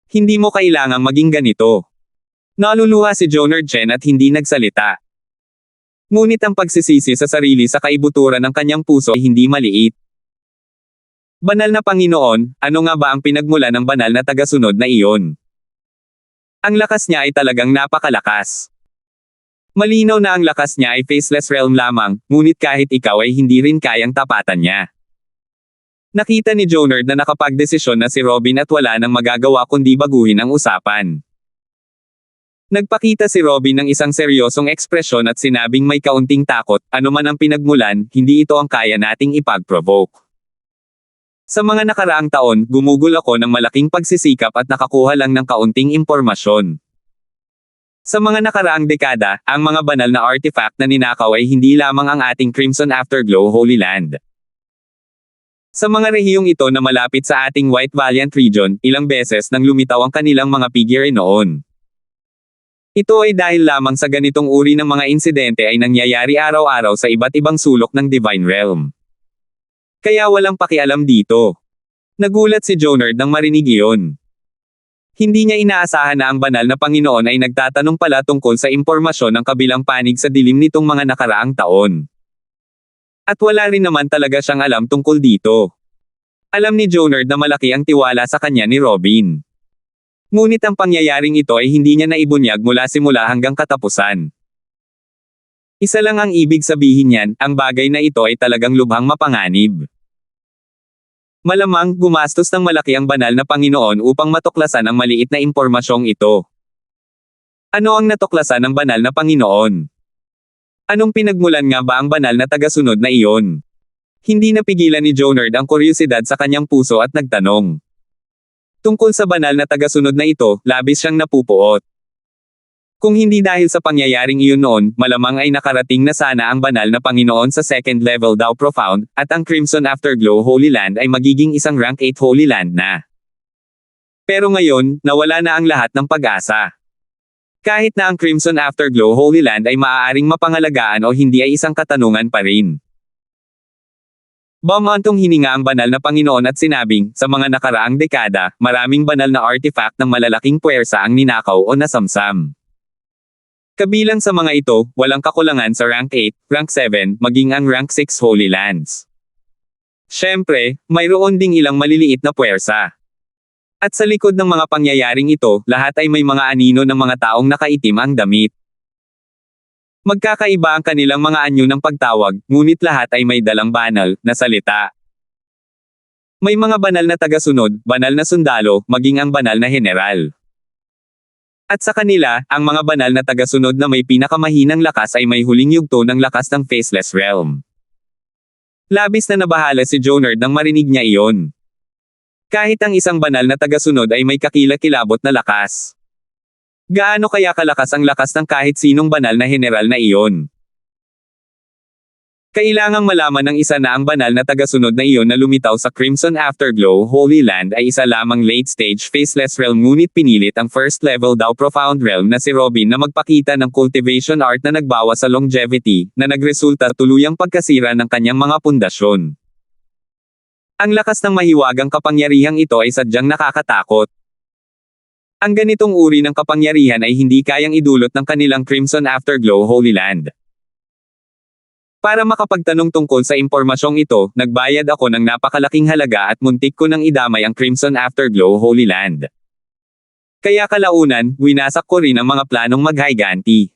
Hindi mo kailangang maging ganito. Naluluha si Jonard Chen at hindi nagsalita. Ngunit ang pagsisisi sa sarili sa kaibuturan ng kanyang puso ay hindi maliit. Banal na Panginoon, ano nga ba ang pinagmula ng banal na tagasunod na iyon? Ang lakas niya ay talagang napakalakas. Malinaw na ang lakas niya ay faceless realm lamang, ngunit kahit ikaw ay hindi rin kayang tapatan niya. Nakita ni Jonard na nakapagdesisyon na si Robin at wala nang magagawa kundi baguhin ang usapan. Nagpakita si Robin ng isang seryosong ekspresyon at sinabing may kaunting takot, anuman ang pinagmulan, hindi ito ang kaya nating ipag-provoke. Sa mga nakaraang taon, gumugol ako ng malaking pagsisikap at nakakuha lang ng kaunting impormasyon. Sa mga nakaraang dekada, ang mga banal na artifact na ninakaw ay hindi lamang ang ating Crimson Afterglow Holy Land. Sa mga rehiyong ito na malapit sa ating White Valiant region, ilang beses nang lumitaw ang kanilang mga figure noon. Ito ay dahil lamang sa ganitong uri ng mga insidente ay nangyayari araw-araw sa iba't ibang sulok ng Divine Realm. Kaya walang pakialam dito. Nagulat si Jonard nang marinig iyon. Hindi niya inaasahan na ang banal na Panginoon ay nagtatanong pala tungkol sa impormasyon ng kabilang panig sa dilim nitong mga nakaraang taon. At wala rin naman talaga siyang alam tungkol dito. Alam ni Jonard na malaki ang tiwala sa kanya ni Robin. Ngunit ang pangyayaring ito ay hindi niya naibunyag mula simula hanggang katapusan. Isa lang ang ibig sabihin niyan, ang bagay na ito ay talagang lubhang mapanganib. Malamang, gumastos ng malaki ang banal na Panginoon upang matuklasan ang maliit na impormasyong ito. Ano ang natuklasan ng banal na Panginoon? Anong pinagmulan nga ba ang banal na tagasunod na iyon? Hindi napigilan ni Jonard ang kuryosidad sa kanyang puso at nagtanong. Tungkol sa banal na tagasunod na ito, labis siyang napupuot. Kung hindi dahil sa pangyayaring iyon noon, malamang ay nakarating na sana ang banal na Panginoon sa second level daw profound, at ang Crimson Afterglow Holy Land ay magiging isang rank 8 Holy Land na. Pero ngayon, nawala na ang lahat ng pag-asa. Kahit na ang Crimson Afterglow Holy Land ay maaaring mapangalagaan o hindi ay isang katanungan pa rin. Bumantong hininga ang banal na Panginoon at sinabing, sa mga nakaraang dekada, maraming banal na artifact ng malalaking puwersa ang ninakaw o nasamsam. Kabilang sa mga ito, walang kakulangan sa rank 8, rank 7, maging ang rank 6 Holy Lands. Siyempre, mayroon ding ilang maliliit na puwersa. At sa likod ng mga pangyayaring ito, lahat ay may mga anino ng mga taong nakaitim ang damit. Magkakaiba ang kanilang mga anyo ng pagtawag, ngunit lahat ay may dalang banal na salita. May mga banal na tagasunod, banal na sundalo, maging ang banal na general. At sa kanila, ang mga banal na tagasunod na may pinakamahinang lakas ay may huling yugto ng lakas ng Faceless Realm. Labis na nabahala si Jonard nang marinig niya iyon. Kahit ang isang banal na tagasunod ay may kakilakilabot na lakas. Gaano kaya kalakas ang lakas ng kahit sinong banal na general na iyon? Kailangang malaman ng isa na ang banal na tagasunod na iyon na lumitaw sa Crimson Afterglow Holy Land ay isa lamang late-stage Faceless Realm ngunit pinilit ang first level daw Profound Realm na si Robin na magpakita ng cultivation art na nagbawas sa longevity, na nagresulta tuluyang pagkasira ng kanyang mga pundasyon. Ang lakas ng mahiwagang kapangyarihang ito ay sadyang nakakatakot. Ang ganitong uri ng kapangyarihan ay hindi kayang idulot ng kanilang Crimson Afterglow Holy Land. Para makapagtanong tungkol sa impormasyong ito, nagbayad ako ng napakalaking halaga at muntik ko nang idamay ang Crimson Afterglow Holy Land. Kaya kalaunan, winasak ko rin ang mga planong maghiganti.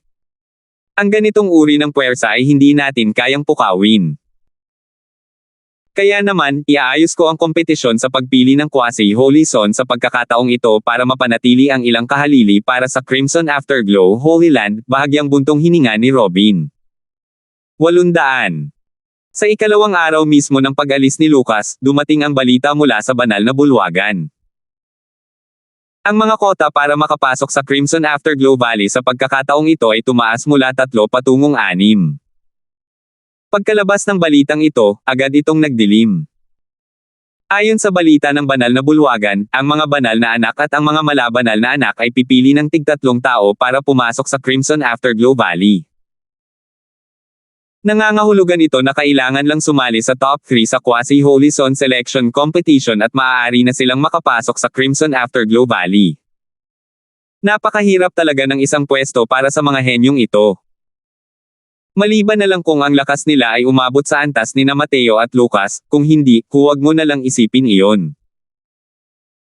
Ang ganitong uri ng puwersa ay hindi natin kayang pukawin. Kaya naman, iaayos ko ang kompetisyon sa pagpili ng Quasi-Holy Son sa pagkakataong ito para mapanatili ang ilang kahalili para sa Crimson Afterglow Holy Land, bahagyang buntong hininga ni Robin. 800. Sa ikalawang araw mismo ng pag-alis ni Lucas, dumating ang balita mula sa banal na bulwagan. Ang mga kota para makapasok sa Crimson Afterglow Valley sa pagkakataong ito ay tumaas mula 3 patungong 6. Pagkalabas ng balitang ito, agad itong nagdilim. Ayon sa balita ng banal na bulwagan, ang mga banal na anak at ang mga malabanal na anak ay pipili ng tig-3 tao para pumasok sa Crimson Afterglow Valley. Nangangahulugan ito na kailangan lang sumali sa top 3 sa Quasi-Holy Son Selection Competition at maaari na silang makapasok sa Crimson Afterglow Valley. Napakahirap talaga ng isang pwesto para sa mga henyong ito. Maliban na lang kung ang lakas nila ay umabot sa antas ni na Mateo at Lucas, kung hindi, huwag mo na lang isipin iyon.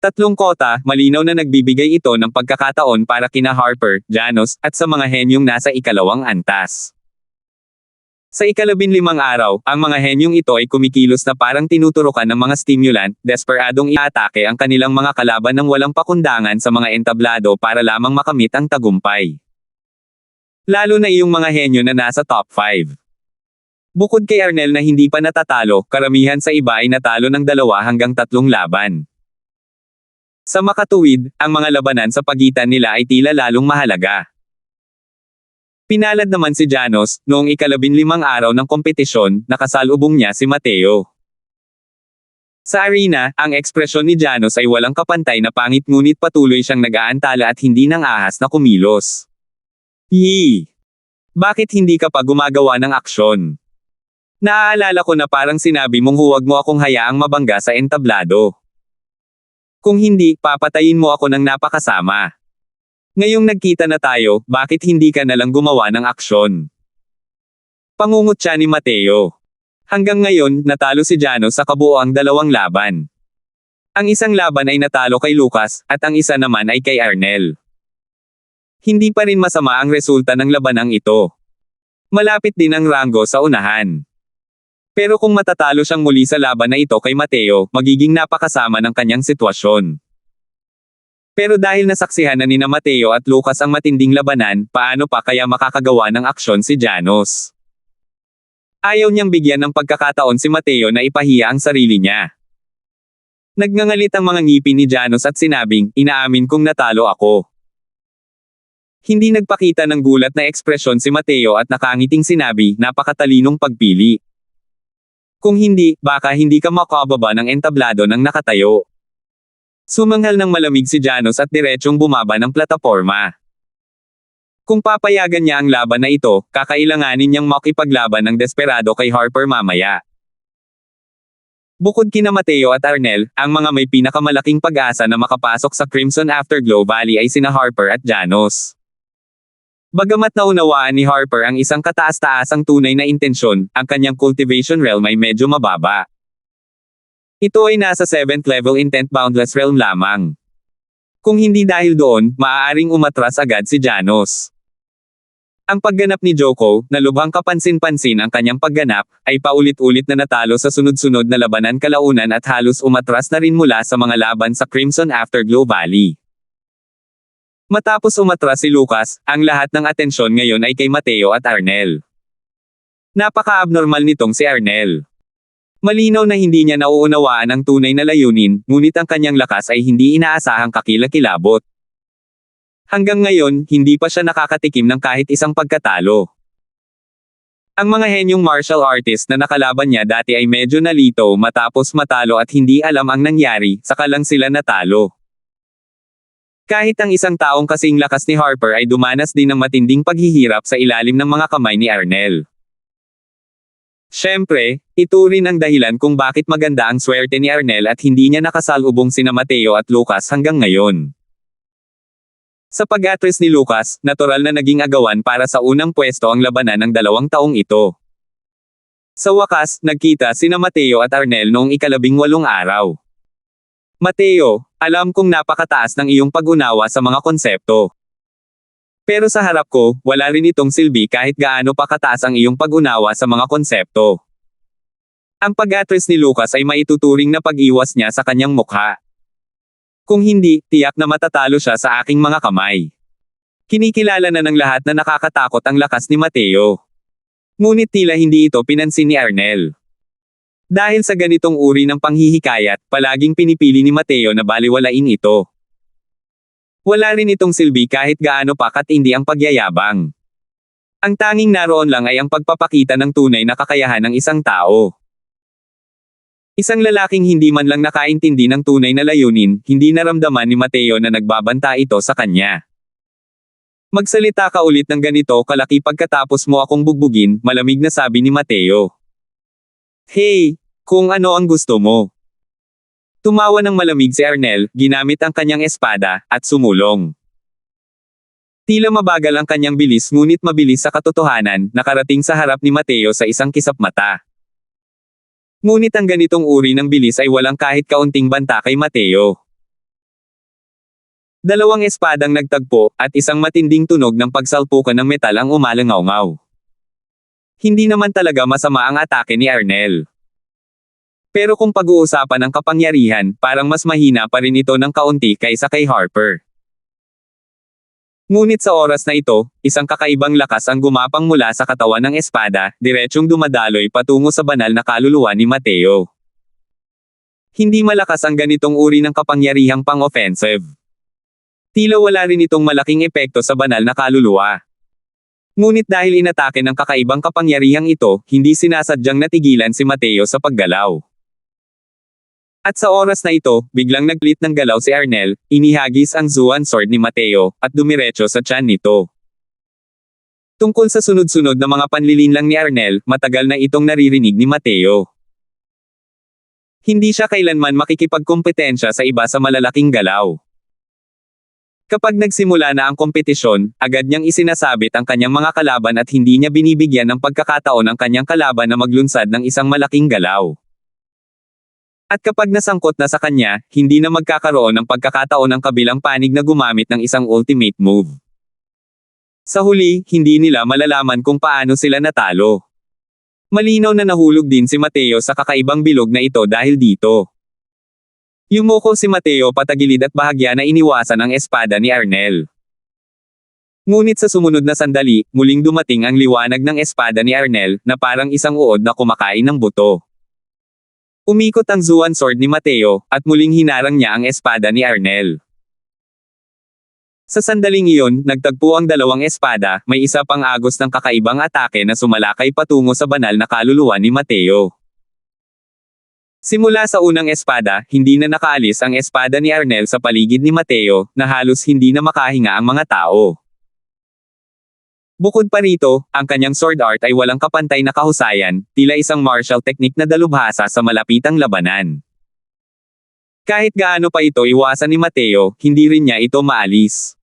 3 kota, malinaw na nagbibigay ito ng pagkakataon para kina Harper, Janos, at sa mga henyong nasa ikalawang antas. Sa 15 araw, ang mga henyong ito ay kumikilos na parang tinuturukan ng mga stimulant, desperadong iatake ang kanilang mga kalaban ng walang pakundangan sa mga entablado para lamang makamit ang tagumpay. Lalo na iyong mga henyo na nasa top 5. Bukod kay Arnel na hindi pa natatalo, karamihan sa iba ay natalo ng 2 hanggang 3 laban. Sa makatuwid, ang mga labanan sa pagitan nila ay tila lalong mahalaga. Pinalad naman si Janos, noong 15 araw ng kompetisyon, nakasalubong niya si Mateo. Sa arena, ang ekspresyon ni Janos ay walang kapantay na pangit ngunit patuloy siyang nag-aantala at hindi nang ahas na kumilos. Yee! Bakit hindi ka pa gumagawa ng aksyon? Naaalala ko na parang sinabi mong huwag mo akong hayaang mabangga sa entablado. Kung hindi, papatayin mo ako ng napakasama. Ngayong nagkita na tayo, bakit hindi ka nalang gumawa ng aksyon? Pangungot siya ni Mateo. Hanggang ngayon, natalo si Janos sa kabuoang dalawang laban. Ang isang laban ay natalo kay Lucas, at ang isa naman ay kay Arnel. Hindi pa rin masama ang resulta ng labanang ito. Malapit din ang Rango sa unahan. Pero kung matatalo siyang muli sa laban na ito kay Mateo, magiging napakasama ng kanyang sitwasyon. Pero dahil nasaksihan na nina Mateo at Lucas ang matinding labanan, paano pa kaya makakagawa ng aksyon si Janos? Ayaw niyang bigyan ng pagkakataon si Mateo na ipahiya ang sarili niya. Nagngangalit ang mga ngipin ni Janos at sinabing, inaamin kong natalo ako. Hindi nagpakita ng gulat na ekspresyon si Mateo at nakangiting sinabi, napakatalinong pagpili. Kung hindi, baka hindi ka makababa ng entablado ng nakatayo. Sumanghal ng malamig si Janos at diretsyong bumaba ng plataporma. Kung papayagan niya ang laban na ito, kakailanganin niyang makipaglaban ng desperado kay Harper mamaya. Bukod kina Mateo at Arnel, ang mga may pinakamalaking pag-asa na makapasok sa Crimson Afterglow Valley ay sina Harper at Janos. Bagamat naunawaan ni Harper ang isang kataas-taasang tunay na intensyon, ang kanyang cultivation realm ay medyo mababa. Ito ay nasa 7th level intent boundless realm lamang. Kung hindi dahil doon, maaaring umatras agad si Janos. Ang pagganap ni Joko, na lubhang kapansin-pansin ang kanyang pagganap, ay paulit-ulit na natalo sa sunod-sunod na labanan kalaunan at halos umatras na rin mula sa mga laban sa Crimson Afterglow Valley. Matapos umatras si Lucas, ang lahat ng atensyon ngayon ay kay Mateo at Arnel. Napaka-abnormal nitong si Arnel. Malinaw na hindi niya nauunawaan ang tunay na layunin, ngunit ang kanyang lakas ay hindi inaasahang kakilakilabot. Hanggang ngayon, hindi pa siya nakakatikim ng kahit isang pagkatalo. Ang mga henyong martial artist na nakalaban niya dati ay medyo nalito matapos matalo at hindi alam ang nangyari, saka lang sila natalo. Kahit ang isang taong kasing lakas ni Harper ay dumanas din ng matinding paghihirap sa ilalim ng mga kamay ni Arnel. Siyempre, ito rin ang dahilan kung bakit maganda ang swerte ni Arnel at hindi niya nakasalubong sina Mateo at Lucas hanggang ngayon. Sa pag-atras ni Lucas, natural na naging agawan para sa unang pwesto ang labanan ng 2 taong ito. Sa wakas, nagkita sina Mateo at Arnel noong ika-18 araw. Mateo, alam kong napakataas ng iyong pag-unawa sa mga konsepto. Pero sa harap ko, wala rin itong silbi kahit gaano pa kataas ang iyong pag-unawa sa mga konsepto. Ang pag-atras ni Lucas ay maituturing na pag-iwas niya sa kanyang mukha. Kung hindi, tiyak na matatalo siya sa aking mga kamay. Kinikilala na ng lahat na nakakatakot ang lakas ni Mateo. Ngunit tila hindi ito pinansin ni Arnel. Dahil sa ganitong uri ng panghihikayat, palaging pinipili ni Mateo na baliwalain ito. Wala rin itong silbi kahit gaano pa katindi ang pagyayabang. Ang tanging naroon lang ay ang pagpapakita ng tunay na kakayahan ng isang tao. Isang lalaking hindi man lang nakaintindi ng tunay na layunin, hindi naramdaman ni Mateo na nagbabanta ito sa kanya. Magsalita ka ulit ng ganito kalaki pagkatapos mo akong bugbugin, malamig na sabi ni Mateo. Hey, kung ano ang gusto mo. Tumawa ng malamig si Arnel, ginamit ang kanyang espada, at sumulong. Tila mabagal ang kanyang bilis ngunit mabilis sa katotohanan, nakarating sa harap ni Mateo sa isang kisap mata. Ngunit ang ganitong uri ng bilis ay walang kahit kaunting banta kay Mateo. 2 espadang nagtagpo, at isang matinding tunog ng pagsalpukan ng metal ang umalangaw-ngaw. Hindi naman talaga masama ang atake ni Arnel. Pero kung pag-uusapan ng kapangyarihan, parang mas mahina pa rin ito ng kaunti kaysa kay Harper. Ngunit sa oras na ito, isang kakaibang lakas ang gumapang mula sa katawan ng espada, diretsyong dumadaloy patungo sa banal na kaluluwa ni Mateo. Hindi malakas ang ganitong uri ng kapangyarihang pang-offensive. Tila wala rin itong malaking epekto sa banal na kaluluwa. Ngunit dahil inatake ng kakaibang kapangyarihang ito, hindi sinasadyang natigilan si Mateo sa paggalaw. At sa oras na ito, biglang naglit ng galaw si Arnel, inihagis ang Zuan sword ni Mateo, at dumiretso sa tiyan nito. Tungkol sa sunod-sunod na mga panlilinlang ni Arnel, matagal na itong naririnig ni Mateo. Hindi siya kailanman makikipagkompetensya sa iba sa malalaking galaw. Kapag nagsimula na ang kompetisyon, agad niyang isinasabit ang kanyang mga kalaban at hindi niya binibigyan ng pagkakataon ang kanyang kalaban na maglunsad ng isang malaking galaw. At kapag nasangkot na sa kanya, hindi na magkakaroon ng pagkakataon ang kabilang panig na gumamit ng isang ultimate move. Sa huli, hindi nila malalaman kung paano sila natalo. Malinaw na nahulog din si Mateo sa kakaibang bilog na ito dahil dito. Yumuko si Mateo patagilid at bahagya na iniwasan ang espada ni Arnel. Ngunit sa sumunod na sandali, muling dumating ang liwanag ng espada ni Arnel, na parang isang uod na kumakain ng buto. Umikot ang Zuan sword ni Mateo, at muling hinarang niya ang espada ni Arnel. Sa sandaling iyon, nagtagpo ang dalawang espada, may isa pang agos ng kakaibang atake na sumalakay patungo sa banal na kaluluwa ni Mateo. Simula sa unang espada, hindi na nakaalis ang espada ni Arnel sa paligid ni Mateo, na halos hindi na makahinga ang mga tao. Bukod pa rito, ang kanyang sword art ay walang kapantay na kahusayan, tila isang martial technique na dalubhasa sa malapitang labanan. Kahit gaano pa ito iwasan ni Mateo, hindi rin niya ito maalis.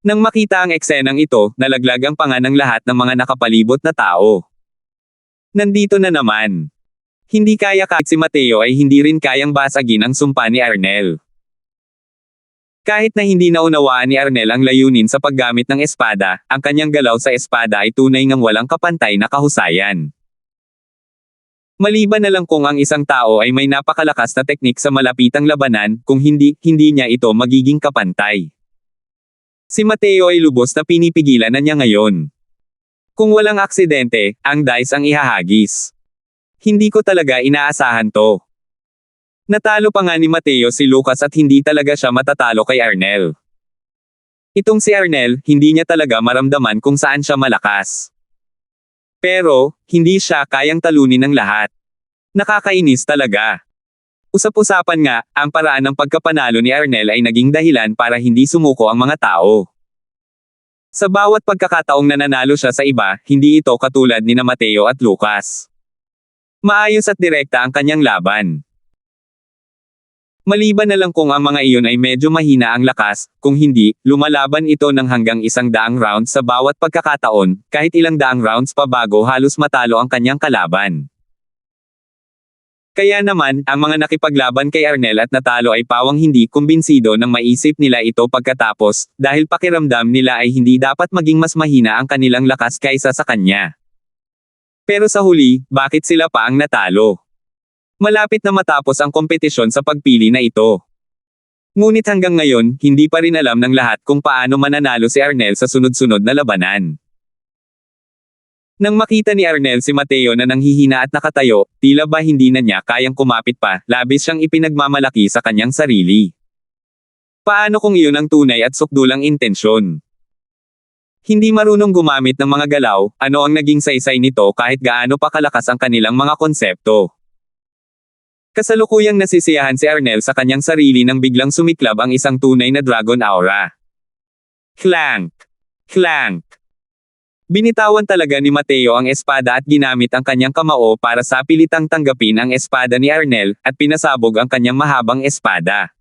Nang makita ang eksenang ito, nalaglag ang panga ng lahat ng mga nakapalibot na tao. Nandito na naman. Hindi kaya kahit si Mateo ay hindi rin kayang basagin ang sumpa ni Arnel. Kahit na hindi naunawaan ni Arnel ang layunin sa paggamit ng espada, ang kanyang galaw sa espada ay tunay ngang walang kapantay na kahusayan. Maliban na lang kung ang isang tao ay may napakalakas na teknik sa malapitang labanan, kung hindi niya ito magiging kapantay. Si Mateo ay lubos na pinipigilan na niya ngayon. Kung walang aksidente, ang dice ang ihahagis. Hindi ko talaga inaasahan to. Natalo pa nga ni Mateo si Lucas at hindi talaga siya matatalo kay Arnel. Itong si Arnel, hindi niya talaga maramdaman kung saan siya malakas. Pero, hindi siya kayang talunin ng lahat. Nakakainis talaga. Usap-usapan nga, ang paraan ng pagkapanalo ni Arnel ay naging dahilan para hindi sumuko ang mga tao. Sa bawat pagkakataong nananalo siya sa iba, hindi ito katulad ni Mateo at Lucas. Maayos at direkta ang kanyang laban. Maliban na lang kung ang mga iyon ay medyo mahina ang lakas, kung hindi, lumalaban ito ng hanggang 100 rounds sa bawat pagkakataon, kahit ilang daang rounds pa bago halos matalo ang kanyang kalaban. Kaya naman, ang mga nakipaglaban kay Arnel at natalo ay pawang hindi kumbinsido nang maisip nila ito pagkatapos, dahil pakiramdam nila ay hindi dapat maging mas mahina ang kanilang lakas kaysa sa kanya. Pero sa huli, bakit sila pa ang natalo? Malapit na matapos ang kompetisyon sa pagpili na ito. Ngunit hanggang ngayon, hindi pa rin alam ng lahat kung paano mananalo si Arnel sa sunod-sunod na labanan. Nang makita ni Arnel si Mateo na nanghihina at nakatayo, tila ba hindi na niya kayang kumapit pa, labis siyang ipinagmamalaki sa kanyang sarili. Paano kung iyon ang tunay at sukdulang intensyon? Hindi marunong gumamit ng mga galaw, ano ang naging saysay nito kahit gaano pa kalakas ang kanilang mga konsepto? Kasalukuyang nasisiyahan si Arnel sa kanyang sarili nang biglang sumiklab ang isang tunay na dragon aura. Clank! Clank! Binitawan talaga ni Mateo ang espada at ginamit ang kanyang kamao para sa pilitang tanggapin ang espada ni Arnel, at pinasabog ang kanyang mahabang espada.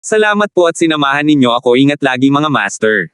Salamat po at sinamahan ninyo ako, ingat lagi mga master.